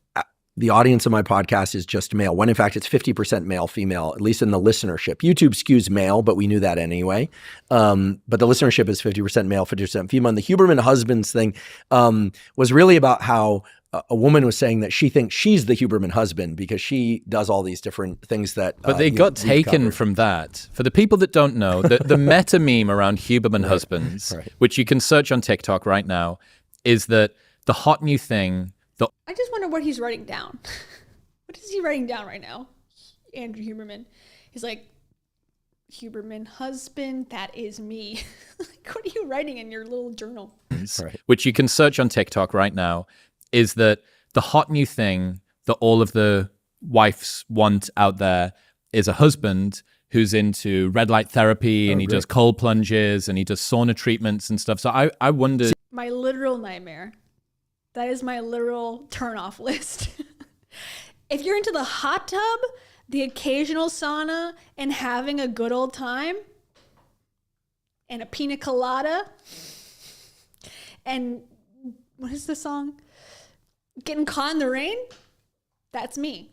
[SPEAKER 14] the audience of my podcast is just male, when in fact it's 50% male, female, at least in the listenership. YouTube skews male, but we knew that anyway. But the listenership is 50% male, 50% female. And the Huberman husbands thing was really about how a woman was saying that she thinks she's the Huberman husband because she does all these different things that.
[SPEAKER 13] But they got taken from that. For the people that don't know, the meta meme around Huberman husbands, which you can search on TikTok right now, is that the hot new thing.
[SPEAKER 1] I just wonder what he's writing down. What is he writing down right now? Andrew Huberman. He's like, Huberman husband, that is me. Like, what are you writing in your little journal?
[SPEAKER 13] Which you can search on TikTok right now, is that the hot new thing that all of the wives want out there is a husband who's into red light therapy and he does cold plunges and he does sauna treatments and stuff. So I wondered.
[SPEAKER 1] My literal nightmare. That is my literal turn-off list. If you're into the hot tub, the occasional sauna, and having a good old time, and a pina colada, and what is the song? Getting caught in the rain, that's me.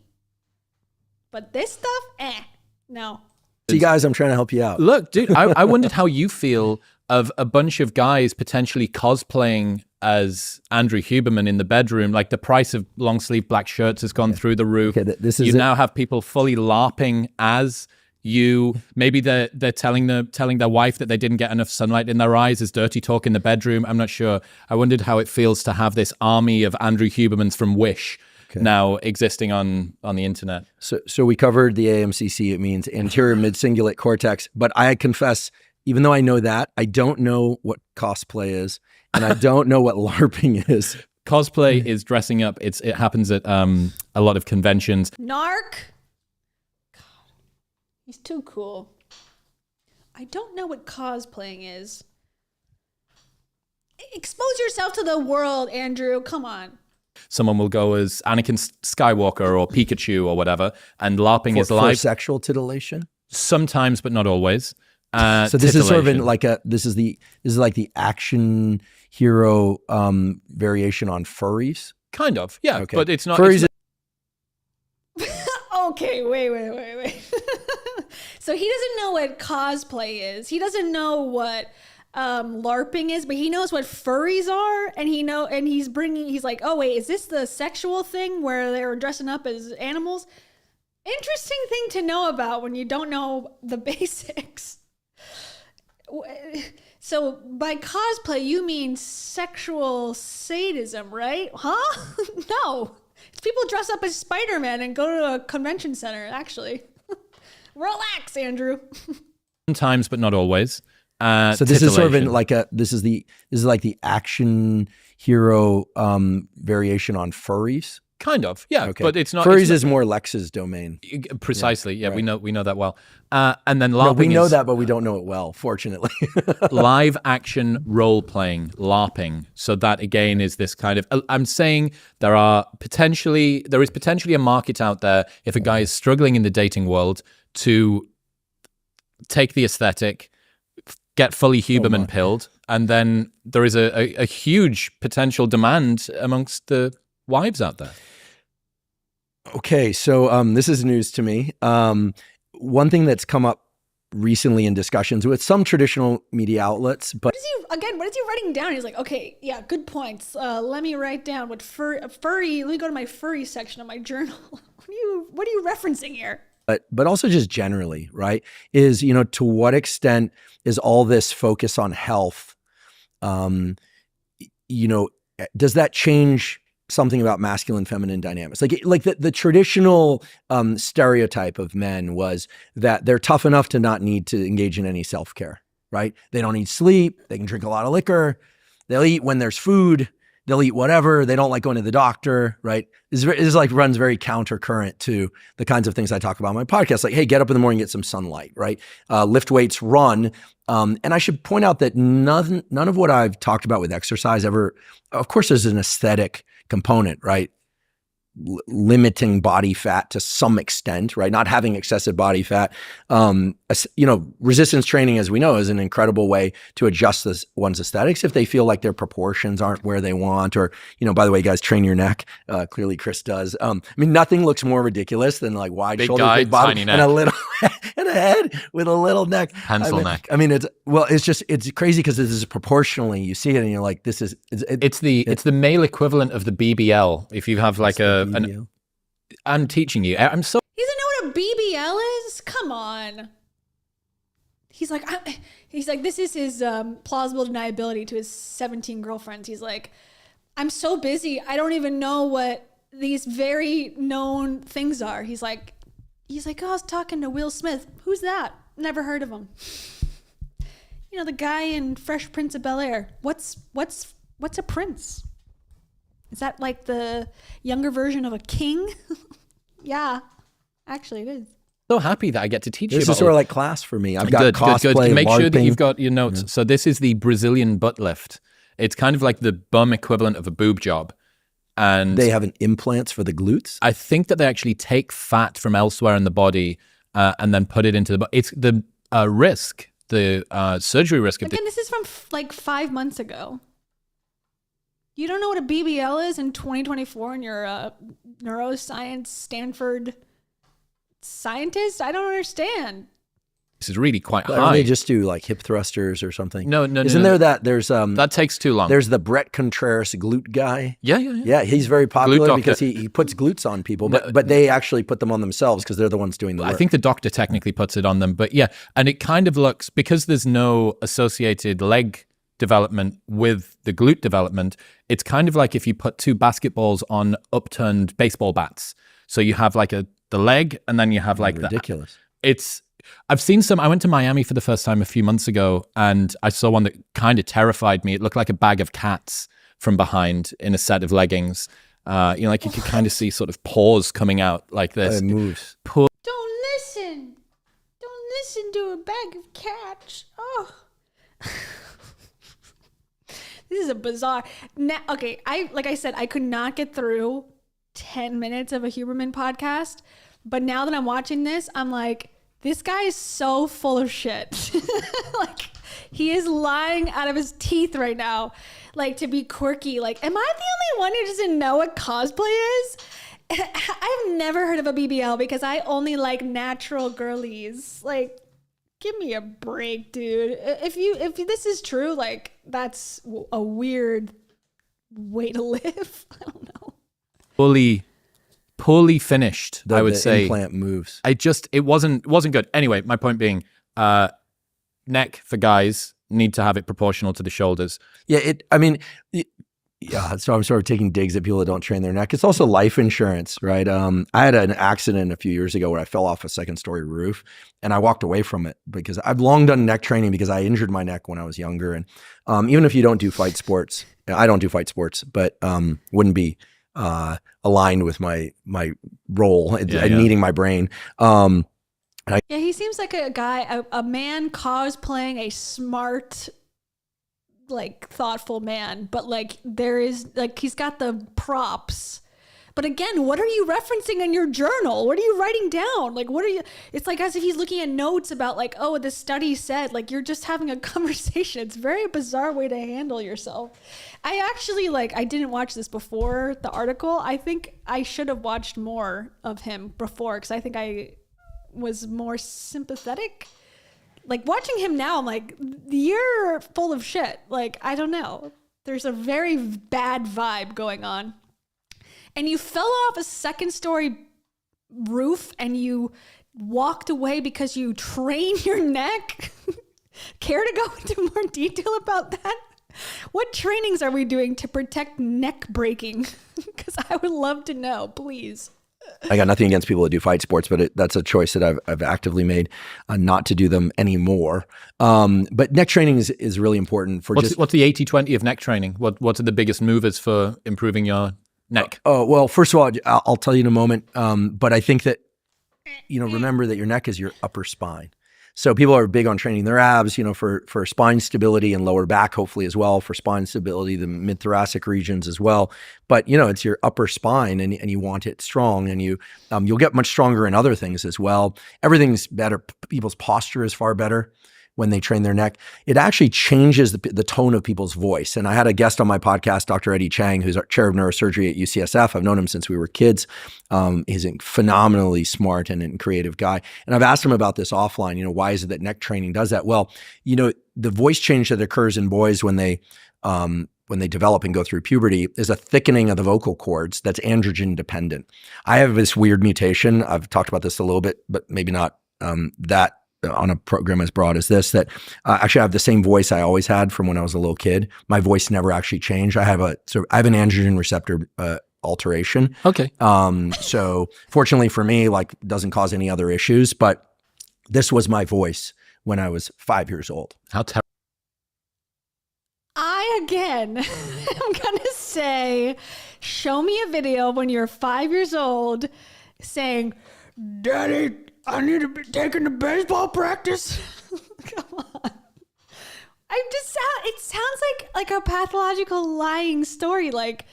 [SPEAKER 1] But this stuff, no.
[SPEAKER 14] See, guys, I'm trying to help you out.
[SPEAKER 13] Look, dude, I wondered how you feel of a bunch of guys potentially cosplaying as Andrew Huberman in the bedroom. Like, the price of long sleeve black shirts has gone through the roof. You now have people fully LARPing as you. Maybe they're telling their wife that they didn't get enough sunlight in their eyes as dirty talk in the bedroom. I'm not sure. I wondered how it feels to have this army of Andrew Hubermans from Wish now existing on the internet.
[SPEAKER 14] So we covered the AMCC. It means anterior mid-cingulate cortex. But I confess, even though I know that, I don't know what cosplay is, and I don't know what LARPing is.
[SPEAKER 13] Cosplay is dressing up. It happens at a lot of conventions.
[SPEAKER 1] Narc. God, he's too cool. I don't know what cosplaying is. Expose yourself to the world, Andrew. Come on.
[SPEAKER 13] Someone will go as Anakin Skywalker or Pikachu or whatever, and LARPing is live.
[SPEAKER 14] For sexual titillation?
[SPEAKER 13] Sometimes, but not always.
[SPEAKER 14] So this is sort of like this is like the action hero variation on furries.
[SPEAKER 13] Kind of, yeah.
[SPEAKER 14] Okay.
[SPEAKER 13] But it's not.
[SPEAKER 14] Furries.
[SPEAKER 1] Okay, wait. So he doesn't know what cosplay is. He doesn't know what LARPing is, but he knows what furries are, and he's like, oh wait, is this the sexual thing where they're dressing up as animals? Interesting thing to know about when you don't know the basics. So by cosplay, you mean sexual sadism, right? Huh? No. It's people dress up as Spider-Man and go to a convention center, actually. Relax, Andrew.
[SPEAKER 13] Sometimes, but not always.
[SPEAKER 14] So this is sort of this is like the action hero variation on furries.
[SPEAKER 13] Kind of, yeah.
[SPEAKER 14] Okay.
[SPEAKER 13] But it's not.
[SPEAKER 14] Furries is more Lex's domain.
[SPEAKER 13] Precisely, yeah.
[SPEAKER 14] Right.
[SPEAKER 13] We know that well. And then LARPing.
[SPEAKER 14] No, we know that, but we don't know it well, fortunately.
[SPEAKER 13] Live action role playing, LARPing. So that again is this kind of. I'm saying there is potentially a market out there if a guy is struggling in the dating world to take the aesthetic, get fully Huberman pilled, and then there is a huge potential demand amongst the wives out there.
[SPEAKER 14] Okay, so this is news to me. One thing that's come up recently in discussions with some traditional media outlets, but
[SPEAKER 1] what is he writing down? He's like, okay, yeah, good points. Let me write down what furry. Let me go to my furry section of my journal. What are you referencing here?
[SPEAKER 14] But also just generally, right? Is, to what extent is all this focus on health? Does that change something about masculine feminine dynamics? Like the traditional stereotype of men was that they're tough enough to not need to engage in any self-care, right? They don't need sleep. They can drink a lot of liquor. They'll eat when there's food. They'll eat whatever. They don't like going to the doctor, right? This runs very countercurrent to the kinds of things I talk about on my podcast. Like, hey, get up in the morning, get some sunlight, right? Lift weights, run. And I should point out that none of what I've talked about with exercise ever, of course, there's an aesthetic component, right? Limiting body fat to some extent, right? Not having excessive body fat. Resistance training, as we know, is an incredible way to adjust one's aesthetics if they feel like their proportions aren't where they want, or, by the way, guys, train your neck. Clearly Chris does. Nothing looks more ridiculous than like wide shoulders, big body, and a little and a head with a little neck.
[SPEAKER 13] Pencil neck.
[SPEAKER 14] It's crazy because this is proportionally, you see it and you're like, it's
[SPEAKER 13] the male equivalent of the BBL. If you have like I'm teaching you. I'm so.
[SPEAKER 1] He doesn't know what a BBL is? Come on. He's like, this is his plausible deniability to his 17 girlfriends. He's like, I'm so busy, I don't even know what these very known things are. He's like, oh, I was talking to Will Smith. Who's that? Never heard of him. The guy in Fresh Prince of Bel-Air. What's a prince? Is that like the younger version of a king? Yeah, actually it is.
[SPEAKER 13] So happy that I get to teach you.
[SPEAKER 14] This is sort of like class for me. I've got cosplay,
[SPEAKER 13] good. Make sure that
[SPEAKER 14] LARPing.
[SPEAKER 13] you've got your notes. Yeah. So this is the Brazilian butt lift. It's kind of like the bum equivalent of a boob job. And
[SPEAKER 14] they have implants for the glutes?
[SPEAKER 13] I think that they actually take fat from elsewhere in the body and then put it into the body. It's the risk, the surgery risk.
[SPEAKER 1] Again, this is from like 5 months ago. You don't know what a BBL is in 2024 and you're a neuroscience Stanford scientist? I don't understand.
[SPEAKER 13] This is really quite high.
[SPEAKER 14] Don't they just do like hip thrusters or something?
[SPEAKER 13] No.
[SPEAKER 14] Isn't there that there's
[SPEAKER 13] that takes too long.
[SPEAKER 14] There's the Brett Contreras glute guy.
[SPEAKER 13] Yeah.
[SPEAKER 14] Yeah, he's very popular because he puts glutes on people, but they actually put them on themselves because they're the ones doing the work.
[SPEAKER 13] I think the doctor technically puts it on them, but yeah, and it kind of looks, because there's no associated leg development with the glute development, it's kind of like if you put two basketballs on upturned baseball bats. So you have like the leg, and then you have like
[SPEAKER 14] ridiculous.
[SPEAKER 13] I've seen some. I went to Miami for the first time a few months ago, and I saw one that kind of terrified me. It looked like a bag of cats from behind in a set of leggings. Like you could kind of see sort of paws coming out like this.
[SPEAKER 14] It moves.
[SPEAKER 1] Don't listen to a bag of cats. Oh. This is a bizarre. Okay, like I said, I could not get through 10 minutes of a Huberman podcast, but now that I'm watching this, I'm like, this guy is so full of shit. Like, he is lying out of his teeth right now, like, to be quirky. Like, am I the only one who doesn't know what cosplay is? I've never heard of a BBL because I only like natural girlies. Like, give me a break, dude. If this is true, like, that's a weird way to live. I don't know.
[SPEAKER 13] Poorly finished, I would say.
[SPEAKER 14] Implant moves.
[SPEAKER 13] It wasn't good. Anyway, my point being, neck for guys, need to have it proportional to the shoulders.
[SPEAKER 14] Yeah, yeah, so I'm sort of taking digs at people that don't train their neck. It's also life insurance, right? I had an accident a few years ago where I fell off a second-story roof, and I walked away from it because I've long done neck training because I injured my neck when I was younger. And even if you don't do fight sports, I don't do fight sports, but wouldn't be aligned with my role in needing my brain.
[SPEAKER 1] Yeah, he seems like a guy, a man cosplaying a smart, like thoughtful man, but like there is like he's got the props. But again, what are you referencing in your journal? What are you writing down? Like, what are you? It's like as if he's looking at notes about like, oh, the study said. Like you're just having a conversation. It's a very bizarre way to handle yourself. I actually I didn't watch this before the article. I think I should have watched more of him before because I think I was more sympathetic. Like watching him now, I'm like, you're full of shit. Like, I don't know. There's a very bad vibe going on. And you fell off a second-story roof and you walked away because you trained your neck? Care to go into more detail about that? What trainings are we doing to protect neck breaking? Because I would love to know, please.
[SPEAKER 14] I got nothing against people that do fight sports, but that's a choice that I've actively made not to do them anymore. But neck training is really important for
[SPEAKER 13] what's the 80-20 of neck training? What are the biggest movers for improving your neck?
[SPEAKER 14] Oh, well, first of all, I'll tell you in a moment. But I think that, remember that your neck is your upper spine. So people are big on training their abs, for spine stability and lower back, hopefully as well, for spine stability, the mid-thoracic regions as well. But, it's your upper spine and you want it strong, and you'll get much stronger in other things as well. Everything's better. People's posture is far better when they train their neck. It actually changes the tone of people's voice. And I had a guest on my podcast, Dr. Eddie Chang, who's our chair of neurosurgery at UCSF. I've known him since we were kids. He's a phenomenally smart and creative guy. And I've asked him about this offline, why is it that neck training does that? Well, the voice change that occurs in boys when they develop and go through puberty is a thickening of the vocal cords that's androgen dependent. I have this weird mutation. I've talked about this a little bit, but maybe not that on a program as broad as this, that actually I have the same voice I always had from when I was a little kid. My voice never actually changed. I have an androgen receptor alteration.
[SPEAKER 13] Okay.
[SPEAKER 14] So fortunately for me, doesn't cause any other issues, but this was my voice when I was 5 years old.
[SPEAKER 13] How terrible.
[SPEAKER 1] I, again, am going to say, show me a video when you're 5 years old saying, "Daddy, I need to be taking to baseball practice." Come on. It sounds like a pathological lying story. Like,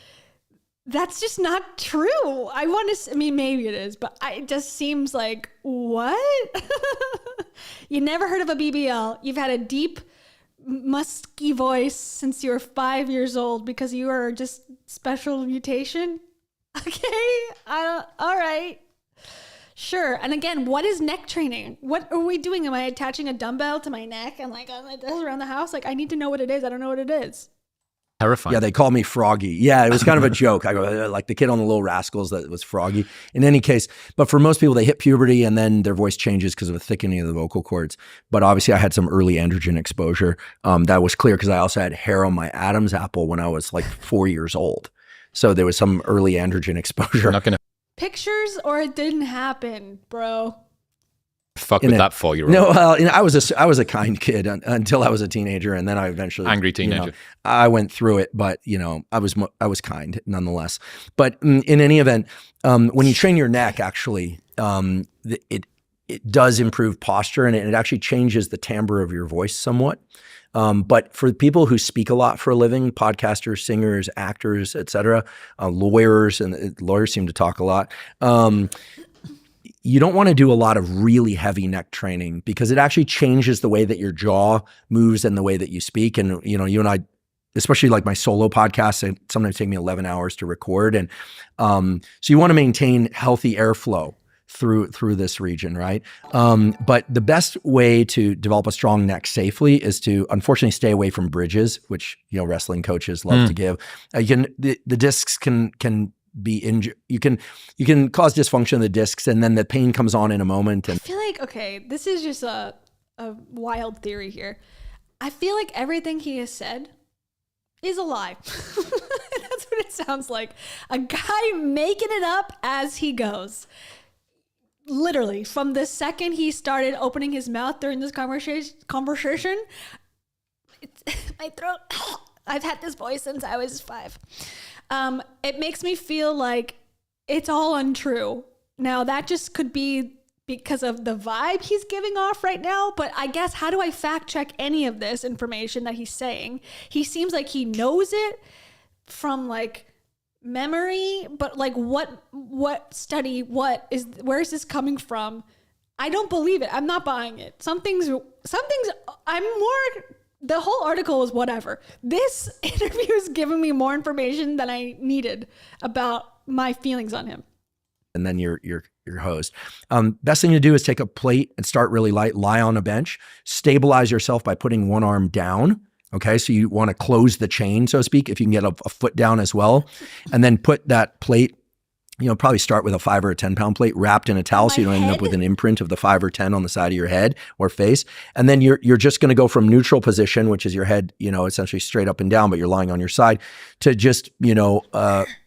[SPEAKER 1] that's just not true. Maybe it is, but it just seems like, what? You never heard of a BBL. You've had a deep, musky voice since you were 5 years old because you are just special mutation. Okay. All right. Sure. And again, what is neck training? What are we doing? Am I attaching a dumbbell to my neck and going like this around the house? Like, I need to know what it is. I don't know what it is.
[SPEAKER 13] Terrifying.
[SPEAKER 14] Yeah, they call me Froggy. Yeah, it was kind of a joke. I go like the kid on the Little Rascals that was Froggy. In any case, but for most people, they hit puberty and then their voice changes because of a thickening of the vocal cords. But obviously, I had some early androgen exposure. That was clear because I also had hair on my Adam's apple when I was 4 years old. So there was some early androgen exposure.
[SPEAKER 13] I'm not gonna
[SPEAKER 1] pictures or it didn't happen, bro.
[SPEAKER 13] Fuck with that 4-year-old.
[SPEAKER 14] No, well, I was a kind kid until I was a teenager, and then I eventually
[SPEAKER 13] angry teenager.
[SPEAKER 14] I went through it, but I was kind nonetheless. But in any event, when you train your neck, actually, it does improve posture, and it actually changes the timbre of your voice somewhat. But for people who speak a lot for a living, podcasters, singers, actors, etc., lawyers, and lawyers seem to talk a lot. You don't want to do a lot of really heavy neck training because it actually changes the way that your jaw moves and the way that you speak. And, you and I, especially like my solo podcasts, it sometimes take me 11 hours to record. And so you want to maintain healthy airflow through this region, right? But the best way to develop a strong neck safely is to, unfortunately, stay away from bridges, which, wrestling coaches love to give. The discs can be injured. You can cause dysfunction of the discs, and then the pain comes on in a moment. And
[SPEAKER 1] I feel like, okay, this is just a wild theory here. I feel like everything he has said is a lie. That's what it sounds like. A guy making it up as he goes. Literally, from the second he started opening his mouth during this conversation, my throat, I've had this voice since I was 5. It makes me feel like it's all untrue. Now, that just could be because of the vibe he's giving off right now, but I guess how do I fact check any of this information that he's saying? He seems like he knows it from like memory, but like what study, where is this coming from? I don't believe it. I'm not buying it. Something's the whole article is whatever. This interview is giving me more information than I needed about my feelings on him.
[SPEAKER 14] And then your host. Best thing to do is take a plate and start really light, lie on a bench, stabilize yourself by putting one arm down. Okay. So you want to close the chain, so to speak, if you can get a foot down as well. And then put that plate, probably start with a 5 or a 10 pound plate wrapped in a towel so you don't end up with an imprint of the 5 or 10 on the side of your head or face. And then you're just going to go from neutral position, which is your head, essentially straight up and down, but you're lying on your side, to just,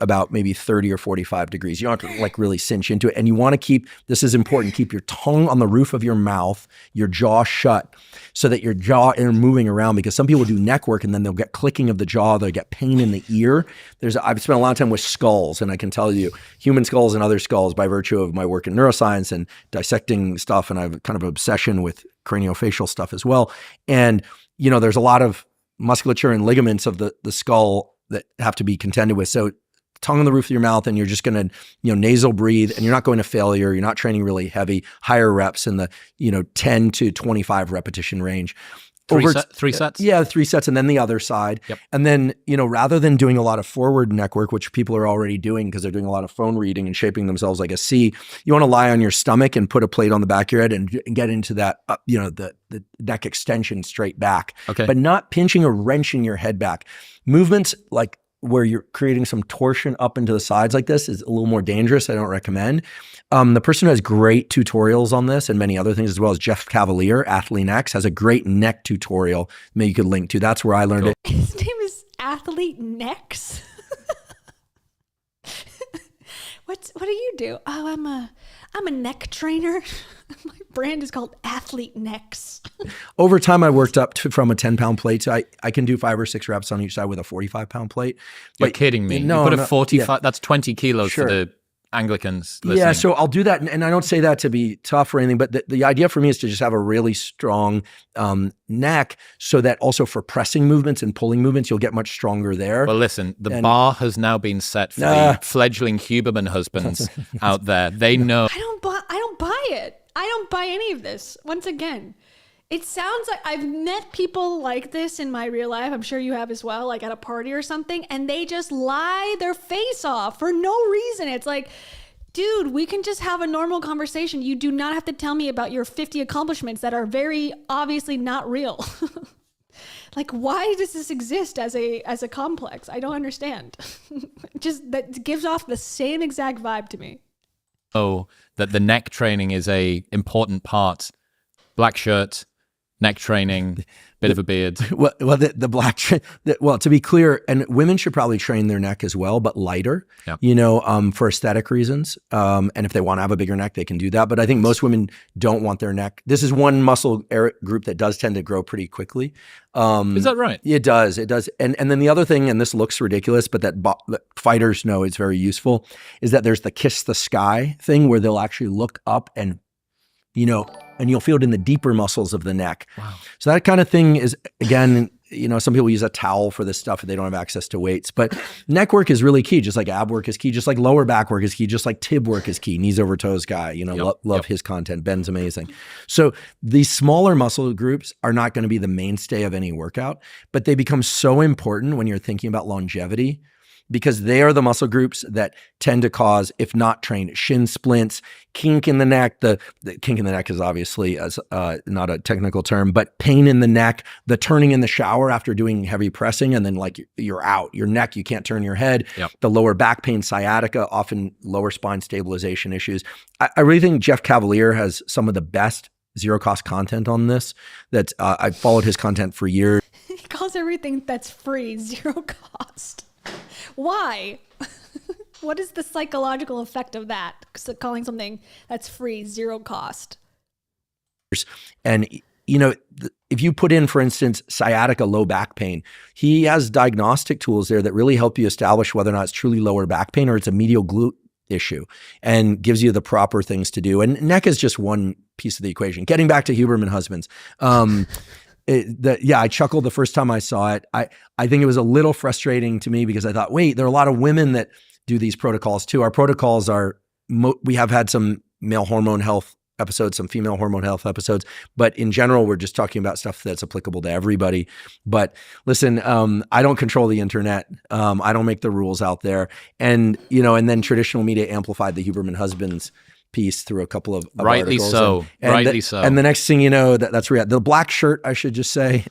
[SPEAKER 14] about maybe 30 or 45 degrees. You don't have to like really cinch into it. And you want to keep, this is important, keep your tongue on the roof of your mouth, your jaw shut, so that your jaw isn't moving around, because some people do neck work and then they'll get clicking of the jaw, they'll get pain in the ear. I've spent a lot of time with skulls, and I can tell you, human skulls and other skulls, by virtue of my work in neuroscience and dissecting stuff, and I have kind of an obsession with craniofacial stuff as well. And, there's a lot of musculature and ligaments of the skull that have to be contended with. So tongue on the roof of your mouth, and you're just going to, nasal breathe, and you're not going to failure. You're not training really heavy, higher reps in the, 10 to 25 repetition range.
[SPEAKER 13] Three sets?
[SPEAKER 14] Yeah, 3 sets, and then the other side.
[SPEAKER 13] Yep.
[SPEAKER 14] And then, rather than doing a lot of forward neck work, which people are already doing because they're doing a lot of phone reading and shaping themselves like a C, you want to lie on your stomach and put a plate on the back of your head and get into that, the neck extension straight back.
[SPEAKER 13] Okay.
[SPEAKER 14] But not pinching or wrenching your head back. Movements like where you're creating some torsion up into the sides like this is a little more dangerous. I don't recommend. The person who has great tutorials on this and many other things as well as Jeff Cavalier, Athlete Nex, has a great neck tutorial maybe you could link to. That's where I learned it.
[SPEAKER 1] His name is Athlete Nex. What do you do? Oh, I'm a neck trainer. My brand is called Athlete Nex.
[SPEAKER 14] Over time, I worked up from a 10 pound plate. So I can do 5 or 6 reps on each side with a 45 pound plate.
[SPEAKER 13] You're kidding me.
[SPEAKER 14] No,
[SPEAKER 13] you put a 45, yeah. That's 20 kilos
[SPEAKER 14] Sure.
[SPEAKER 13] for the Anglicans listening.
[SPEAKER 14] Yeah, so I'll do that. And I don't say that to be tough or anything, but the idea for me is to just have a really strong neck, so that also for pressing movements and pulling movements, you'll get much stronger there.
[SPEAKER 13] Well, listen, the bar has now been set for the fledgling Huberman husbands out there. They know.
[SPEAKER 1] I don't buy it. I don't buy any of this. Once again, it sounds like I've met people like this in my real life. I'm sure you have as well, like at a party or something, and they just lie their face off for no reason. It's like, dude, we can just have a normal conversation. You do not have to tell me about your 50 accomplishments that are very obviously not real. Like, why does this exist as a complex? I don't understand. Just that gives off the same exact vibe to me.
[SPEAKER 13] Oh, that the neck training is a important part. Black shirt, neck training, bit of a beard.
[SPEAKER 14] Well, the black, well, to be clear, and women should probably train their neck as well, but lighter, for aesthetic reasons. And if they want to have a bigger neck, they can do that. But I think most women don't want their neck. This is one muscle group that does tend to grow pretty quickly.
[SPEAKER 13] Is that right?
[SPEAKER 14] It does. It does. And then the other thing, and this looks ridiculous, but that fighters know it's very useful, is that there's the kiss the sky thing where they'll actually look up and you'll feel it in the deeper muscles of the neck.
[SPEAKER 13] Wow.
[SPEAKER 14] So that kind of thing is, again, some people use a towel for this stuff if they don't have access to weights, but neck work is really key. Just like ab work is key, just like lower back work is key, just like tib work is key. Knees over toes guy, love his content. Ben's amazing. So these smaller muscle groups are not going to be the mainstay of any workout, but they become so important when you're thinking about longevity, because they are the muscle groups that tend to cause, if not trained, shin splints, kink in the neck. The kink in the neck is obviously not a technical term, but pain in the neck, the turning in the shower after doing heavy pressing, and then like you're out. Your neck, you can't turn your head.
[SPEAKER 13] Yep.
[SPEAKER 14] The lower back pain, sciatica, often lower spine stabilization issues. I really think Jeff Cavalier has some of the best zero cost content on this. That I've followed his content for years.
[SPEAKER 1] He calls everything that's free zero cost. Why? What is the psychological effect of that? Calling something that's free zero cost.
[SPEAKER 14] And, you know, if you put in, for instance, sciatica, low back pain, he has diagnostic tools there that really help you establish whether or not it's truly lower back pain or it's a medial glute issue, and gives you the proper things to do. And neck is just one piece of the equation. Getting back to Huberman husbands. I chuckled the first time I saw it. I think it was a little frustrating to me because I thought, wait, there are a lot of women that do these protocols too. Our protocols are, we have had some male hormone health episodes, some female hormone health episodes, but in general, we're just talking about stuff that's applicable to everybody. But listen, I don't control the internet. I don't make the rules out there. And, you know, and then traditional media amplified the Huberman husbands piece through a couple of
[SPEAKER 13] rightly
[SPEAKER 14] articles.
[SPEAKER 13] So,
[SPEAKER 14] and
[SPEAKER 13] rightly so.
[SPEAKER 14] And the next thing you know, that's where the black shirt, I should just say,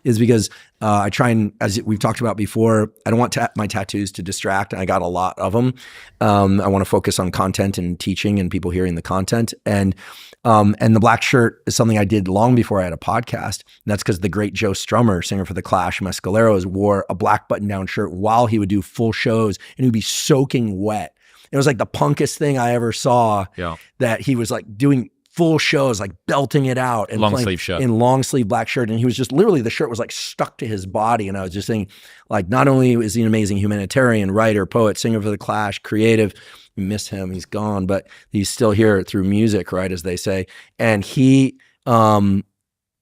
[SPEAKER 14] is because I try and, as we've talked about before, I don't want my tattoos to distract. I got a lot of them. I want to focus on content and teaching and people hearing the content. And the black shirt is something I did long before I had a podcast. And that's because the great Joe Strummer, singer for The Clash, Mescaleros, wore a black button-down shirt while he would do full shows, and he'd be soaking wet. It was like the punkest thing I ever saw. Yeah. That he was like doing full shows, like belting it out and
[SPEAKER 13] long sleeve shirt
[SPEAKER 14] in long sleeve black shirt. And he was just literally, the shirt was like stuck to his body. And I was just thinking, like, not only is he an amazing humanitarian, writer, poet, singer for The Clash, creative, we miss him, he's gone, but he's still here through music, right, as they say. And he, you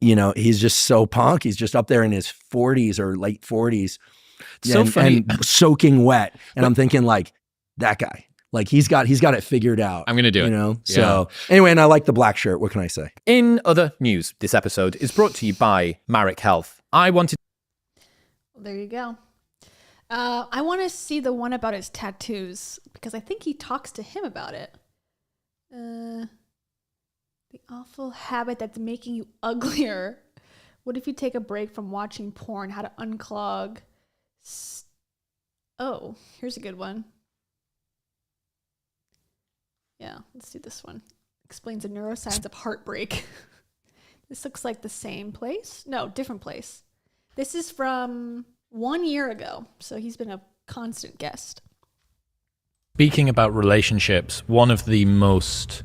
[SPEAKER 14] know, he's just so punk. He's just up there in his 40s or late 40s.
[SPEAKER 13] So funny.
[SPEAKER 14] And soaking wet. And I'm thinking, like, that guy. Like he's got it figured out.
[SPEAKER 13] I'm going to do it.
[SPEAKER 14] You know? Yeah. So anyway, and I like the black shirt. What can I say?
[SPEAKER 13] In other news, this episode is brought to you by Marek Health. Well,
[SPEAKER 1] there you go. I want to see the one about his tattoos because I think he talks to him about it. The awful habit that's making you uglier. What if you take a break from watching porn? How to unclog. Oh, here's a good one. Yeah, let's do this one. Explains the neuroscience of heartbreak. This looks like the same place. No, different place. This is from 1 year ago, so he's been a constant guest.
[SPEAKER 13] Speaking about relationships, one of the most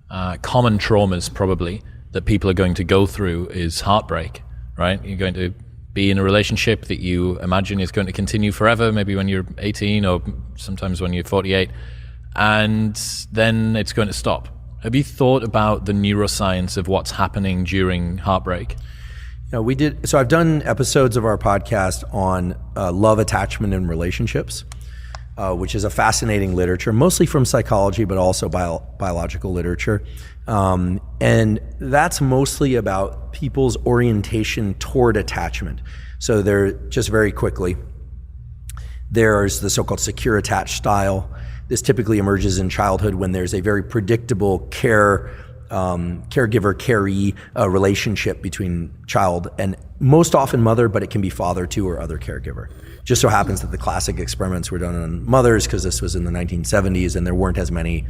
[SPEAKER 13] common traumas probably that people are going to go through is heartbreak, right? You're going to be in a relationship that you imagine is going to continue forever, maybe when you're 18 or sometimes when you're 48. And then it's going to stop. Have you thought about the neuroscience of what's happening during heartbreak?
[SPEAKER 14] No, we did. So I've done episodes of our podcast on love, attachment, and relationships, which is a fascinating literature, mostly from psychology, but also biological literature. And that's mostly about people's orientation toward attachment. So there, just very quickly, there's the so-called secure attached style. This typically emerges in childhood when there's a very predictable caregiver-caree relationship between child and most often mother, but it can be father too or other caregiver. Just so happens that the classic experiments were done on mothers because this was in the 1970s and there weren't as many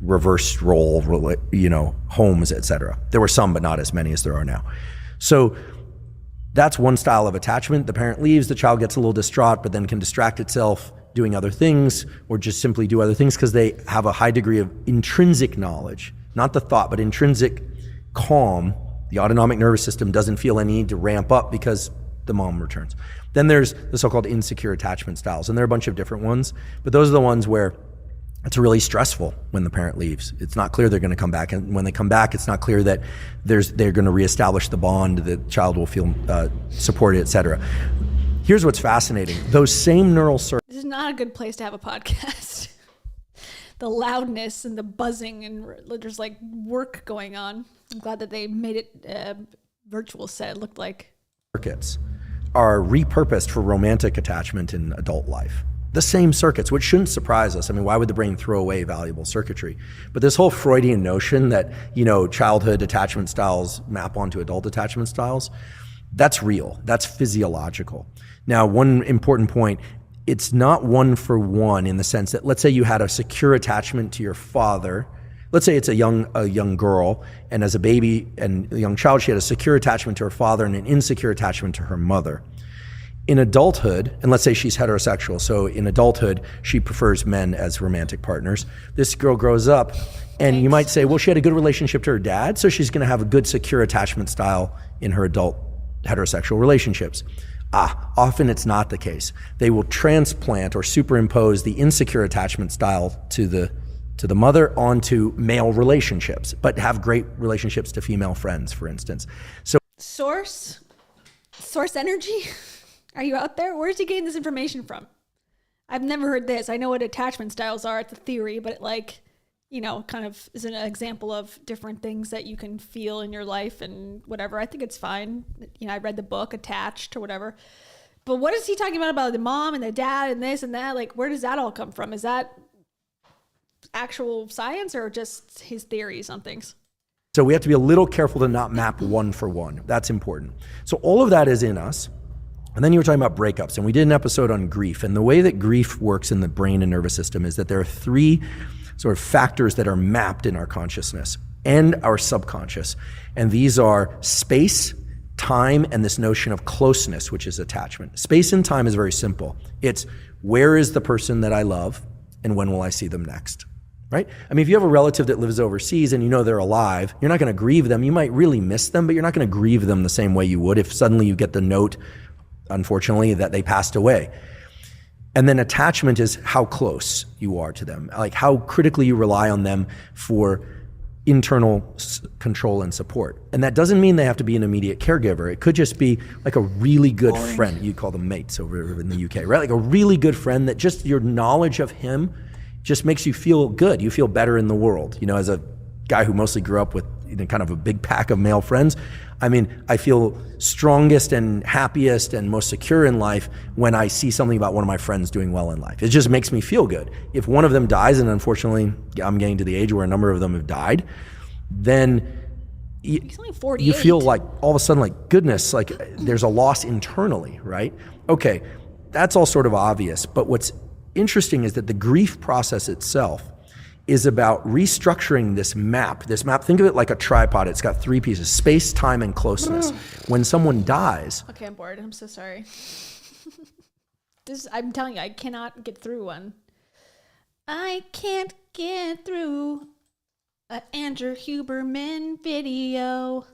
[SPEAKER 14] reverse role, homes, etc. There were some, but not as many as there are now. So that's one style of attachment. The parent leaves, the child gets a little distraught, but then can distract itself doing other things or just simply do other things because they have a high degree of intrinsic knowledge, not the thought, but intrinsic calm. The autonomic nervous system doesn't feel any need to ramp up because the mom returns. Then there's the so-called insecure attachment styles, and there are a bunch of different ones, but those are the ones where it's really stressful when the parent leaves. It's not clear they're going to come back, and when they come back, it's not clear that they're going to reestablish the bond, the child will feel supported, etc. Here's what's fascinating. Those same neural circuits.
[SPEAKER 1] This is not a good place to have a podcast. The loudness and the buzzing and there's like work going on. I'm glad that they made it virtual set, it looked like.
[SPEAKER 14] Circuits are repurposed for romantic attachment in adult life. The same circuits, which shouldn't surprise us. I mean, why would the brain throw away valuable circuitry? But this whole Freudian notion that, childhood attachment styles map onto adult attachment styles, that's real. That's physiological. Now, one important point, it's not one for one in the sense that, let's say you had a secure attachment to your father, Let's say it's a young girl, and as a baby and a young child, she had a secure attachment to her father and an insecure attachment to her mother. In adulthood, and let's say she's heterosexual, so in adulthood, she prefers men as romantic partners. This girl grows up, and you might say, well, she had a good relationship to her dad, so she's gonna have a good secure attachment style in her adult heterosexual relationships. Often it's not the case. They will transplant or superimpose the insecure attachment style to the mother onto male relationships, but have great relationships to female friends, for instance. So
[SPEAKER 1] Source energy? Are you out there? Where's he getting this information from? I've never heard this. I know what attachment styles are. It's a theory, but kind of is an example of different things that you can feel in your life and whatever. I think it's fine. I read the book Attached or whatever. But what is he talking about the mom and the dad and this and that? Like, where does that all come from? Is that actual science or just his theories on things?
[SPEAKER 14] So we have to be a little careful to not map one for one. That's important. So all of that is in us. And then you were talking about breakups, and we did an episode on grief. And the way that grief works in the brain and nervous system is that there are three sort of factors that are mapped in our consciousness and our subconscious. And these are space, time, and this notion of closeness, which is attachment. Space and time is very simple. It's where is the person that I love and when will I see them next? Right? I mean, if you have a relative that lives overseas and you know they're alive, you're not going to grieve them. You might really miss them, but you're not going to grieve them the same way you would if suddenly you get the note, unfortunately, that they passed away. And then attachment is how close you are to them, like how critically you rely on them for internal control and support. And that doesn't mean they have to be an immediate caregiver. It could just be like a really good friend. You call them mates over in the UK, right? Like a really good friend that just your knowledge of him just makes you feel good. You feel better in the world. As a guy who mostly grew up with kind of a big pack of male friends, I mean, I feel strongest and happiest and most secure in life when I see something about one of my friends doing well in life. It just makes me feel good. If one of them dies, and unfortunately I'm getting to the age where a number of them have died, then
[SPEAKER 1] He's only 48.
[SPEAKER 14] You feel like all of a sudden like, goodness, like there's a loss internally, right? Okay, that's all sort of obvious. But what's interesting is that the grief process itself is about restructuring this map. Think of it like a tripod. It's got three pieces: space, time, and closeness. When someone dies...
[SPEAKER 1] Okay, I'm bored. I'm so sorry. I'm telling you, I cannot get through one. I can't get through an Andrew Huberman video.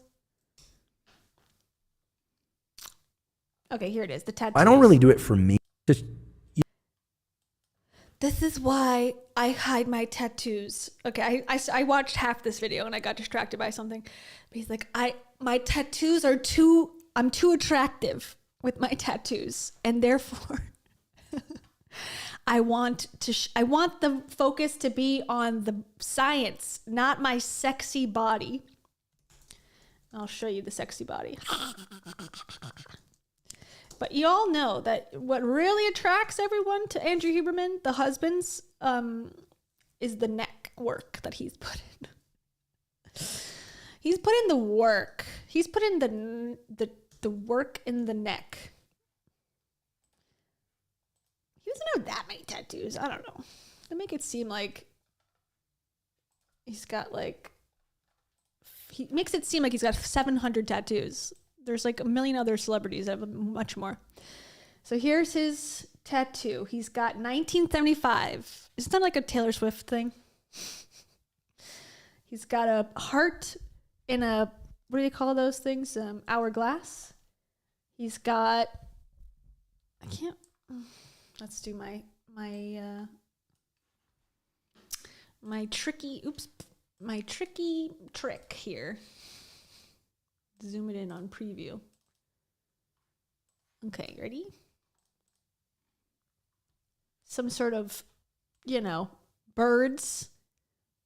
[SPEAKER 1] Okay, here it is. The tattoos.
[SPEAKER 14] I don't really do it for me.
[SPEAKER 1] This is why I hide my tattoos. Okay, I watched half this video and I got distracted by something. But he's like, my tattoos are I'm too attractive with my tattoos, and therefore I want the focus to be on the science, not my sexy body. I'll show you the sexy body. But you all know that what really attracts everyone to Andrew Huberman, the husbands, is the neck work that he's put in. He's put in the work. He's put in the work in the neck. He doesn't have that many tattoos. I don't know. They make it seem like he's got he makes it seem like he's got 700 tattoos. There's like a million other celebrities that have much more. So here's his tattoo. He's got 1975. Is that like a Taylor Swift thing? He's got a heart in a, what do you call those things? Hourglass. He's got, let's do my tricky trick here. Zoom it in on preview. Okay, ready? Some sort of, birds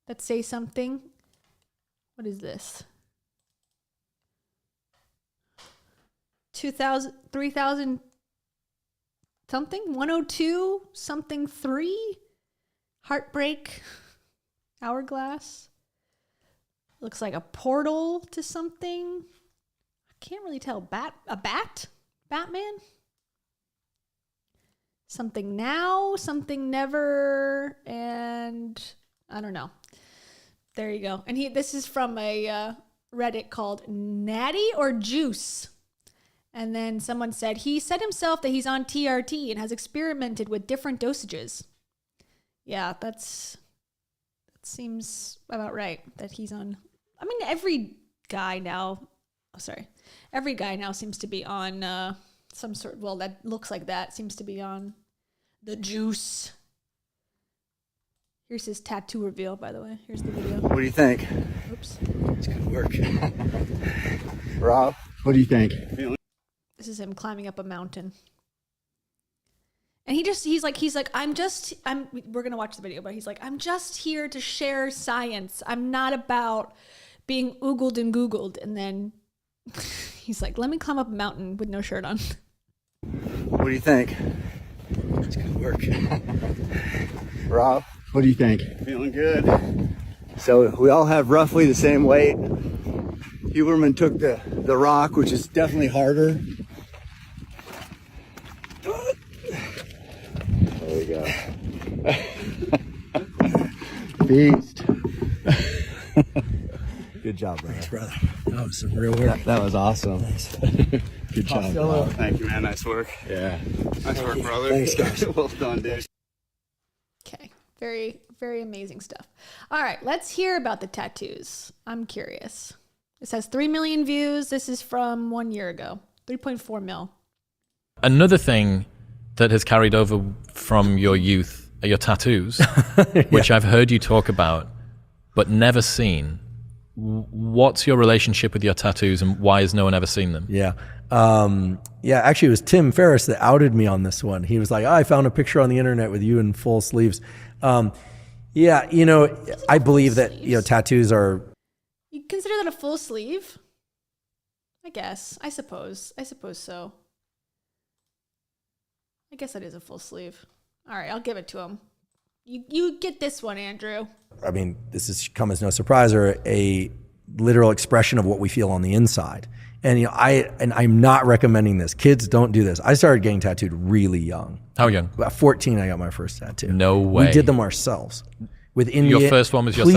[SPEAKER 1] that say something. What is this? 2,000, 3,000 something? 102 something 3? Heartbreak. Hourglass. Looks like a portal to something. I can't really tell. A bat? Batman? Something now, something never, and I don't know. There you go. And this is from a Reddit called Natty or Juice. And then someone said he said himself that he's on TRT and has experimented with different dosages. Yeah, that seems about right that he's on. I mean, every guy now seems to be on some sort. Well, that looks like that seems to be on the juice. Here's his tattoo reveal, by the way. Here's the video.
[SPEAKER 15] What do you think?
[SPEAKER 1] Oops.
[SPEAKER 15] It's good work. Rob, what do you think?
[SPEAKER 1] This is him climbing up a mountain. And he's like, we're going to watch the video, but he's like, I'm just here to share science. I'm not about being oogled and googled. And then he's like, let me climb up a mountain with no shirt on.
[SPEAKER 15] What do you think? It's good work. Rob, what do you think?
[SPEAKER 16] Feeling good.
[SPEAKER 15] So we all have roughly the same weight. Huberman took the rock, which is definitely harder. There we go. Beast. Good job, brother.
[SPEAKER 14] Thanks, brother. That was some real work.
[SPEAKER 15] That was awesome. Thanks. Good job.
[SPEAKER 16] Costello. Thank you, man. Nice work.
[SPEAKER 15] Yeah.
[SPEAKER 16] Nice work, brother.
[SPEAKER 15] Thanks, guys.
[SPEAKER 16] Well done, dude.
[SPEAKER 1] Okay. Very, very amazing stuff. All right. Let's hear about the tattoos. I'm curious. This has 3 million views. This is from 1 year ago. 3.4 mil.
[SPEAKER 13] Another thing that has carried over from your youth are your tattoos, which I've heard you talk about, but never seen. What's your relationship with your tattoos, and why has no one ever seen them?
[SPEAKER 14] Yeah. Actually, it was Tim Ferriss that outed me on this one. He was like, I found a picture on the internet with you in full sleeves. I believe that, tattoos are...
[SPEAKER 1] You consider that a full sleeve? I guess. I suppose so. I guess that is a full sleeve. All right, I'll give it to him. You get this one, Andrew.
[SPEAKER 14] I mean, this has come as no surprise, or a literal expression of what we feel on the inside. And I'm not recommending this. Kids, don't do this. I started getting tattooed really young.
[SPEAKER 13] How young?
[SPEAKER 14] About 14, I got my first tattoo.
[SPEAKER 13] No way.
[SPEAKER 14] We did them ourselves. With India.
[SPEAKER 13] Your first one was yourself?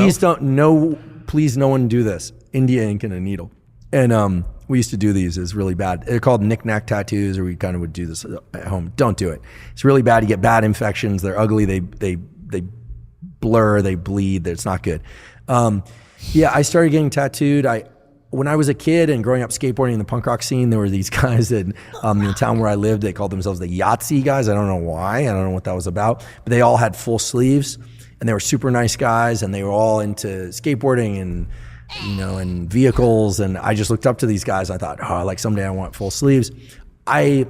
[SPEAKER 14] Please no one do this. India ink and a needle. And we used to do these. It's really bad. They're called knick-knack tattoos, or we kind of would do this at home. Don't do it. It's really bad. You get bad infections. They're ugly. They blur. They bleed. It's not good. I started getting tattooed. When I was a kid and growing up skateboarding in the punk rock scene, there were these guys in the town where I lived. They called themselves the Yahtzee guys. I don't know why. I don't know what that was about. But they all had full sleeves, and they were super nice guys, and they were all into skateboarding and and vehicles. And I just looked up to these guys. I thought, someday I want full sleeves. I've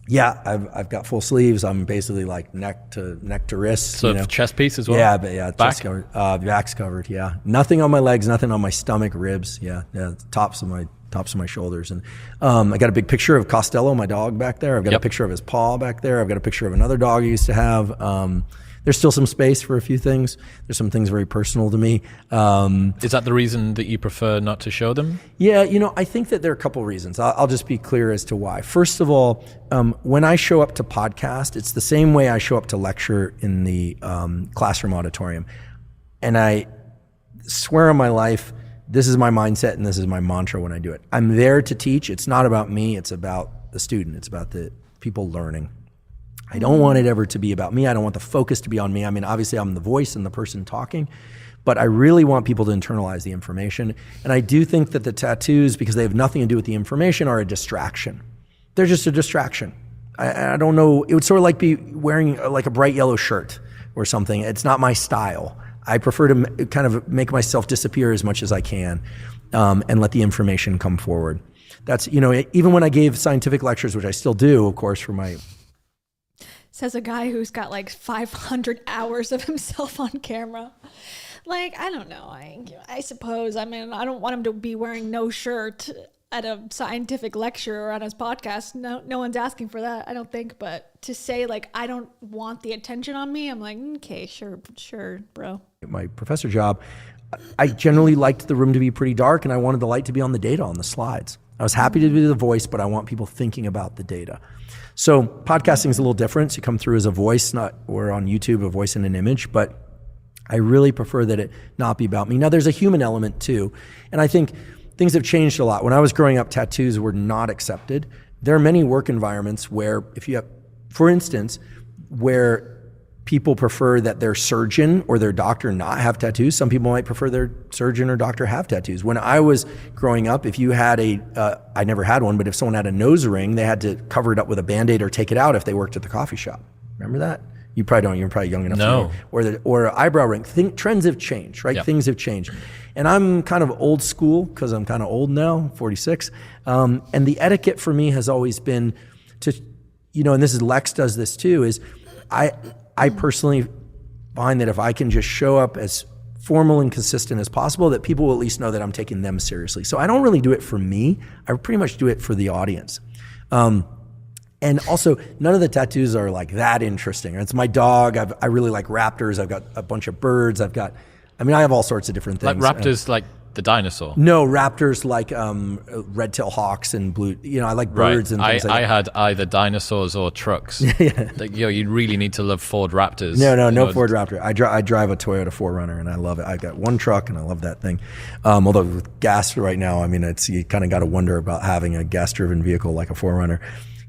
[SPEAKER 14] got full sleeves. I'm basically like neck to wrist.
[SPEAKER 13] So chest piece as well?
[SPEAKER 14] Yeah, but yeah,
[SPEAKER 13] back?
[SPEAKER 14] Chest covered. Back's covered. Yeah, nothing on my legs, nothing on my stomach, ribs. Yeah, tops of my shoulders. And I got a big picture of Costello, my dog, back there. I've got a picture of his paw back there. I've got a picture of another dog I used to have. There's still some space for a few things. There's some things very personal to me.
[SPEAKER 13] Is that the reason that you prefer not to show them?
[SPEAKER 14] Yeah, I think that there are a couple reasons. I'll just be clear as to why. First of all, when I show up to podcast, it's the same way I show up to lecture in the classroom auditorium. And I swear on my life, this is my mindset and this is my mantra when I do it. I'm there to teach. It's not about me. It's about the student. It's about the people learning. I don't want it ever to be about me. I don't want the focus to be on me. I mean, obviously I'm the voice and the person talking, but I really want people to internalize the information. And I do think that the tattoos, because they have nothing to do with the information, are a distraction. They're just a distraction. I don't know. It would sort of like be wearing like a bright yellow shirt or something. It's not my style. I prefer to kind of make myself disappear as much as I can and let the information come forward. That's, even when I gave scientific lectures, which I still do, of course, for my...
[SPEAKER 1] Says a guy who's got like 500 hours of himself on camera. I don't know. I suppose. I mean, I don't want him to be wearing no shirt at a scientific lecture or on his podcast. No one's asking for that, I don't think. But to say I don't want the attention on me, I'm like, okay, sure, bro.
[SPEAKER 14] My professor job, I generally liked the room to be pretty dark, and I wanted the light to be on the data, on the slides. I was happy to be the voice, but I want people thinking about the data. So podcasting is a little different. So you come through as a voice, or on YouTube, a voice and an image. But I really prefer that it not be about me. Now, there's a human element too. And I think things have changed a lot. When I was growing up, tattoos were not accepted. There are many work environments where if you have, for instance, where people prefer that their surgeon or their doctor not have tattoos. Some people might prefer their surgeon or doctor have tattoos. When I was growing up, if you had I never had one, but if someone had a nose ring, they had to cover it up with a Band-Aid or take it out if they worked at the coffee shop. Remember that? You probably don't. You're probably young enough.
[SPEAKER 13] No.
[SPEAKER 14] Or eyebrow ring. Trends have changed, right?
[SPEAKER 13] Yep.
[SPEAKER 14] Things have changed. And I'm kind of old school because I'm kind of old now, 46. And the etiquette for me has always been to, and this is Lex does this too, is I personally find that if I can just show up as formal and consistent as possible, that people will at least know that I'm taking them seriously. So I don't really do it for me. I pretty much do it for the audience. And also, none of the tattoos are like that interesting. It's my dog. I really like raptors. I've got a bunch of birds. I have all sorts of different things.
[SPEAKER 13] Like raptors, like the dinosaur?
[SPEAKER 14] No, raptors like red-tailed hawks and blue. I like birds and things like that.
[SPEAKER 13] I had either dinosaurs or trucks.
[SPEAKER 14] Yeah.
[SPEAKER 13] Like, you really need to love Ford Raptors.
[SPEAKER 14] No Ford Raptor. I drive a Toyota 4Runner and I love it. I got one truck and I love that thing. Although with gas right now, you kind of got to wonder about having a gas-driven vehicle like a 4Runner.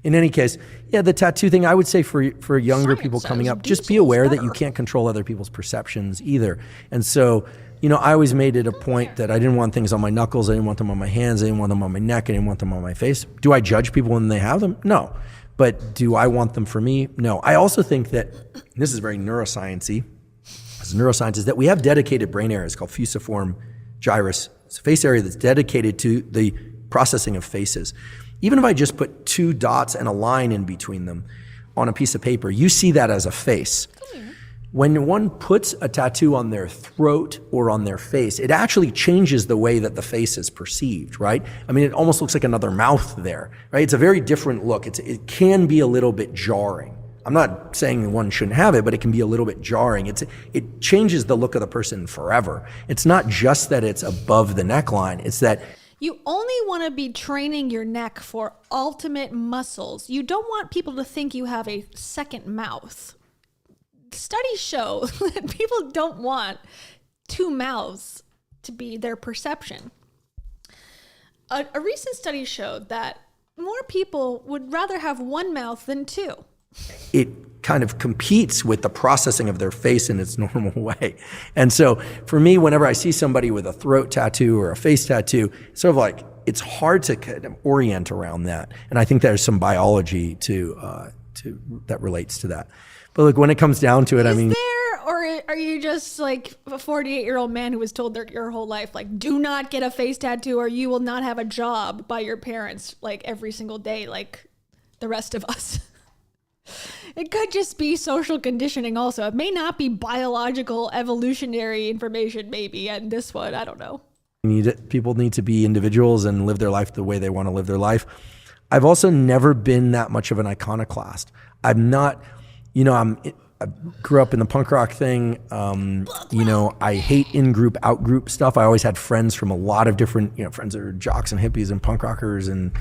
[SPEAKER 14] In any case, the tattoo thing, I would say for younger people coming up, just be aware that you can't control other people's perceptions either. And so, I always made it a point that I didn't want things on my knuckles. I didn't want them on my hands. I didn't want them on my neck. I didn't want them on my face. Do I judge people when they have them? No. But do I want them for me? No. I also think that, this is very neuroscience-y, is that we have dedicated brain areas called fusiform gyrus. It's a face area that's dedicated to the processing of faces. Even if I just put two dots and a line in between them on a piece of paper, you see that as a face. When one puts a tattoo on their throat or on their face, it actually changes the way that the face is perceived, right? It almost looks like another mouth there, right? It's a very different look. It can be a little bit jarring. I'm not saying one shouldn't have it, but it can be a little bit jarring. It changes the look of the person forever. It's not just that it's above the neckline, it's that
[SPEAKER 1] you only want to be training your neck for ultimate muscles. You don't want people to think you have a second mouth. Studies show that people don't want two mouths to be their perception. A recent study showed that more people would rather have one mouth than two.
[SPEAKER 14] It kind of competes with the processing of their face in its normal way. And so for me, whenever I see somebody with a throat tattoo or a face tattoo, it's sort of like, it's hard to kind of orient around that. And I think there's some biology to that relates to that. But look, when it comes down to it,
[SPEAKER 1] Or are you just like a 48-year-old man who was told your whole life, like, do not get a face tattoo or you will not have a job by your parents, like every single day, like the rest of us? It could just be social conditioning also. It may not be biological, evolutionary information maybe, and this one, I don't know.
[SPEAKER 14] People need to be individuals and live their life the way they want to live their life. I've also never been that much of an iconoclast. I'm not, I grew up in the punk rock thing. I hate in-group, out-group stuff. I always had friends from a lot of different, friends that are jocks and hippies and punk rockers and,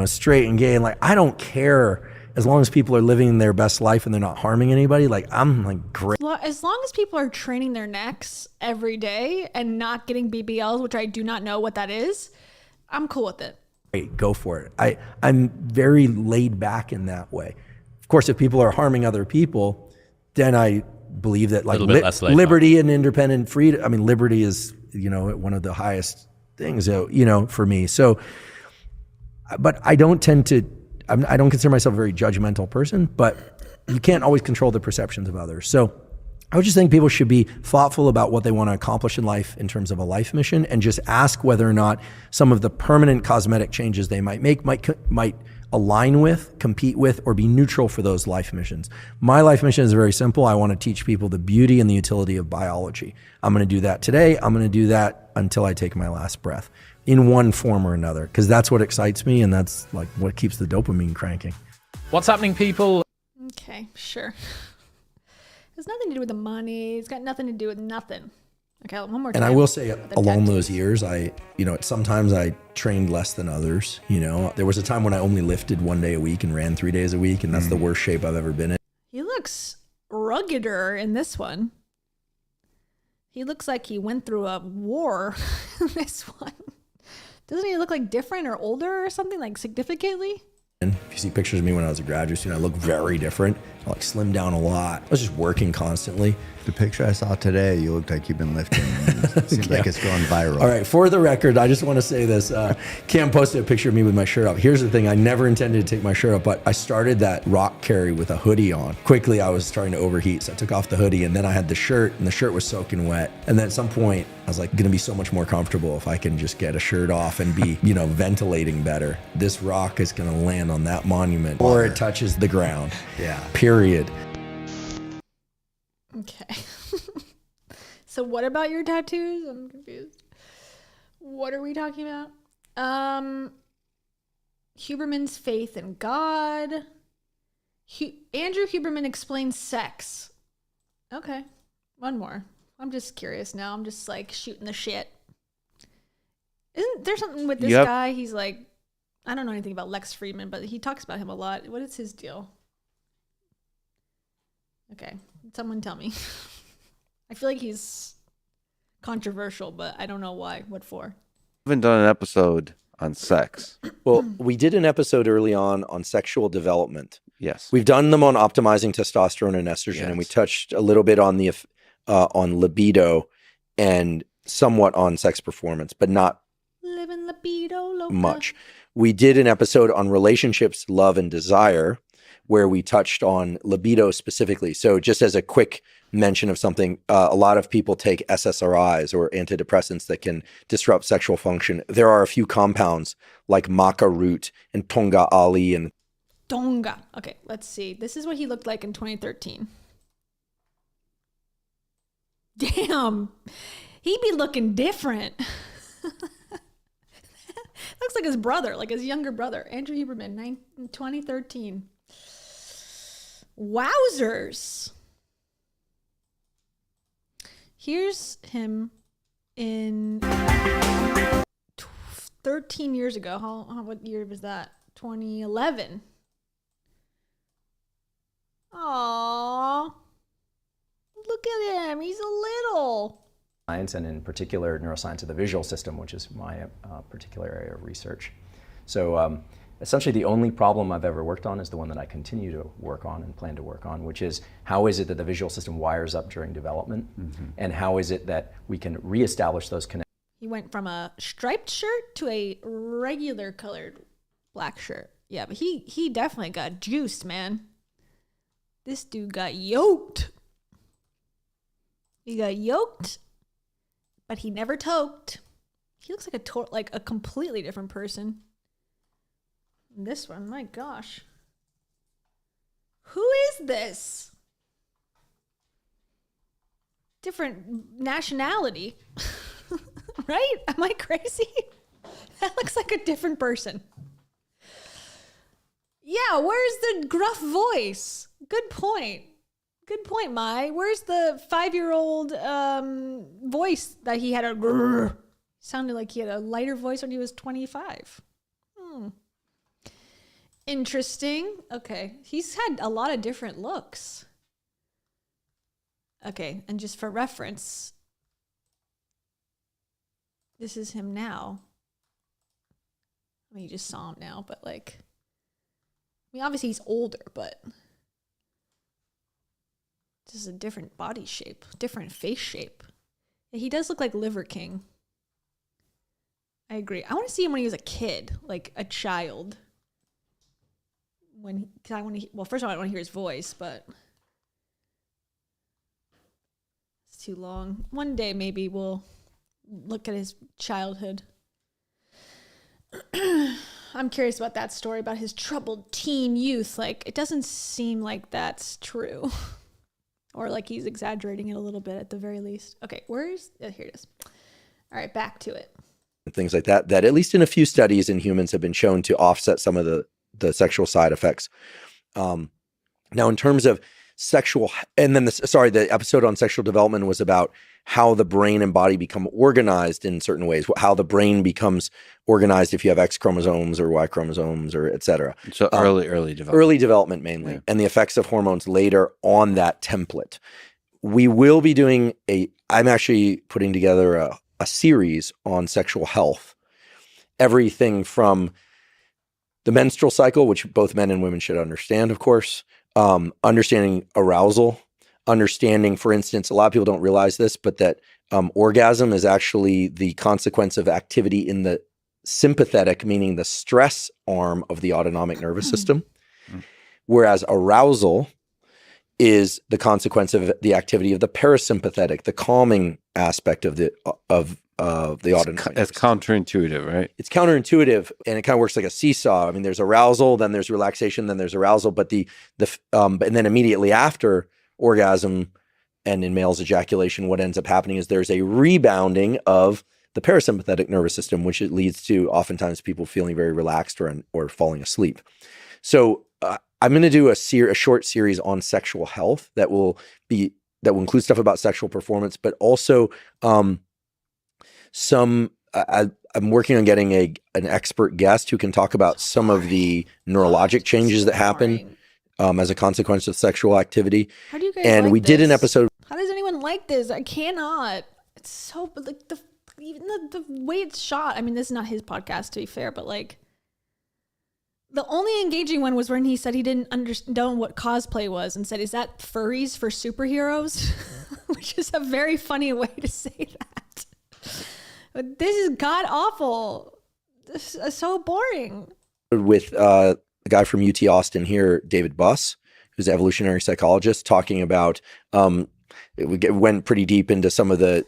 [SPEAKER 14] straight and gay. And I don't care as long as people are living their best life and they're not harming anybody. I'm great.
[SPEAKER 1] As long as people are training their necks every day and not getting BBLs, which I do not know what that is, I'm cool with it.
[SPEAKER 14] Great, go for it. I'm very laid back in that way. Of course, if people are harming other people, then I believe that liberty and independent freedom. Liberty is, one of the highest things, for me. So, but I don't consider myself a very judgmental person, but you can't always control the perceptions of others. So I would just think people should be thoughtful about what they want to accomplish in life in terms of a life mission, and just ask whether or not some of the permanent cosmetic changes they might make might align with, compete with, or be neutral for those life missions. My life mission is very simple. I want to teach people the beauty and the utility of biology. I'm going to do that today. I'm going to do that until I take my last breath in one form or another, because that's what excites me and that's what keeps the dopamine cranking.
[SPEAKER 13] What's happening, people?
[SPEAKER 1] Okay, sure. It's nothing to do with the money. It's got nothing to do with nothing. Okay, one more time.
[SPEAKER 14] And I will say, along those years, sometimes I trained less than others. There was a time when I only lifted 1 day a week and ran 3 days a week, and that's the worst shape I've ever been in.
[SPEAKER 1] He looks ruggeder in this one. He looks like he went through a war. This one. Doesn't he look like different or older or something, like significantly?
[SPEAKER 14] And if you see pictures of me when I was a graduate student, I look very different. I like slimmed down a lot. I was just working constantly.
[SPEAKER 15] The picture I saw today, you look like you've been lifting. It seems like it's going viral.
[SPEAKER 14] All right, for the record, I just want to say this. Cam posted a picture of me with my shirt up. Here's the thing, I never intended to take my shirt up, but I started that rock carry with a hoodie on. Quickly, I was starting to overheat, so I took off the hoodie, and then I had the shirt, and the shirt was soaking wet. And then at some point, I was like, gonna be so much more comfortable if I can just get a shirt off and be, ventilating better. This rock is gonna land on that monument or it touches the ground.
[SPEAKER 15] Yeah.
[SPEAKER 14] Period.
[SPEAKER 1] Okay. So what about your tattoos? I'm confused. What are we talking about? Huberman's faith in God. Andrew Huberman explains sex. Okay. One more. I'm just curious now. I'm just like shooting the shit. Isn't there something with this guy? He's like, I don't know anything about Lex Friedman, but he talks about him a lot. What is his deal? Okay. Someone tell me. I feel like he's controversial, but I don't know why. What for?
[SPEAKER 17] We haven't done an episode on sex.
[SPEAKER 14] Well, we did an episode early on sexual development.
[SPEAKER 17] Yes.
[SPEAKER 14] We've done them on optimizing testosterone and estrogen,
[SPEAKER 17] Yes.
[SPEAKER 14] and we touched a little bit on the on libido and somewhat on sex performance, but not
[SPEAKER 1] Living libido loca.
[SPEAKER 14] much. We did an episode on relationships, love, and desire, where we touched on libido specifically. So just as a quick mention of something, a lot of people take SSRIs or antidepressants that can disrupt sexual function. There are a few compounds like maca root and tonga ali and
[SPEAKER 1] Tonga. Okay, let's see. This is what he looked like in 2013. Damn. He be looking different. Looks like his brother, like his younger brother, Andrew Huberman, 2013. Wowzers. Here's him in 13 years ago. What year was that? 2011. Aww. Look at him. He's a little.
[SPEAKER 18] Science, and in particular neuroscience of the visual system, which is my particular area of research. So essentially the only problem I've ever worked on is the one that I continue to work on and plan to work on, which is how is it that the visual system wires up during development, and how is it that we can reestablish those connections.
[SPEAKER 1] He went from a striped shirt to a regular colored black shirt. Yeah, but he definitely got juiced, man. This dude got yoked. He got yoked, but he never toked. He looks like a completely different person. And this one, my gosh. Who is this? Different nationality. Right? Am I crazy? That looks like a different person. Yeah, where's the gruff voice? Good point. Good point, Mai. Where's the 5-year-old voice that he had a grrr? Sounded like he had a lighter voice when he was 25. Interesting. Okay. He's had a lot of different looks. Okay. And just for reference, this is him now. I mean, you just saw him now, but like, I mean, obviously he's older, but this is a different body shape, different face shape. Yeah, he does look like Liver King. I agree. I want to see him when he was a kid, like a child. Because I want to. Well, first of all, I want to hear his voice, but it's too long. One day, maybe we'll look at his childhood. I'm curious about that story about his troubled teen youth. Like, it doesn't seem like that's true. Or like he's exaggerating it a little bit at the very least. Okay, here it is. All right, back to it.
[SPEAKER 14] things like that, that at least in a few studies in humans have been shown to offset some of the sexual side effects. Now, in terms of sexual, and then the episode on sexual development was about how the brain and body become organized in certain ways, how the brain becomes organized if you have X chromosomes or Y chromosomes or et cetera.
[SPEAKER 17] So early development.
[SPEAKER 14] Early development mainly, and the effects of hormones later on that template. we will be doing I'm actually putting together a series on sexual health. Everything from the menstrual cycle, which both men and women should understand, of course, understanding arousal, understanding, for instance, a lot of people don't realize this, but that orgasm is actually the consequence of activity in the sympathetic, meaning the stress arm of the autonomic nervous system, whereas arousal is the consequence of the activity of the parasympathetic, the calming aspect of the autonomic.
[SPEAKER 17] It's counterintuitive, right?
[SPEAKER 14] It's counterintuitive, and it kind of works like a seesaw. I mean, there's arousal, then there's relaxation, then there's arousal, but and then immediately after orgasm and in males ejaculation, what ends up happening is there's a rebounding of the parasympathetic nervous system, which it leads to oftentimes people feeling very relaxed or falling asleep. So I'm going to do a short series on sexual health that will include stuff about sexual performance, but also I'm working on getting an expert guest who can talk about some of the neurologic changes that happen as a consequence of sexual activity.
[SPEAKER 1] How do you guys
[SPEAKER 14] and
[SPEAKER 1] like
[SPEAKER 14] we did an
[SPEAKER 1] this?
[SPEAKER 14] episode.
[SPEAKER 1] How does anyone like this? I cannot. It's so like even the way it's shot. I mean, this is not his podcast, to be fair, but like the only engaging one was when he said he didn't know what cosplay was and said, "Is that furries for superheroes?" Which is a very funny way to say that. But this is god awful. This is so boring.
[SPEAKER 14] With a guy from UT Austin here, David Buss, who's an evolutionary psychologist, talking about went pretty deep into some of the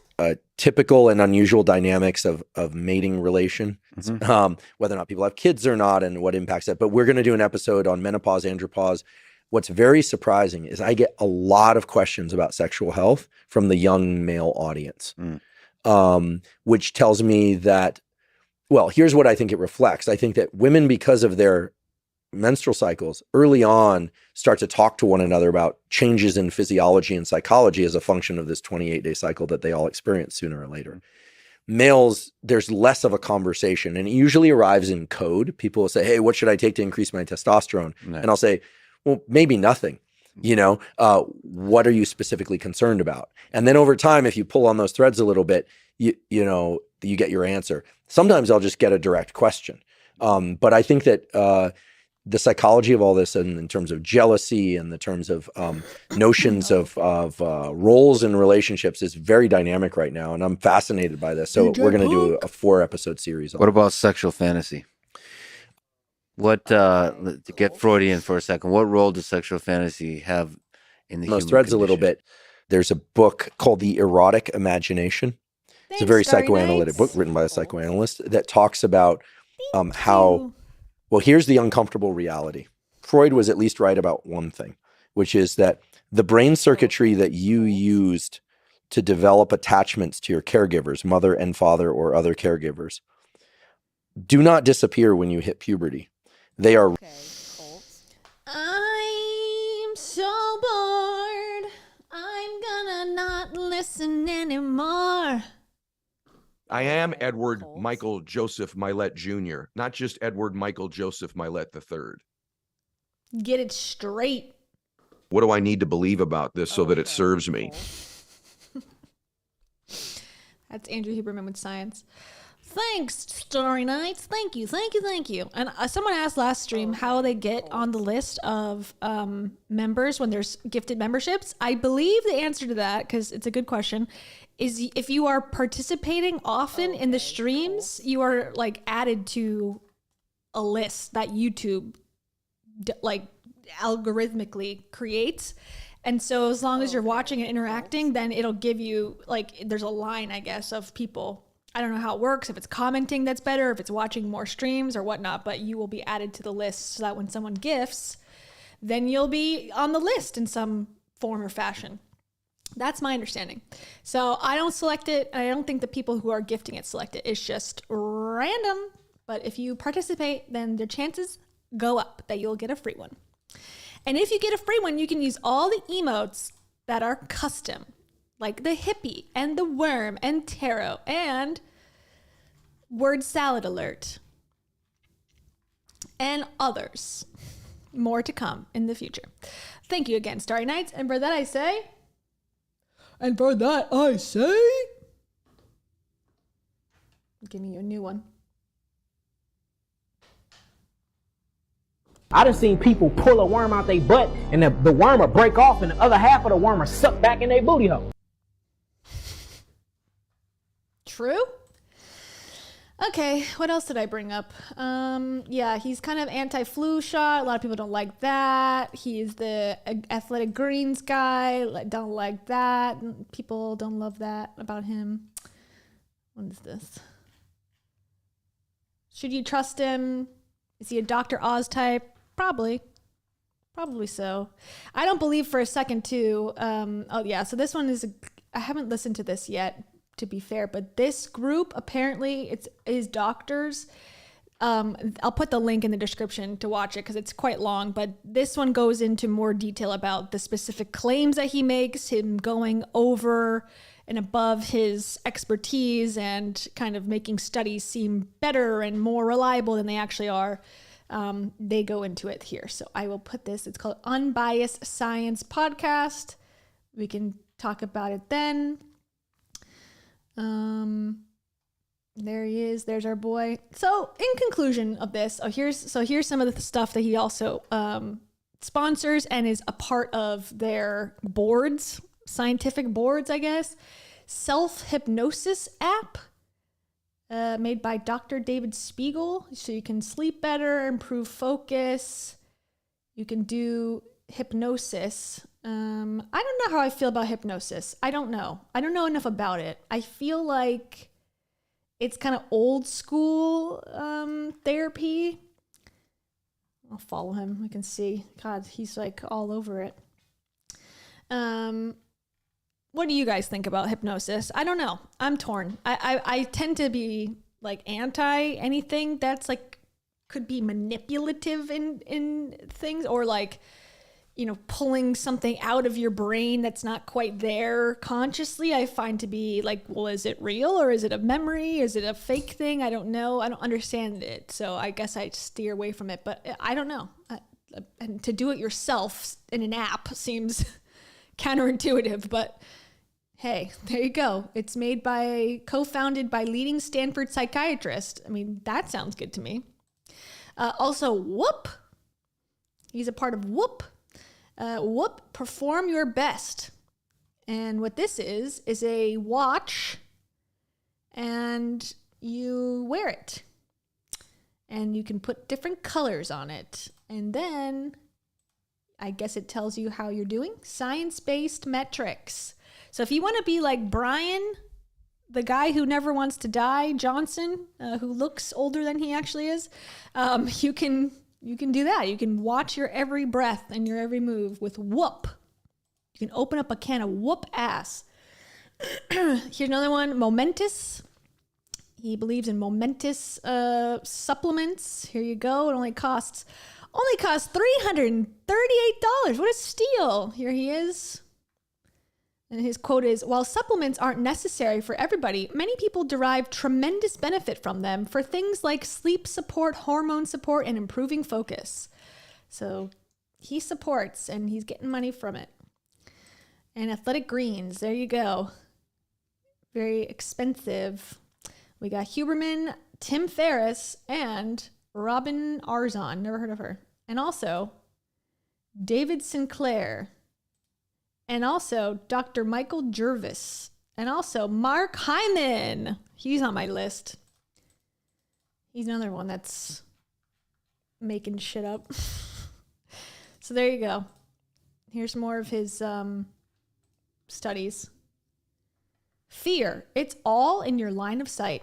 [SPEAKER 14] typical and unusual dynamics of mating relation, whether or not people have kids or not, and what impacts that. But we're going to do an episode on menopause, andropause. What's very surprising is I get a lot of questions about sexual health from the young male audience, which tells me that, well, here's what I think it reflects. I think that women, because of their menstrual cycles, early on start to talk to one another about changes in physiology and psychology as a function of this 28-day cycle that they all experience sooner or later. Males, there's less of a conversation, and it usually arrives in code. People will say, "Hey, what should I take to increase my testosterone?" And I'll say, "Well, maybe nothing. What are you specifically concerned about?" And then over time, if you pull on those threads a little bit, you get your answer. Sometimes I'll just get a direct question. But I think that the psychology of all this, and in terms of jealousy and the terms of notions of roles in relationships, is very dynamic right now, and I'm fascinated by this. So we're going to do a 4-episode series.
[SPEAKER 17] What about sexual fantasy? What to get Freudian for a second? What role does sexual fantasy have in the
[SPEAKER 14] those
[SPEAKER 17] human
[SPEAKER 14] threads
[SPEAKER 17] condition?
[SPEAKER 14] a little bit? There's a book called The Erotic Imagination. It's a very psychoanalytic book written by a psychoanalyst that talks about how. Well, here's the uncomfortable reality. Freud was at least right about one thing, which is that the brain circuitry that you used to develop attachments to your caregivers, mother and father or other caregivers, do not disappear when you hit puberty. They are.
[SPEAKER 1] I'm so bored. I'm gonna not listen anymore.
[SPEAKER 10] I am Edward Michael Joseph Milet Jr., not just Edward Michael Joseph Milet III.
[SPEAKER 1] Get it straight.
[SPEAKER 10] What do I need to believe about this so that it serves me?
[SPEAKER 1] That's Andrew Huberman with science. Thanks, Starry Nights. Thank you. And someone asked last stream how they get on the list of members when there's gifted memberships. I believe the answer to that, because it's a good question, is if you are participating often in the streams, you are like added to a list that YouTube like algorithmically creates. And so as long as you're watching and interacting, then it'll give you like, there's a line, I guess, of people. I don't know how it works, if it's commenting that's better, if it's watching more streams or whatnot, but you will be added to the list so that when someone gifts, then you'll be on the list in some form or fashion. That's my understanding. So I don't select it. I don't think the people who are gifting it select it. It's just random. But if you participate, then the chances go up that you'll get a free one. And if you get a free one, you can use all the emotes that are custom, like the hippie and the worm and tarot and word salad alert and others. More to come in the future. Thank you again, Starry Nights. And for that I say, And for that, I say... I'm giving you a new one.
[SPEAKER 19] I done seen people pull a worm out their butt and the worm will break off and the other half of the worm will suck back in their booty hole.
[SPEAKER 1] True? Okay, what else did I bring up? Yeah, he's kind of anti-flu shot. A lot of people don't like that. He's the athletic greens guy. Don't like that. People don't love that about him. What is this? Should you trust him? Is he a Dr. Oz type? Probably so. I don't believe for a second too. Oh yeah, so this one is I haven't listened to this yet, to be fair, but this group apparently is doctors. I'll put the link in the description to watch it because it's quite long, but this one goes into more detail about the specific claims that he makes, him going over and above his expertise and kind of making studies seem better and more reliable than they actually are. They go into it here. So I will put this, it's called Unbiased Science Podcast. We can talk about it then. There he is. There's our boy. So in conclusion of this, here's some of the stuff that he also sponsors and is a part of their boards, scientific boards, I guess. Self-hypnosis app. Made by Dr. David Spiegel, so you can sleep better, improve focus. You can do hypnosis. I don't know how I feel about hypnosis. I don't know enough about it. I feel like it's kind of old school therapy. I'll follow him. I can see. God, he's like all over it. What do you guys think about hypnosis? I don't know. I'm torn. I tend to be like anti anything that's like could be manipulative in things, or like, you know, pulling something out of your brain that's not quite there consciously. I find to be like, well, is it real or is it a memory? Is it a fake thing? I don't know. I don't understand it. So I guess I steer away from it, but I don't know. And to do it yourself in an app seems counterintuitive, but hey, there you go. It's co-founded by leading Stanford psychiatrist. I mean, that sounds good to me. Also, Whoop. He's a part of Whoop. Whoop, Perform Your Best. And what this is a watch, and you wear it. And you can put different colors on it. And then I guess it tells you how you're doing. Science-based metrics. So if you want to be like Brian, the guy who never wants to die, Johnson, who looks older than he actually is, you can do that. You can watch your every breath and your every move with Whoop. You can open up a can of Whoop ass. Here's another one, Momentous. He believes in momentous supplements. Here you go. It only costs $338. What a steal. Here he is. And his quote is, while supplements aren't necessary for everybody, many people derive tremendous benefit from them for things like sleep support, hormone support, and improving focus. So he supports and he's getting money from it. And athletic greens, there you go. Very expensive. We got Huberman, Tim Ferriss, and Robin Arzon. Never heard of her. And also David Sinclair. And also Dr. Michael Jervis. And also Mark Hyman. He's on my list. He's another one that's making shit up. So there you go. Here's more of his studies. Fear. It's all in your line of sight.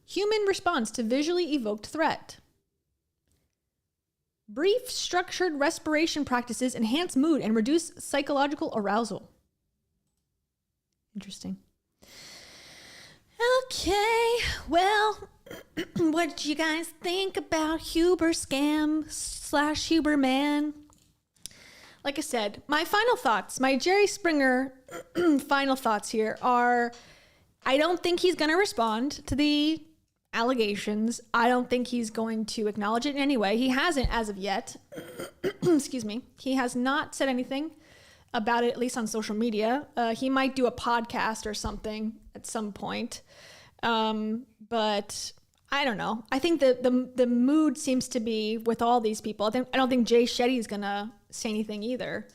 [SPEAKER 1] Human response to visually evoked threat. Brief, structured respiration practices enhance mood and reduce psychological arousal. Interesting. Okay, well, what did you guys think about Huber scam / Huberman? Like I said, my final thoughts, my Jerry Springer final thoughts here are, I don't think he's going to respond to the allegations. I don't think he's going to acknowledge it in any way. He hasn't as of yet. Excuse me. He has not said anything. about it, at least on social media. He might do a podcast or something at some point. But I don't know. I think that the mood seems to be with all these people. I don't think Jay Shetty is going to say anything either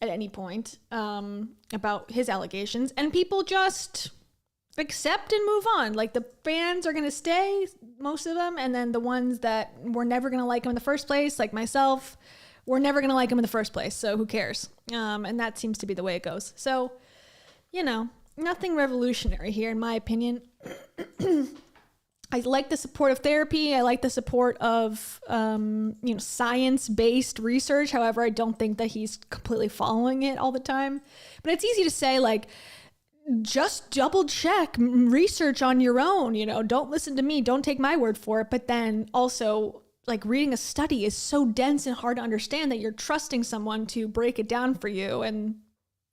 [SPEAKER 1] at any point about his allegations. And people just accept and move on. Like, the fans are going to stay, most of them. And then the ones that were never going to like him in the first place, like myself, we're never going to like him in the first place. So who cares? And that seems to be the way it goes. So, you know, nothing revolutionary here, in my opinion. I like the support of therapy. I like the support of, science-based research. However, I don't think that he's completely following it all the time. But it's easy to say, like, just double check research on your own. You know, don't listen to me. Don't take my word for it. But then also, like, reading a study is so dense and hard to understand that you're trusting someone to break it down for you. And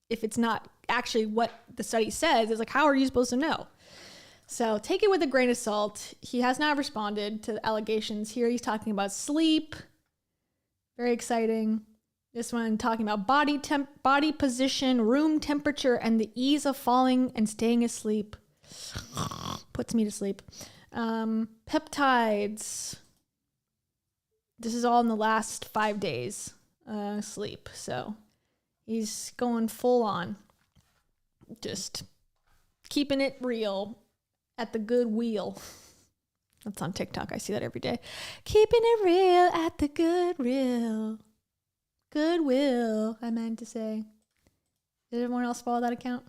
[SPEAKER 1] if it's not actually what the study says, it's like, how are you supposed to know? So take it with a grain of salt. He has not responded to the allegations. Here he's talking about sleep. Very exciting. This one talking about body position, room temperature, and the ease of falling and staying asleep. Puts me to sleep. Peptides. This is all in the last 5 days. Sleep. So he's going full on. Just keeping it real. At the good wheel. That's on TikTok. I see that every day. Keeping it real at the Goodwill. Goodwill, I meant to say. Did everyone else follow that account?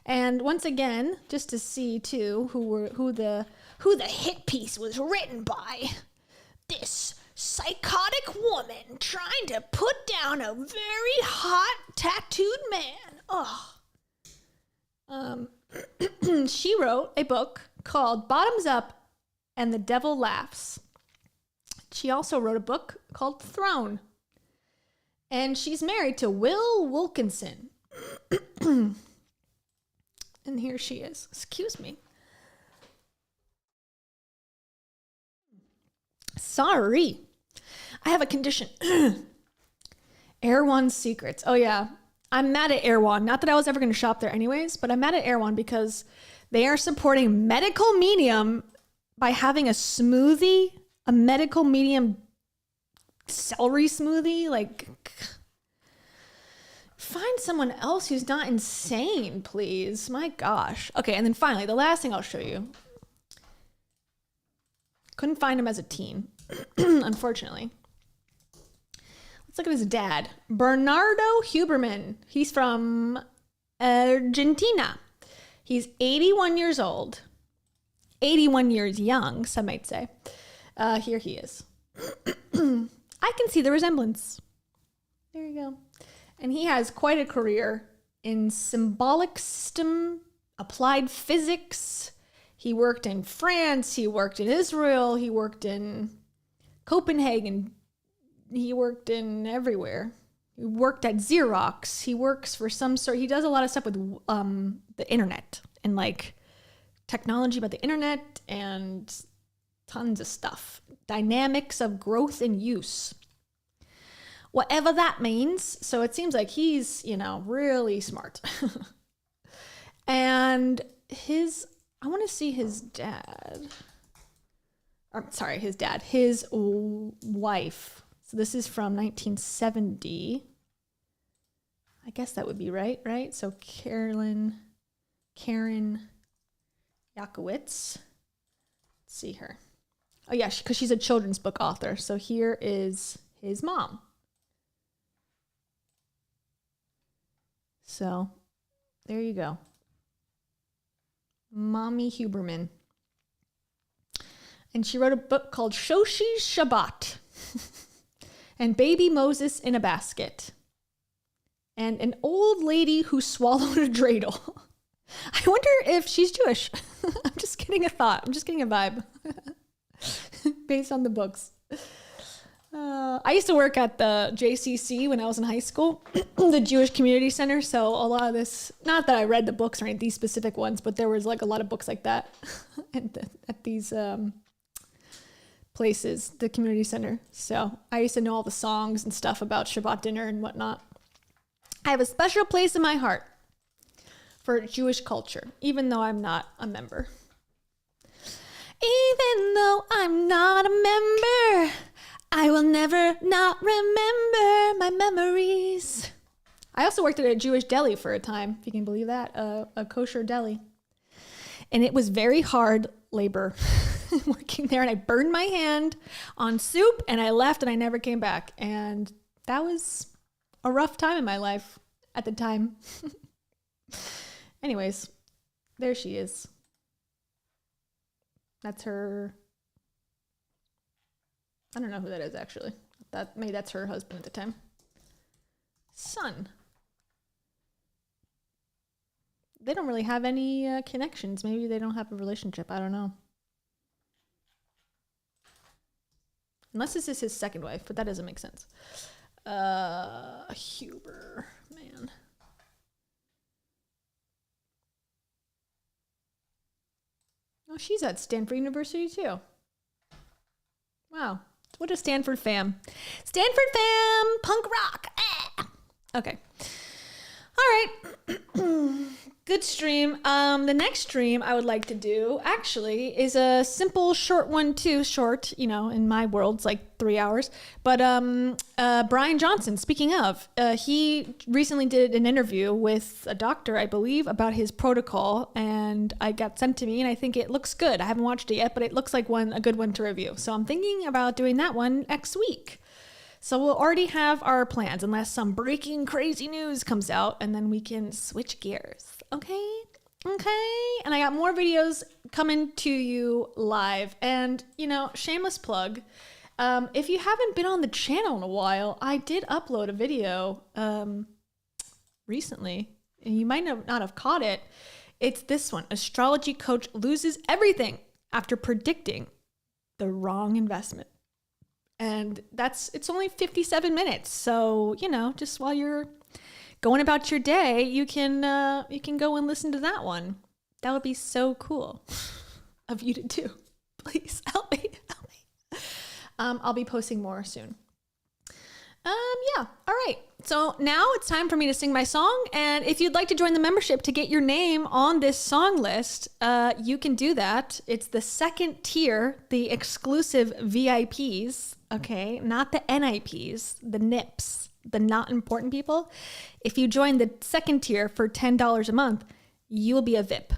[SPEAKER 1] And once again, just to see too who the hit piece was written by. This psychotic woman trying to put down a very hot tattooed man. She wrote a book called Bottoms Up and the Devil Laughs. She also wrote a book called Throne. And she's married to Will Wilkinson. And here she is. Excuse me. Sorry. I have a condition. Erewhon Secrets. Oh, yeah. I'm mad at Erewhon. Not that I was ever going to shop there anyways, but I'm mad at Erewhon because they are supporting medical medium by having a smoothie, a medical medium celery smoothie. Like, find someone else who's not insane, please. My gosh. Okay, and then finally, the last thing I'll show you. Couldn't find him as a teen, unfortunately. Let's look at his dad, Bernardo Huberman. He's from Argentina. He's 81 years old. 81 years young, some might say. Here he is. I can see the resemblance. There you go. And he has quite a career in symbolic system, applied physics. He worked in France. He worked in Israel. He worked in Copenhagen. He worked in everywhere. He worked at Xerox. He works for some sort. He does a lot of stuff with the internet and like technology about the internet and tons of stuff. Dynamics of growth and use. Whatever that means. So it seems like he's, really smart. And I want to see his dad. His wife. So this is from 1970. I guess that would be right? So Karen Yakowitz. Let's see her. Oh yeah, because she's a children's book author. So here is his mom. So there you go. Mommy Huberman. And she wrote a book called Shoshi's Shabbat. And Baby Moses in a Basket. And An Old Lady Who Swallowed a Dreidel. I wonder if she's Jewish. I'm just getting a thought. I'm just getting a vibe. Based on the books. I used to work at the JCC when I was in high school, the Jewish Community Center. So a lot of this, not that I read the books or any of these specific ones, but there was like a lot of books like that at these places, the community center. So I used to know all the songs and stuff about Shabbat dinner and whatnot. I have a special place in my heart for Jewish culture, even though I'm not a member. Even though I'm not a member, I will never not remember my memories. I also worked at a Jewish deli for a time, if you can believe that, a kosher deli. And it was very hard labor working there. And I burned my hand on soup and I left and I never came back. And that was a rough time in my life at the time. Anyways, there she is. That's her. I don't know who that is actually. Maybe that's her husband at the time. Son. They don't really have any connections. Maybe they don't have a relationship. I don't know. Unless this is his second wife, but that doesn't make sense. Huber, man. Oh, she's at Stanford University too. Wow. What a Stanford fam. Stanford fam, punk rock. Ah! Okay. All right. Good stream. The next stream I would like to do actually is a simple short one too. Short, you know, in my world, it's like 3 hours. But Brian Johnson, speaking of, he recently did an interview with a doctor, I believe, about his protocol, and I got sent to me, and I think it looks good. I haven't watched it yet, but it looks like a good one to review. So I'm thinking about doing that one next week. So we'll already have our plans unless some breaking crazy news comes out, and then we can switch gears. Okay? And I got more videos coming to you live. And, you know, shameless plug. If you haven't been on the channel in a while, I did upload a video recently, and you might not have caught it. It's this one. Astrology coach loses everything after predicting the wrong investment. And it's only 57 minutes. So, you know, just while you're going about your day, you can go and listen to that one. That would be so cool of you to do. Please help me. I'll be posting more soon. Yeah. All right. So now it's time for me to sing my song. And if you'd like to join the membership to get your name on this song list, you can do that. It's the second tier, the exclusive VIPs. Okay. Not the NIPs, the NIPs, the not important people. If you join the second tier for $10 a month, you will be a VIP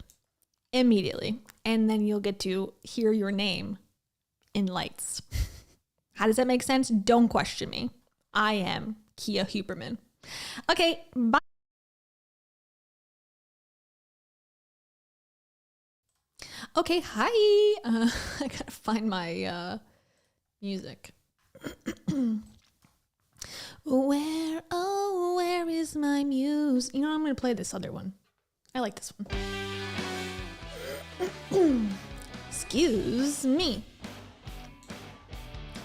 [SPEAKER 1] immediately. And then you'll get to hear your name in lights. How does that make sense? Don't question me. I am Kia Huberman. Okay, bye. Okay, hi. I gotta find my music. Where is my muse? You know, I'm gonna play this other one. I like this one. Excuse me.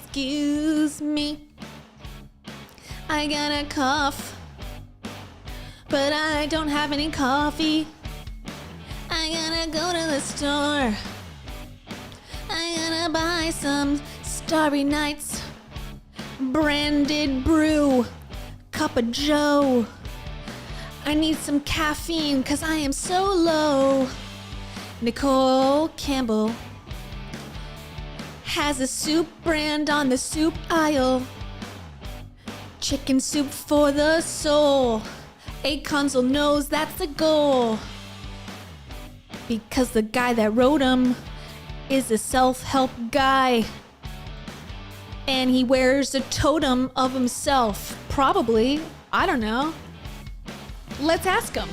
[SPEAKER 1] Excuse me. I got a cough, but I don't have any coffee. I gotta go to the store. I gotta buy some Starry Nights branded brew, cup of joe. I need some caffeine cause I am so low. Nicole Campbell has a soup brand on the soup aisle. Chicken soup for the soul. Akonzel knows that's the goal. Because the guy that wrote him is a self-help guy. And he wears a totem of himself. Probably. I don't know. Let's ask him.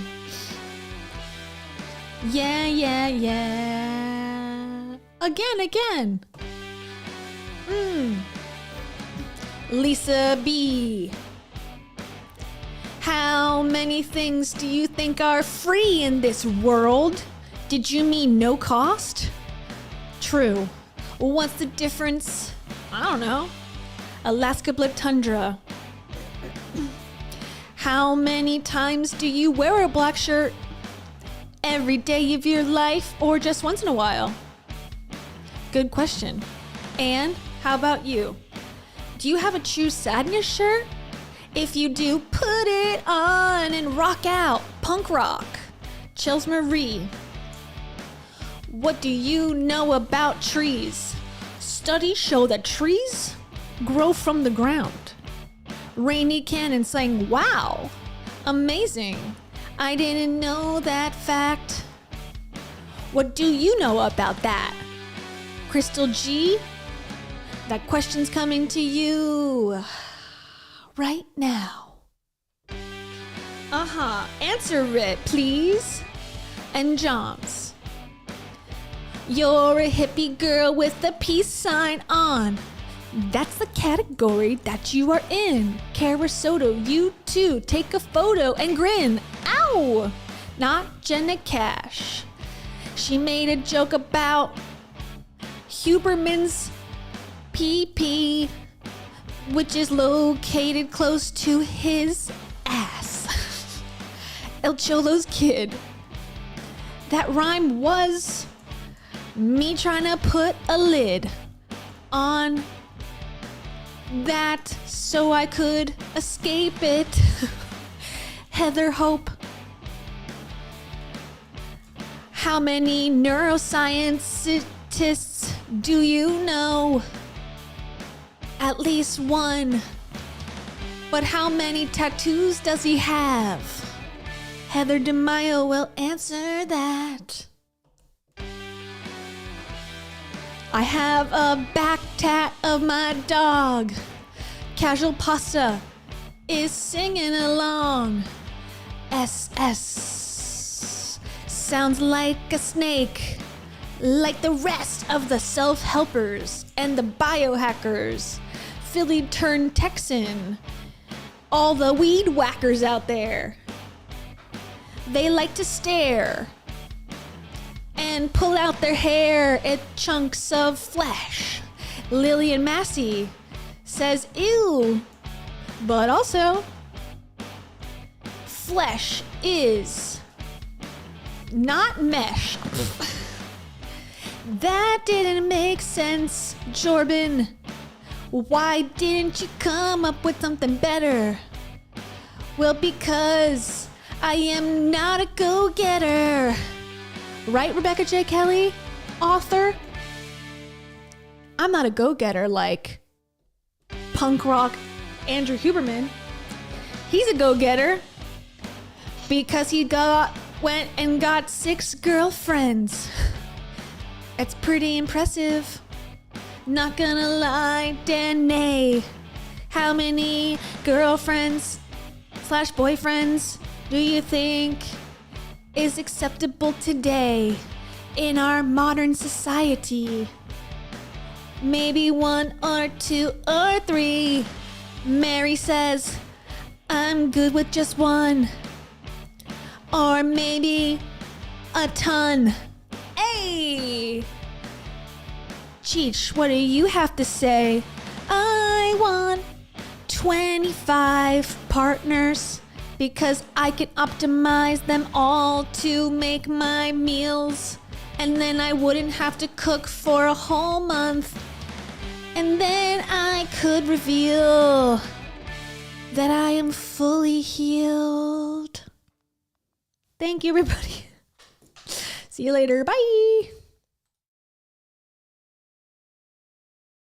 [SPEAKER 1] Yeah. Again. Lisa B. How many things do you think are free in this world? Did you mean no cost? True. What's the difference? I don't know. Alaska Blip Tundra. How many times do you wear a black shirt? Every day of your life or just once in a while? Good question. And how about you? Do you have a Choose Sadness shirt? If you do, put it on and rock out. Punk rock. Chels Marie. What do you know about trees? Studies show that trees grow from the ground. Rainy Cannon saying, wow, amazing. I didn't know that fact. What do you know about that? Crystal G, that question's coming to you right now. Answer it, please. And Johns. You're a hippie girl with a peace sign on. That's the category that you are in. Kara Soto, you too. Take a photo and grin. Ow! Not Jenna Cash. She made a joke about Huberman's PP, which is located close to his ass. El Cholo's kid. That rhyme was me trying to put a lid on that so I could escape it. Heather Hope. How many neuroscientists do you know? At least one. But how many tattoos does he have? Heather DeMaio will answer that. I have a back tat of my dog. Casual Pasta is singing along. SS sounds like a snake, like the rest of the self-helpers and the biohackers. Philly turned Texan. All the weed whackers out there. They like to stare and pull out their hair at chunks of flesh. Lillian Massey says ew, but also flesh is not mesh. That didn't make sense, Jordan. Why didn't you come up with something better? Well, because I am not a go-getter. Right, Rebecca J. Kelly, author? I'm not a go-getter like punk rock Andrew Huberman. He's a go-getter because he went and got 6 girlfriends. It's pretty impressive. Not gonna lie, Danae. How many girlfriends / boyfriends do you think is acceptable today in our modern society? Maybe 1 or 2 or 3. Mary says, I'm good with just 1. Or maybe a ton. Hey! Cheech, what do you have to say? I want 25 partners because I can optimize them all to make my meals. And then I wouldn't have to cook for a whole month. And then I could reveal that I am fully healed. Thank you, everybody. See you later. Bye.